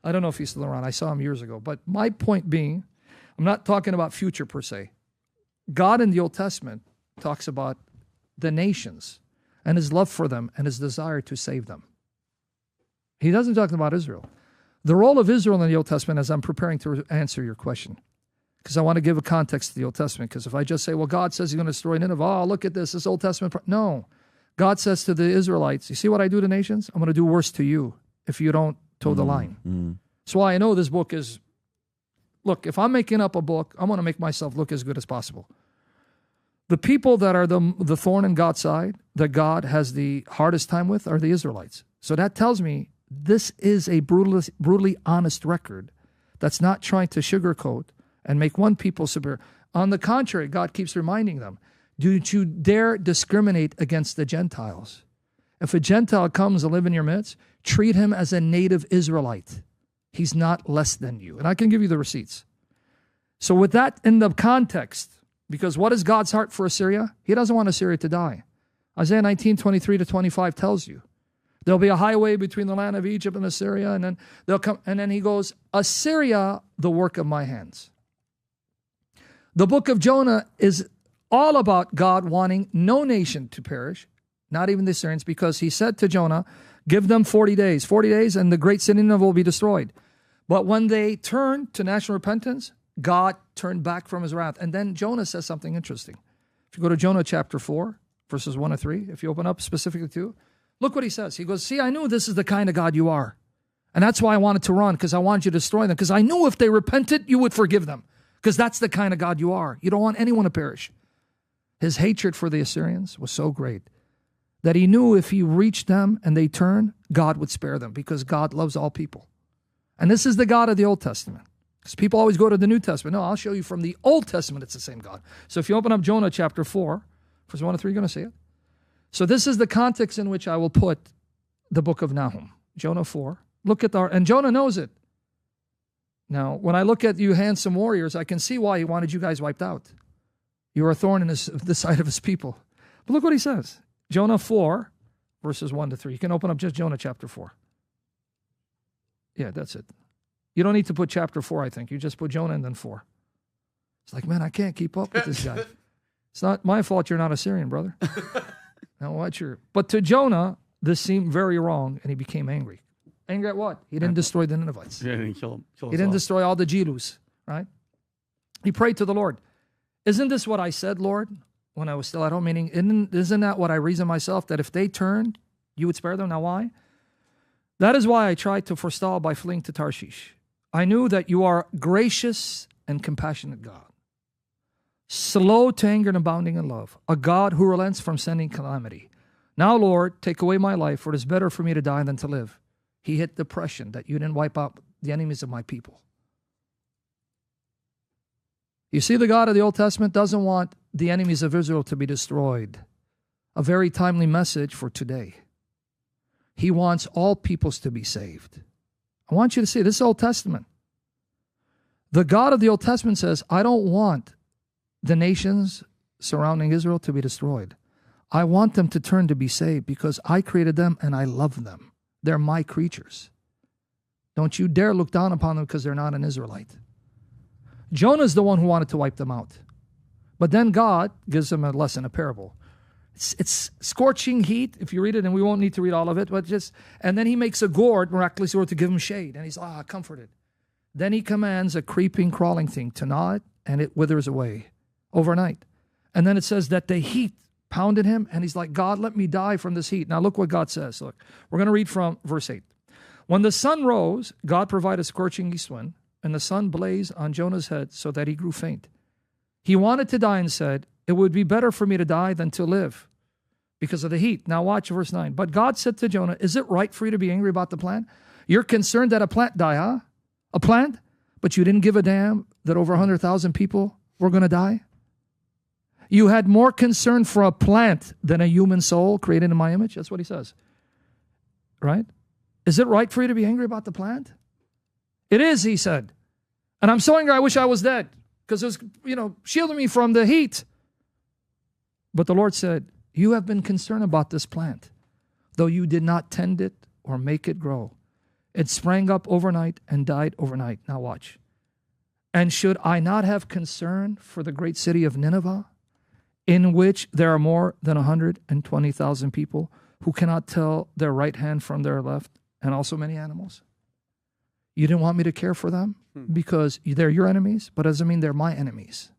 I don't know if he's still around. I saw him years ago. But my point being, I'm not talking about future per se. God in the Old Testament talks about the nations and his love for them and his desire to save them. He doesn't talk about Israel. The role of Israel in the Old Testament, as I'm preparing to answer your question, because I want to give a context to the Old Testament, because if I just say, well, God says he's going to destroy Nineveh, oh, look at this Old Testament. No. God says to the Israelites, you see what I do to nations? I'm going to do worse to you if you don't toe the line. That's why I know this book is, look, if I'm making up a book, I'm going to make myself look as good as possible. The people that are the thorn in God's side, that God has the hardest time with, are the Israelites. So that tells me this is a brutally honest record that's not trying to sugarcoat and make one people superior. On the contrary, God keeps reminding them, don't you dare discriminate against the Gentiles. If a Gentile comes to live in your midst, treat him as a native Israelite. He's not less than you. And I can give you the receipts. So with that in the context, because what is God's heart for Assyria? He doesn't want Assyria to die. Isaiah 19, 23 to 25 tells you. There'll be a highway between the land of Egypt and Assyria, and then they'll come. And then he goes, Assyria, the work of my hands. The book of Jonah is all about God wanting no nation to perish, not even the Assyrians, because he said to Jonah, give them 40 days. 40 days, and the great city of Nineveh will be destroyed. But when they turned to national repentance, God turned back from his wrath. And then Jonah says something interesting. If you go to Jonah chapter 4, verses 1 to 3, if you open up specifically to, look what he says. He goes, see, I knew this is the kind of God you are. And that's why I wanted to run, because I wanted you to destroy them. Because I knew if they repented, you would forgive them. Because that's the kind of God you are. You don't want anyone to perish. His hatred for the Assyrians was so great that he knew if he reached them and they turned, God would spare them, because God loves all people. And this is the God of the Old Testament. Because people always go to the New Testament. No, I'll show you from the Old Testament it's the same God. So if you open up Jonah chapter 4, verse 1 to 3, you're going to see it. So this is the context in which I will put the book of Nahum. Jonah 4. Look at and Jonah knows it. Now, when I look at you handsome warriors, I can see why he wanted you guys wiped out. You are a thorn in the side of his people. But look what he says. Jonah 4, verses 1 to 3. You can open up just Jonah chapter 4. Yeah, that's it. You don't need to put chapter 4, I think. You just put Jonah and then 4. It's like, man, I can't keep up with this guy. It's not my fault you're not Assyrian, brother. Now, watch your... But to Jonah, this seemed very wrong, and he became angry. Angry at what? He didn't destroy the Ninevites. Yeah, he didn't kill him. He didn't destroy all the Jelus, right? He prayed to the Lord. Isn't this what I said, Lord, when I was still at home? Meaning, isn't that what I reasoned myself, that if they turned, you would spare them? Now, why? That is why I tried to forestall by fleeing to Tarshish. I knew that you are gracious and compassionate God, slow to anger and abounding in love, a God who relents from sending calamity. Now, Lord, take away my life, for it is better for me to die than to live. He hit depression that you didn't wipe out the enemies of my people. You see, the God of the Old Testament doesn't want the enemies of Israel to be destroyed. A very timely message for today. He wants all peoples to be saved. I want you to see, this is Old Testament. The God of the Old Testament says, I don't want the nations surrounding Israel to be destroyed. I want them to turn to be saved because I created them and I love them. They're my creatures. Don't you dare look down upon them because they're not an Israelite. Jonah's the one who wanted to wipe them out. But then God gives them a lesson, a parable. It's scorching heat, if you read it, and we won't need to read all of it, but and then he makes a gourd, miraculously, to give him shade, and he's comforted. Then he commands a creeping, crawling thing to gnaw it, and it withers away overnight. And then it says that the heat pounded him, and he's like, God, let me die from this heat. Now look what God says. Look, we're going to read from verse 8. When the sun rose, God provided a scorching east wind, and the sun blazed on Jonah's head so that he grew faint. He wanted to die and said, it would be better for me to die than to live because of the heat. Now watch verse 9. But God said to Jonah, is it right for you to be angry about the plant? You're concerned that a plant die, huh? A plant? But you didn't give a damn that over 100,000 people were going to die? You had more concern for a plant than a human soul created in my image? That's what he says. Right? Is it right for you to be angry about the plant? It is, he said. And I'm so angry I wish I was dead because it was, shielding me from the heat. But the Lord said, you have been concerned about this plant, though you did not tend it or make it grow. It sprang up overnight and died overnight. Now watch. And should I not have concern for the great city of Nineveh, in which there are more than 120,000 people who cannot tell their right hand from their left, and also many animals? You didn't want me to care for them because they're your enemies, but doesn't mean they're my enemies.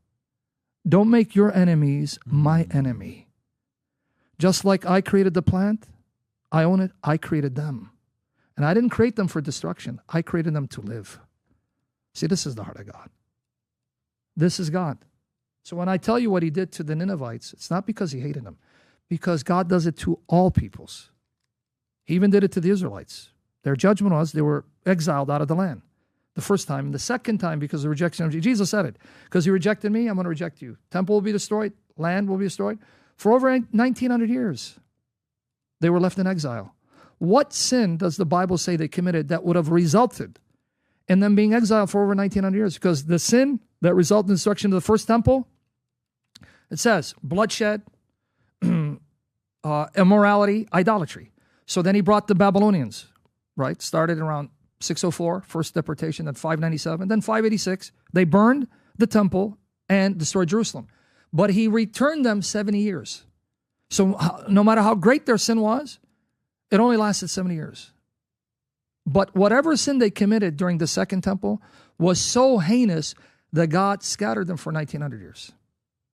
Don't make your enemies my enemy. Just like I created the plant, I own it, I created them. And I didn't create them for destruction. I created them to live. See, this is the heart of God. This is God. So when I tell you what he did to the Ninevites, it's not because he hated them, because God does it to all peoples. He even did it to the Israelites. Their judgment was they were exiled out of the land the first time. And the second time, because of the rejection of Jesus said it. Because you rejected me, I'm going to reject you. Temple will be destroyed. Land will be destroyed. For over 1,900 years, they were left in exile. What sin does the Bible say they committed that would have resulted in them being exiled for over 1,900 years? Because the sin that resulted in the destruction of the first temple, it says bloodshed, immorality, idolatry. So then he brought the Babylonians, right? Started around 604, first deportation, then 597, then 586. They burned the temple and destroyed Jerusalem. But he returned them 70 years. So no matter how great their sin was, it only lasted 70 years. But whatever sin they committed during the second temple was so heinous that God scattered them for 1,900 years.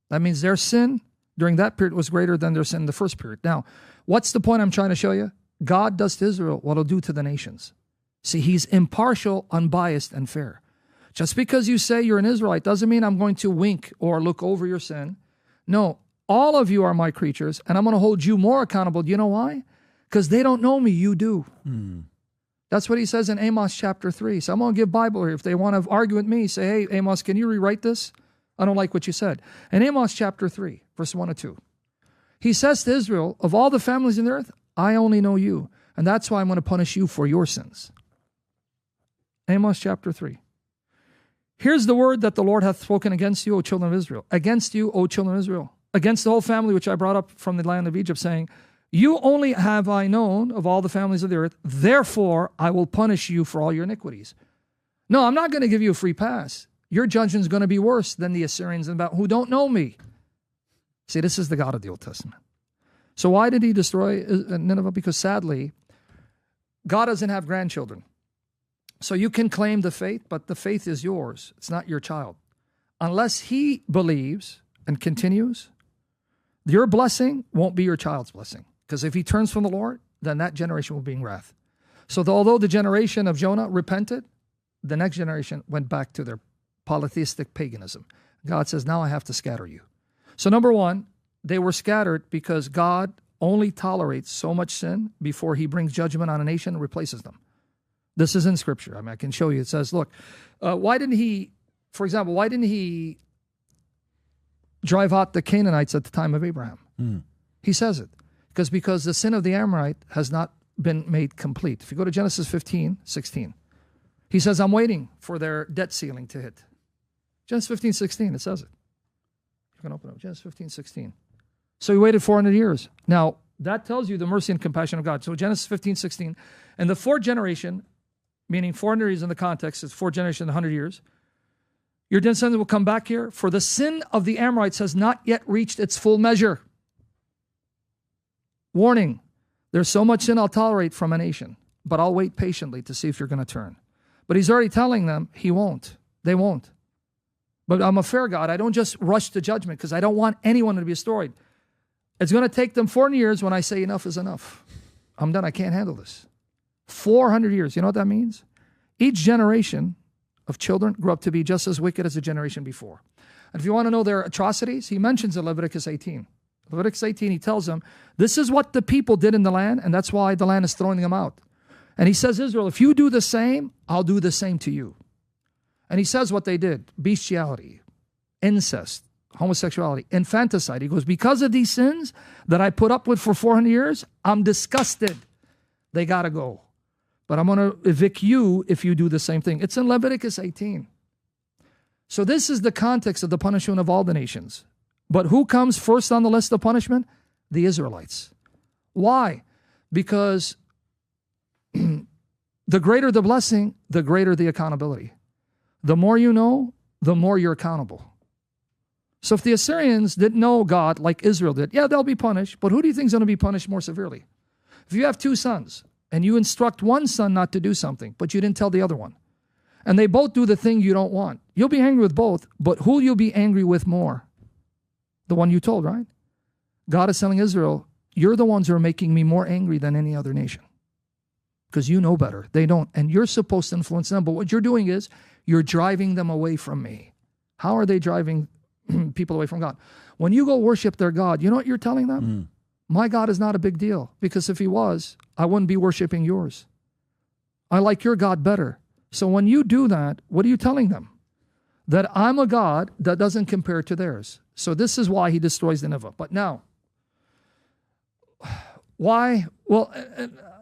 That means their sin during that period was greater than their sin in the first period. Now, what's the point I'm trying to show you? God does to Israel what he'll do to the nations. See, he's impartial, unbiased, and fair. Just because you say you're an Israelite doesn't mean I'm going to wink or look over your sin. No, all of you are my creatures, and I'm going to hold you more accountable. Do you know why? Because they don't know me, you do. That's what he says in Amos chapter 3. So I'm going to give Bible here. If they want to argue with me, say, hey, Amos, can you rewrite this? I don't like what you said. In Amos chapter 3, verse 1 and 2, he says to Israel, of all the families in the earth, I only know you, and that's why I'm going to punish you for your sins. Amos chapter 3. Here's the word that the Lord hath spoken against you, O children of Israel. Against you, O children of Israel. Against the whole family which I brought up from the land of Egypt, saying, you only have I known of all the families of the earth, therefore I will punish you for all your iniquities. No, I'm not going to give you a free pass. Your judgment is going to be worse than the Assyrians who don't know me. See, this is the God of the Old Testament. So why did he destroy Nineveh? Because sadly, God doesn't have grandchildren. So you can claim the faith, but the faith is yours. It's not your child. Unless he believes and continues, your blessing won't be your child's blessing. Because if he turns from the Lord, then that generation will be in wrath. So although the generation of Jonah repented, the next generation went back to their polytheistic paganism. God says, now I have to scatter you. So number one, they were scattered because God only tolerates so much sin before he brings judgment on a nation and replaces them. This is in Scripture. I mean, I can show you. It says, look, why didn't he drive out the Canaanites at the time of Abraham? He says it. Because the sin of the Amorite has not been made complete. If you go to Genesis 15:16, he says, I'm waiting for their debt ceiling to hit. Genesis 15:16, it says it. You can open up Genesis 15:16. So he waited 400 years. Now, that tells you the mercy and compassion of God. So Genesis 15:16, and the fourth generation, meaning 400 years in the context, it's fourth generation, 100 years, your descendants will come back here, for the sin of the Amorites has not yet reached its full measure. Warning, there's so much sin I'll tolerate from a nation, but I'll wait patiently to see if you're going to turn. But he's already telling them he won't. They won't. But I'm a fair God. I don't just rush to judgment because I don't want anyone to be destroyed. It's going to take them 400 years when I say enough is enough. I'm done. I can't handle this. 400 years. You know what that means? Each generation of children grew up to be just as wicked as the generation before. And if you want to know their atrocities, he mentions in Leviticus 18. Leviticus 18, he tells them, this is what the people did in the land, and that's why the land is throwing them out. And he says, Israel, if you do the same, I'll do the same to you. And he says what they did: bestiality, incest, homosexuality, infanticide. He goes, because of these sins that I put up with for 400 years, I'm disgusted. They got to go. But I'm going to evict you if you do the same thing. It's in Leviticus 18. So this is the context of the punishment of all the nations. But who comes first on the list of punishment? The Israelites. Why? Because the greater the blessing, the greater the accountability. The more you know, the more you're accountable. So if the Assyrians didn't know God like Israel did, yeah, they'll be punished. But who do you think is going to be punished more severely? If you have two sons and you instruct one son not to do something, but you didn't tell the other one, and they both do the thing you don't want, you'll be angry with both, but who will you be angry with more? The one you told, right? God is telling Israel, you're the ones who are making me more angry than any other nation. Because you know better. They don't. And you're supposed to influence them. But what you're doing is you're driving them away from me. How are they driving people away from God? When you go worship their God, you know what you're telling them? My God is not a big deal. Because if he was, I wouldn't be worshiping yours. I like your God better. So when you do that, what are you telling them? That I'm a God that doesn't compare to theirs. So this is why he destroys Nineveh. But now, why? Well,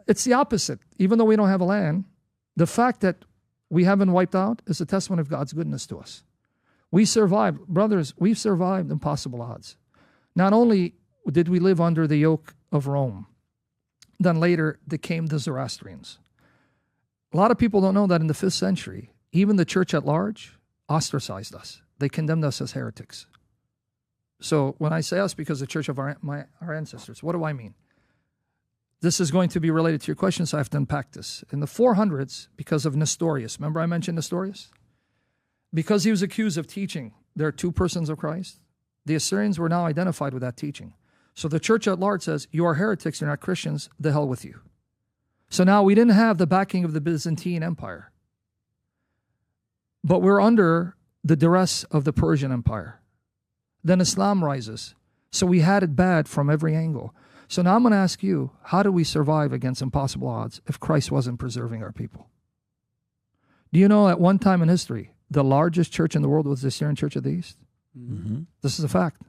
it's the opposite. Even though we don't have a land, the fact that we haven't wiped out is a testament of God's goodness to us. We survived. Brothers, we've survived impossible odds. Not only did we live under the yoke of Rome, then later there came the Zoroastrians. A lot of people don't know that in the 5th century, even the church at large ostracized us. They condemned us as heretics. So when I say us, because the church of our ancestors, what do I mean? This is going to be related to your question, so I have to unpack this. In the 400s, because of Nestorius, remember I mentioned Nestorius? Because he was accused of teaching there are two persons of Christ, the Assyrians were now identified with that teaching. So the church at large says, you are heretics, you're not Christians, the hell with you. So now we didn't have the backing of the Byzantine Empire, but we're under the duress of the Persian Empire. Then Islam rises. So we had it bad from every angle. So now I'm going to ask you, how do we survive against impossible odds if Christ wasn't preserving our people? Do you know at one time in history, the largest church in the world was the Syrian Church of the East? Mm-hmm. This is a fact.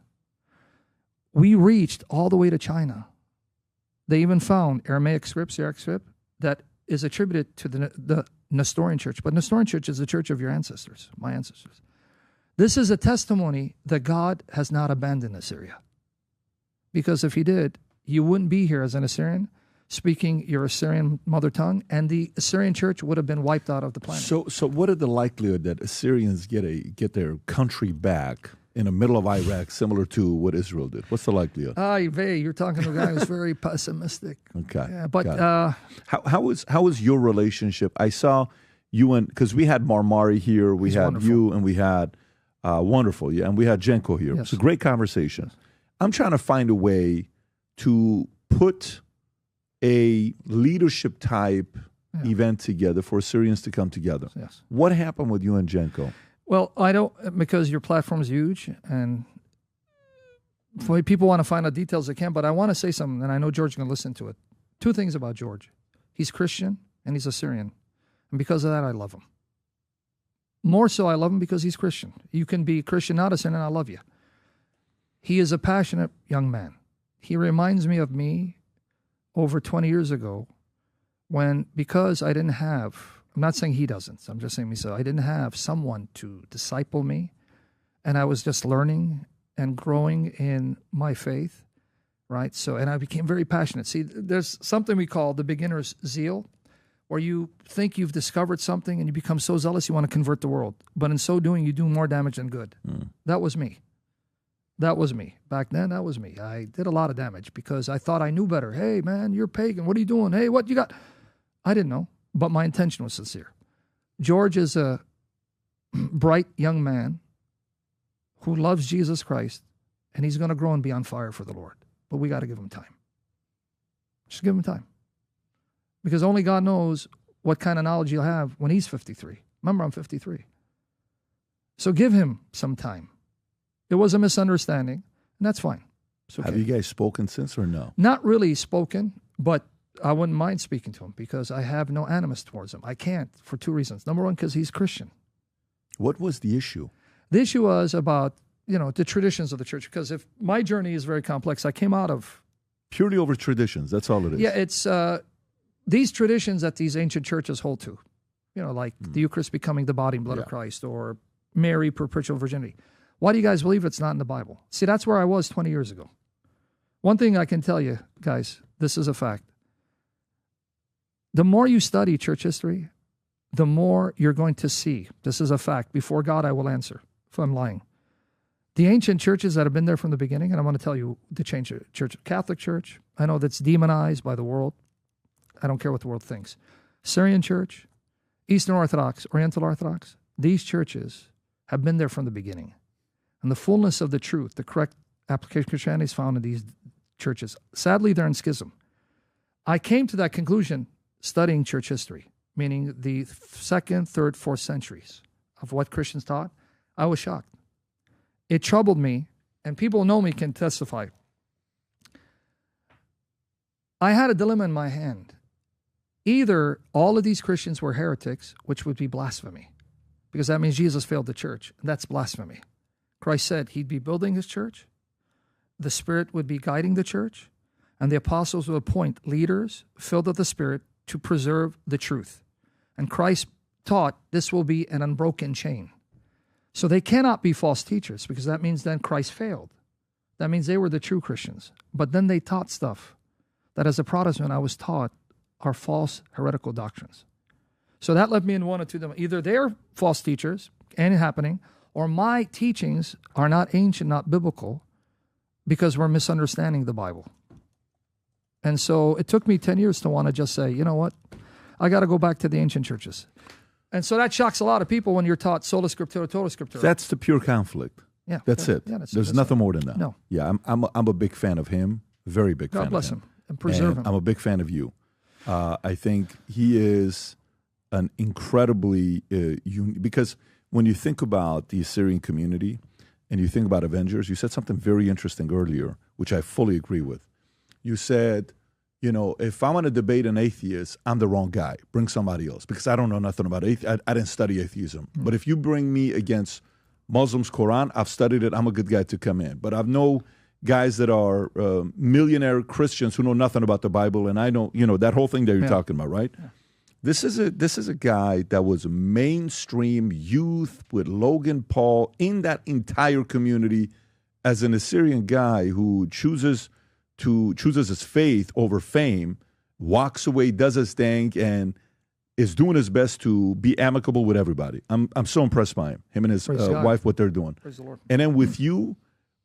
We reached all the way to China. They even found Aramaic script, Syriac script, that is attributed to the Nestorian church. But Nestorian church is the church of your ancestors, my ancestors. This is a testimony that God has not abandoned Assyria. Because if he did, you wouldn't be here as an Assyrian speaking your Assyrian mother tongue, and the Assyrian church would have been wiped out of the planet. So what are the likelihood that Assyrians get their country back in the middle of Iraq, similar to what Israel did? What's the likelihood? You're talking to a guy who's very pessimistic. Okay. Yeah, but how was your relationship? I saw you went, because we had Marmari here, we had wonderful. You, and we had wonderful, yeah, and we had Jenko here. Yes. It's a great conversation. Yes. I'm trying to find a way to put a leadership type event together for Syrians to come together. Yes. What happened with you and Jenko? Well, I don't, because your platform is huge, and for people want to find out details, they can, but I want to say something, and I know George is going to listen to it. Two things about George. He's Christian, and he's a Syrian. And because of that, I love him. More so, I love him because he's Christian. You can be Christian, not a Syrian, and I love you. He is a passionate young man. He reminds me of me over 20 years ago when, because I didn't have, I'm not saying he doesn't, I'm just saying me, so I didn't have someone to disciple me, and I was just learning and growing in my faith, right? So, and I became very passionate. See, there's something we call the beginner's zeal, where you think you've discovered something and you become so zealous you want to convert the world. But in so doing, you do more damage than good. That was me. That was me. Back then, that was me. I did a lot of damage because I thought I knew better. Hey, man, you're pagan. What are you doing? Hey, what you got? I didn't know, but my intention was sincere. George is a bright young man who loves Jesus Christ, and he's going to grow and be on fire for the Lord. But we got to give him time. Just give him time. Because only God knows what kind of knowledge he'll have when he's 53. Remember, I'm 53. So give him some time. It was a misunderstanding, and that's fine. Okay. Have you guys spoken since or no? Not really spoken, but I wouldn't mind speaking to him because I have no animus towards him. I can't for two reasons. Number one, because he's Christian. What was the issue? The issue was about, the traditions of the church, because if my journey is very complex, I came out of... Purely over traditions, that's all it is. Yeah, it's these traditions that these ancient churches hold to, like the Eucharist becoming the body and blood of Christ, or Mary, perpetual virginity. Why do you guys believe it's not in the Bible? See, that's where I was 20 years ago. One thing I can tell you, guys, this is a fact. The more you study church history, the more you're going to see. This is a fact. Before God, I will answer if I'm lying. The ancient churches that have been there from the beginning, and I want to tell you the church, Catholic Church, I know that's demonized by the world. I don't care what the world thinks. Syrian Church, Eastern Orthodox, Oriental Orthodox, these churches have been there from the beginning. And the fullness of the truth, the correct application of Christianity is found in these churches. Sadly, they're in schism. I came to that conclusion studying church history, meaning the 2nd, 3rd, 4th centuries of what Christians taught. I was shocked. It troubled me, and people who know me can testify. I had a dilemma in my hand. Either all of these Christians were heretics, which would be blasphemy, because that means Jesus failed the church, and that's blasphemy. Christ said he'd be building his church, the Spirit would be guiding the church, and the apostles would appoint leaders filled with the Spirit to preserve the truth. And Christ taught this will be an unbroken chain. So they cannot be false teachers, because that means then Christ failed. That means they were the true Christians. But then they taught stuff that as a Protestant I was taught are false heretical doctrines. So that led me in one or two of them. Either they're false teachers, and happening, or my teachings are not ancient, not biblical, because we're misunderstanding the Bible. And so it took me 10 years to want to just say, you know what? I got to go back to the ancient churches. And so that shocks a lot of people when you're taught sola scriptura, tola scriptura. That's the pure conflict. Yeah. That's it. Yeah, There's nothing more than that. No. Yeah, I'm a big fan of him. Very big fan of him. God bless him and preserve him. I'm a big fan of you. I think he is an incredibly unique, because when you think about the Assyrian community and you think about Avengers, you said something very interesting earlier, which I fully agree with. You said, if I'm going to debate an atheist, I'm the wrong guy. Bring somebody else, because I don't know nothing about atheism. I didn't study atheism. But if you bring me against Muslims' Quran, I've studied it. I'm a good guy to come in. But I've no guys that are millionaire Christians who know nothing about the Bible, and I know, that whole thing that you're talking about, right? Yeah. This is a guy that was mainstream youth with Logan Paul in that entire community as an Assyrian guy who chooses his faith over fame, walks away, does his thing, and is doing his best to be amicable with everybody. I'm so impressed by him and his wife, what they're doing. Praise the Lord. And then with you,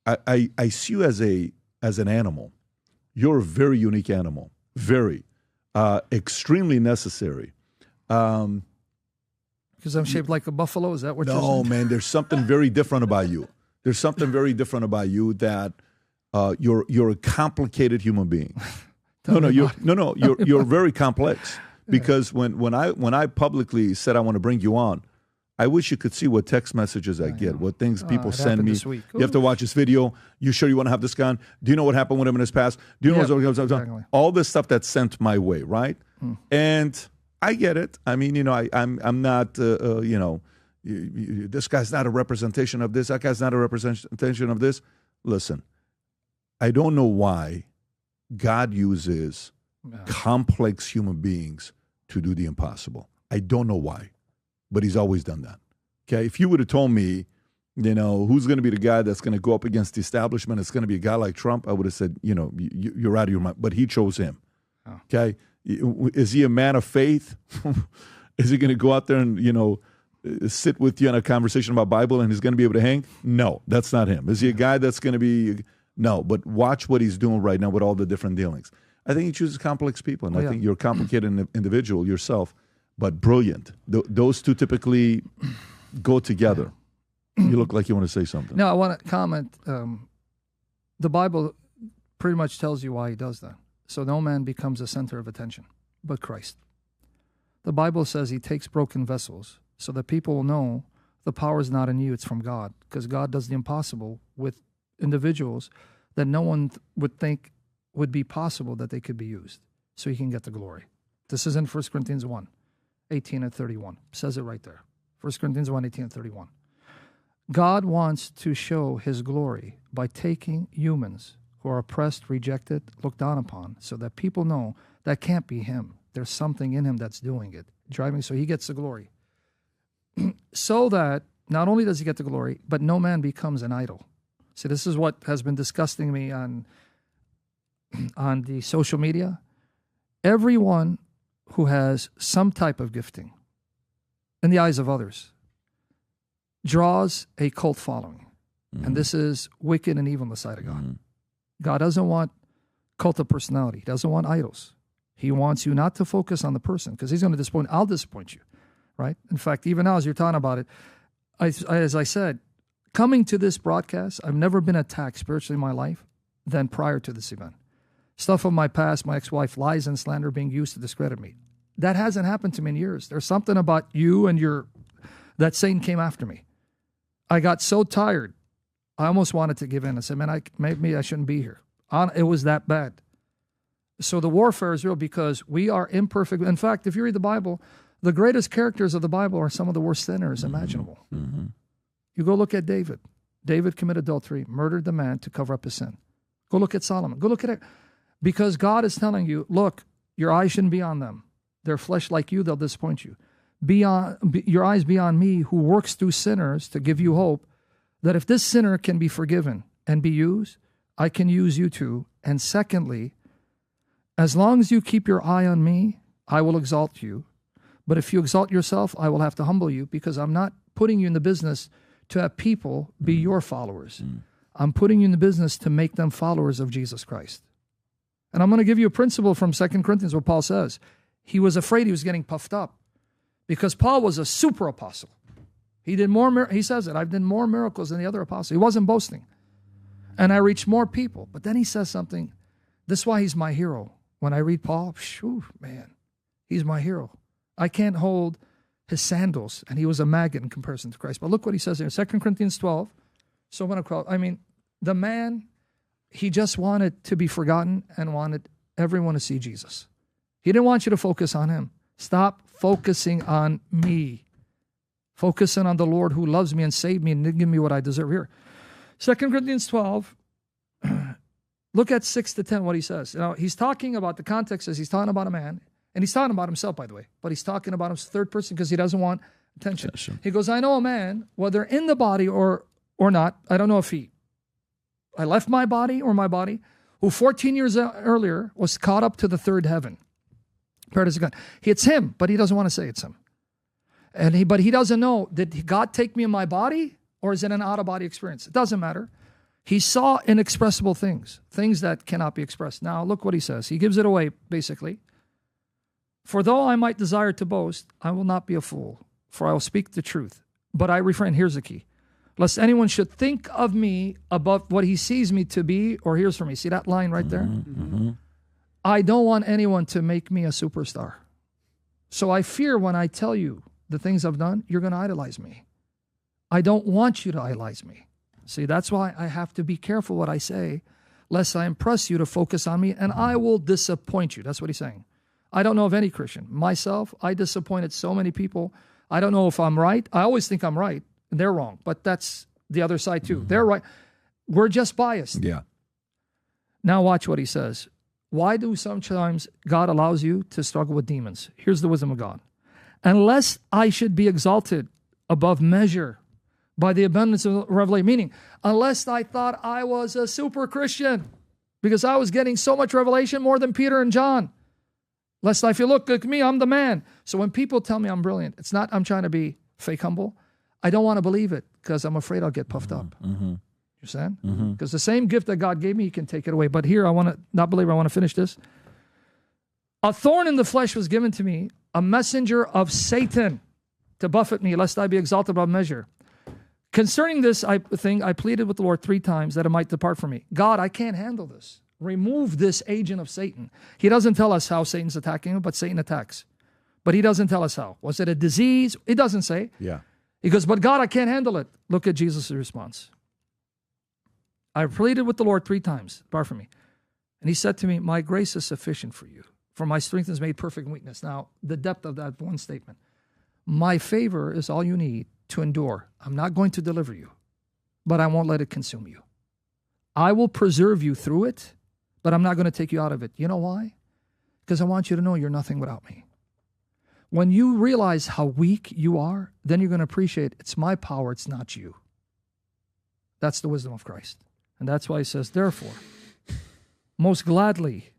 I see you as an animal. You're a very unique animal, very. Extremely necessary. Because I'm shaped like a buffalo? Is that what you're saying? No, man, there's something very different about you. There's something very different about you that you're a complicated human being. You're very complex, because when I publicly said I want to bring you on, I wish you could see what text messages I get, what things people send me. This week. You have to watch this video. You sure you want to have this guy on? Do you know what happened with him in his past? Do you know what's exactly. all this stuff that's sent my way, right? And I get it. I mean, I'm not, this guy's not a representation of this. That guy's not a representation of this. Listen, I don't know why God uses complex human beings to do the impossible. I don't know why. But he's always done that. Okay, if you would have told me, who's going to be the guy that's going to go up against the establishment, it's going to be a guy like Trump, I would have said, you're out of your mind. But he chose him. Oh. Okay, is he a man of faith? Is he going to go out there and sit with you in a conversation about Bible and he's going to be able to hang? No, that's not him. Is he a guy that's going to be? No. But watch what he's doing right now with all the different dealings. I think he chooses complex people, and I think you're a complicated individual yourself. But brilliant. Those two typically go together. You look like you want to say something. No, I want to comment. The Bible pretty much tells you why he does that. So no man becomes a center of attention, but Christ. The Bible says he takes broken vessels so that people will know the power is not in you, it's from God. Because God does the impossible with individuals that no one would think would be possible that they could be used. So he can get the glory. This is in 1 Corinthians 1. 18 and 31. Says it right there. 1 Corinthians 1, 18 and 31. God wants to show his glory by taking humans who are oppressed, rejected, looked down upon, so that people know that can't be him. There's something in him that's doing it. So he gets the glory. So that not only does he get the glory, but no man becomes an idol. See, this is what has been disgusting me on the social media. Everyone who has some type of gifting in the eyes of others draws a cult following. And this is wicked and evil in the sight of God. God doesn't want cult of personality. He doesn't want idols. He wants you not to focus on the person because he's going to disappoint. I'll disappoint you, right? In fact, even now as you're talking about it, as I said, coming to this broadcast, I've never been attacked spiritually in my life than prior to this event. Stuff of my past, my ex-wife, lies and slander being used to discredit me. That hasn't happened to me in years. There's something about you and that Satan came after me. I got so tired, I almost wanted to give in. I said, man, maybe I shouldn't be here. It was that bad. So the warfare is real because we are imperfect. In fact, if you read the Bible, the greatest characters of the Bible are some of the worst sinners imaginable. You go look at David. David committed adultery, murdered the man to cover up his sin. Go look at Solomon. Go look at it. Because God is telling you, look, your eyes shouldn't be on them. They're flesh like you, they'll disappoint you. Your eyes be on me who works through sinners to give you hope that if this sinner can be forgiven and be used, I can use you too. And secondly, as long as you keep your eye on me, I will exalt you. But if you exalt yourself, I will have to humble you because I'm not putting you in the business to have people be your followers. I'm putting you in the business to make them followers of Jesus Christ. And I'm going to give you a principle from 2 Corinthians where Paul says he was afraid he was getting puffed up because Paul was a super apostle. He did more, he says it, I've done more miracles than the other apostles. He wasn't boasting. And I reached more people. But then he says something, this is why he's my hero. When I read Paul, man, he's my hero. I can't hold his sandals. And he was a maggot in comparison to Christ. But look what he says here, 2 Corinthians 12. So I'm going to quote, the man, he just wanted to be forgotten and wanted everyone to see Jesus. He didn't want you to focus on him. Stop focusing on me. Focusing on the Lord who loves me and saved me and didn't give me what I deserve here. 2 Corinthians 12, look at 6 to 10 what he says. Now, he's talking about, the context is he's talking about a man, and he's talking about himself, by the way, but he's talking about him third person because he doesn't want attention. Yeah, sure. He goes, I know a man, whether in the body or not, I don't know if I left my body or my body, who 14 years earlier was caught up to the third heaven. Paradise of God. It's him, but he doesn't want to say it's him. But he doesn't know, did God take me in my body or is it an out-of-body experience? It doesn't matter. He saw inexpressible things that cannot be expressed. Now, look what he says. He gives it away, basically. For though I might desire to boast, I will not be a fool, for I will speak the truth. But I refrain, here's the key. Lest anyone should think of me above what he sees me to be or hears from me. See that line right there? I don't want anyone to make me a superstar. So I fear when I tell you the things I've done, you're going to idolize me. I don't want you to idolize me. See, that's why I have to be careful what I say, lest I impress you to focus on me, and I will disappoint you. That's what he's saying. I don't know of any Christian. Myself, I disappointed so many people. I don't know if I'm right. I always think I'm right, and they're wrong. But that's the other side too. They're right. We're just biased. Yeah. Now watch what he says. Why do sometimes God allows you to struggle with demons? Here's the wisdom of God. Unless I should be exalted above measure by the abundance of revelation, meaning unless I thought I was a super Christian because I was getting so much revelation, more than Peter and John. Lest I feel, look at me, I'm the man. So when people tell me I'm brilliant, it's not I'm trying to be fake humble. I don't want to believe it because I'm afraid I'll get puffed up. You understand? Because the same gift that God gave me, he can take it away. But here, I want to not believe. I want to finish this. A thorn in the flesh was given to me, a messenger of Satan to buffet me, lest I be exalted above measure. Concerning this thing, I pleaded with the Lord 3 times that it might depart from me. God, I can't handle this. Remove this agent of Satan. He doesn't tell us how Satan's attacking him, but Satan attacks. But he doesn't tell us how. Was it a disease? He doesn't say. Yeah. He goes, but God, I can't handle it. Look at Jesus' response. I pleaded with the Lord 3 times, depart from me. And he said to me, my grace is sufficient for you, for my strength is made perfect in weakness. Now, the depth of that one statement. My favor is all you need to endure. I'm not going to deliver you, but I won't let it consume you. I will preserve you through it, but I'm not going to take you out of it. You know why? Because I want you to know you're nothing without me. When you realize how weak you are, then you're going to appreciate it's my power, it's not you. That's the wisdom of Christ. And that's why he says, therefore, most gladly,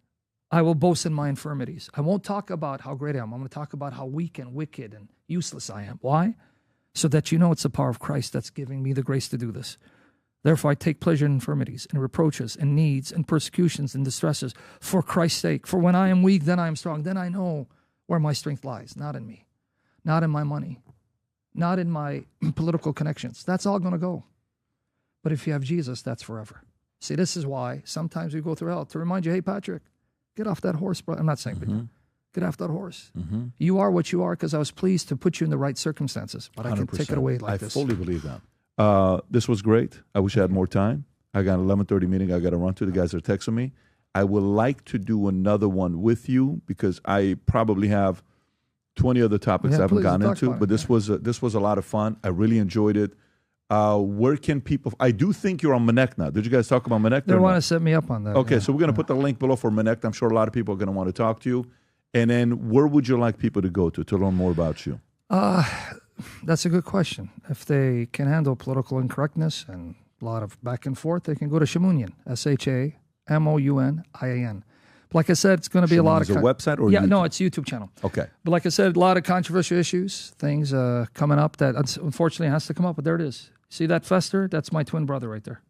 I will boast in my infirmities. I won't talk about how great I am. I'm going to talk about how weak and wicked and useless I am. Why? So that you know it's the power of Christ that's giving me the grace to do this. Therefore, I take pleasure in infirmities and reproaches and needs and persecutions and distresses for Christ's sake. For when I am weak, then I am strong. Then I know where my strength lies, not in me, not in my money, not in my political connections. That's all going to go. But if you have Jesus, that's forever. See, this is why sometimes we go through hell to remind you, hey, Patrick, get off that horse, bro. I'm not saying, but get off that horse. You are what you are because I was pleased to put you in the right circumstances, but 100%. I can take it away like this. I fully believe that. This was great. I wish I had more time. I got an 11:30 meeting I got to run to. The guys are texting me. I would like to do another one with you because I probably have 20 other topics I haven't gotten into. But this was a lot of fun. I really enjoyed it. Where can people? I do think you're on Menekna. Did you guys talk about Menekna? They want to set me up on that. Okay, so we're going to put the link below for Menekna. I'm sure a lot of people are going to want to talk to you. And then where would you like people to go to learn more about you? That's a good question. If they can handle political incorrectness and a lot of back and forth, they can go to Shamounian, ShaMounian. But like I said, it's going to be a lot of... Is it a website or YouTube? No, it's a YouTube channel. Okay. But like I said, a lot of controversial issues, things coming up that unfortunately has to come up, but there it is. See that fester? That's my twin brother right there.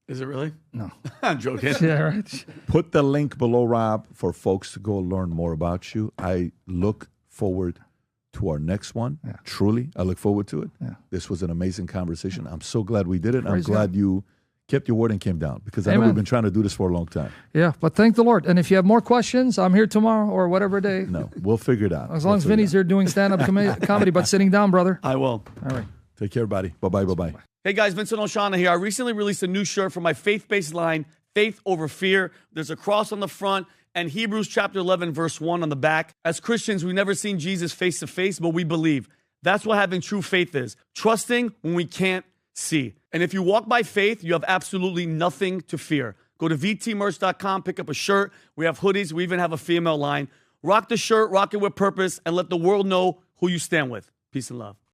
Is it really? No. I'm joking. Yeah, right. Put the link below, Rob, for folks to go learn more about you. I look forward to our next one. Yeah. Truly, I look forward to it. Yeah. This was an amazing conversation. I'm so glad we did it. I'm glad you kept your word and came down because I know we've been trying to do this for a long time. Yeah, but thank the Lord. And if you have more questions, I'm here tomorrow or whatever day. No, we'll figure it out. As long as Vinny's here doing stand-up comedy, but sitting down, brother. I will. All right. Take care, everybody. Bye-bye, bye-bye. Hey, guys, Vincent Oshana here. I recently released a new shirt for my faith-based line, Faith Over Fear. There's a cross on the front and Hebrews chapter 11, verse 1 on the back. As Christians, we've never seen Jesus face to face, but we believe. That's what having true faith is. Trusting when we can't see. And if you walk by faith, you have absolutely nothing to fear. Go to vtmerch.com, pick up a shirt. We have hoodies. We even have a female line. Rock the shirt, rock it with purpose, and let the world know who you stand with. Peace and love.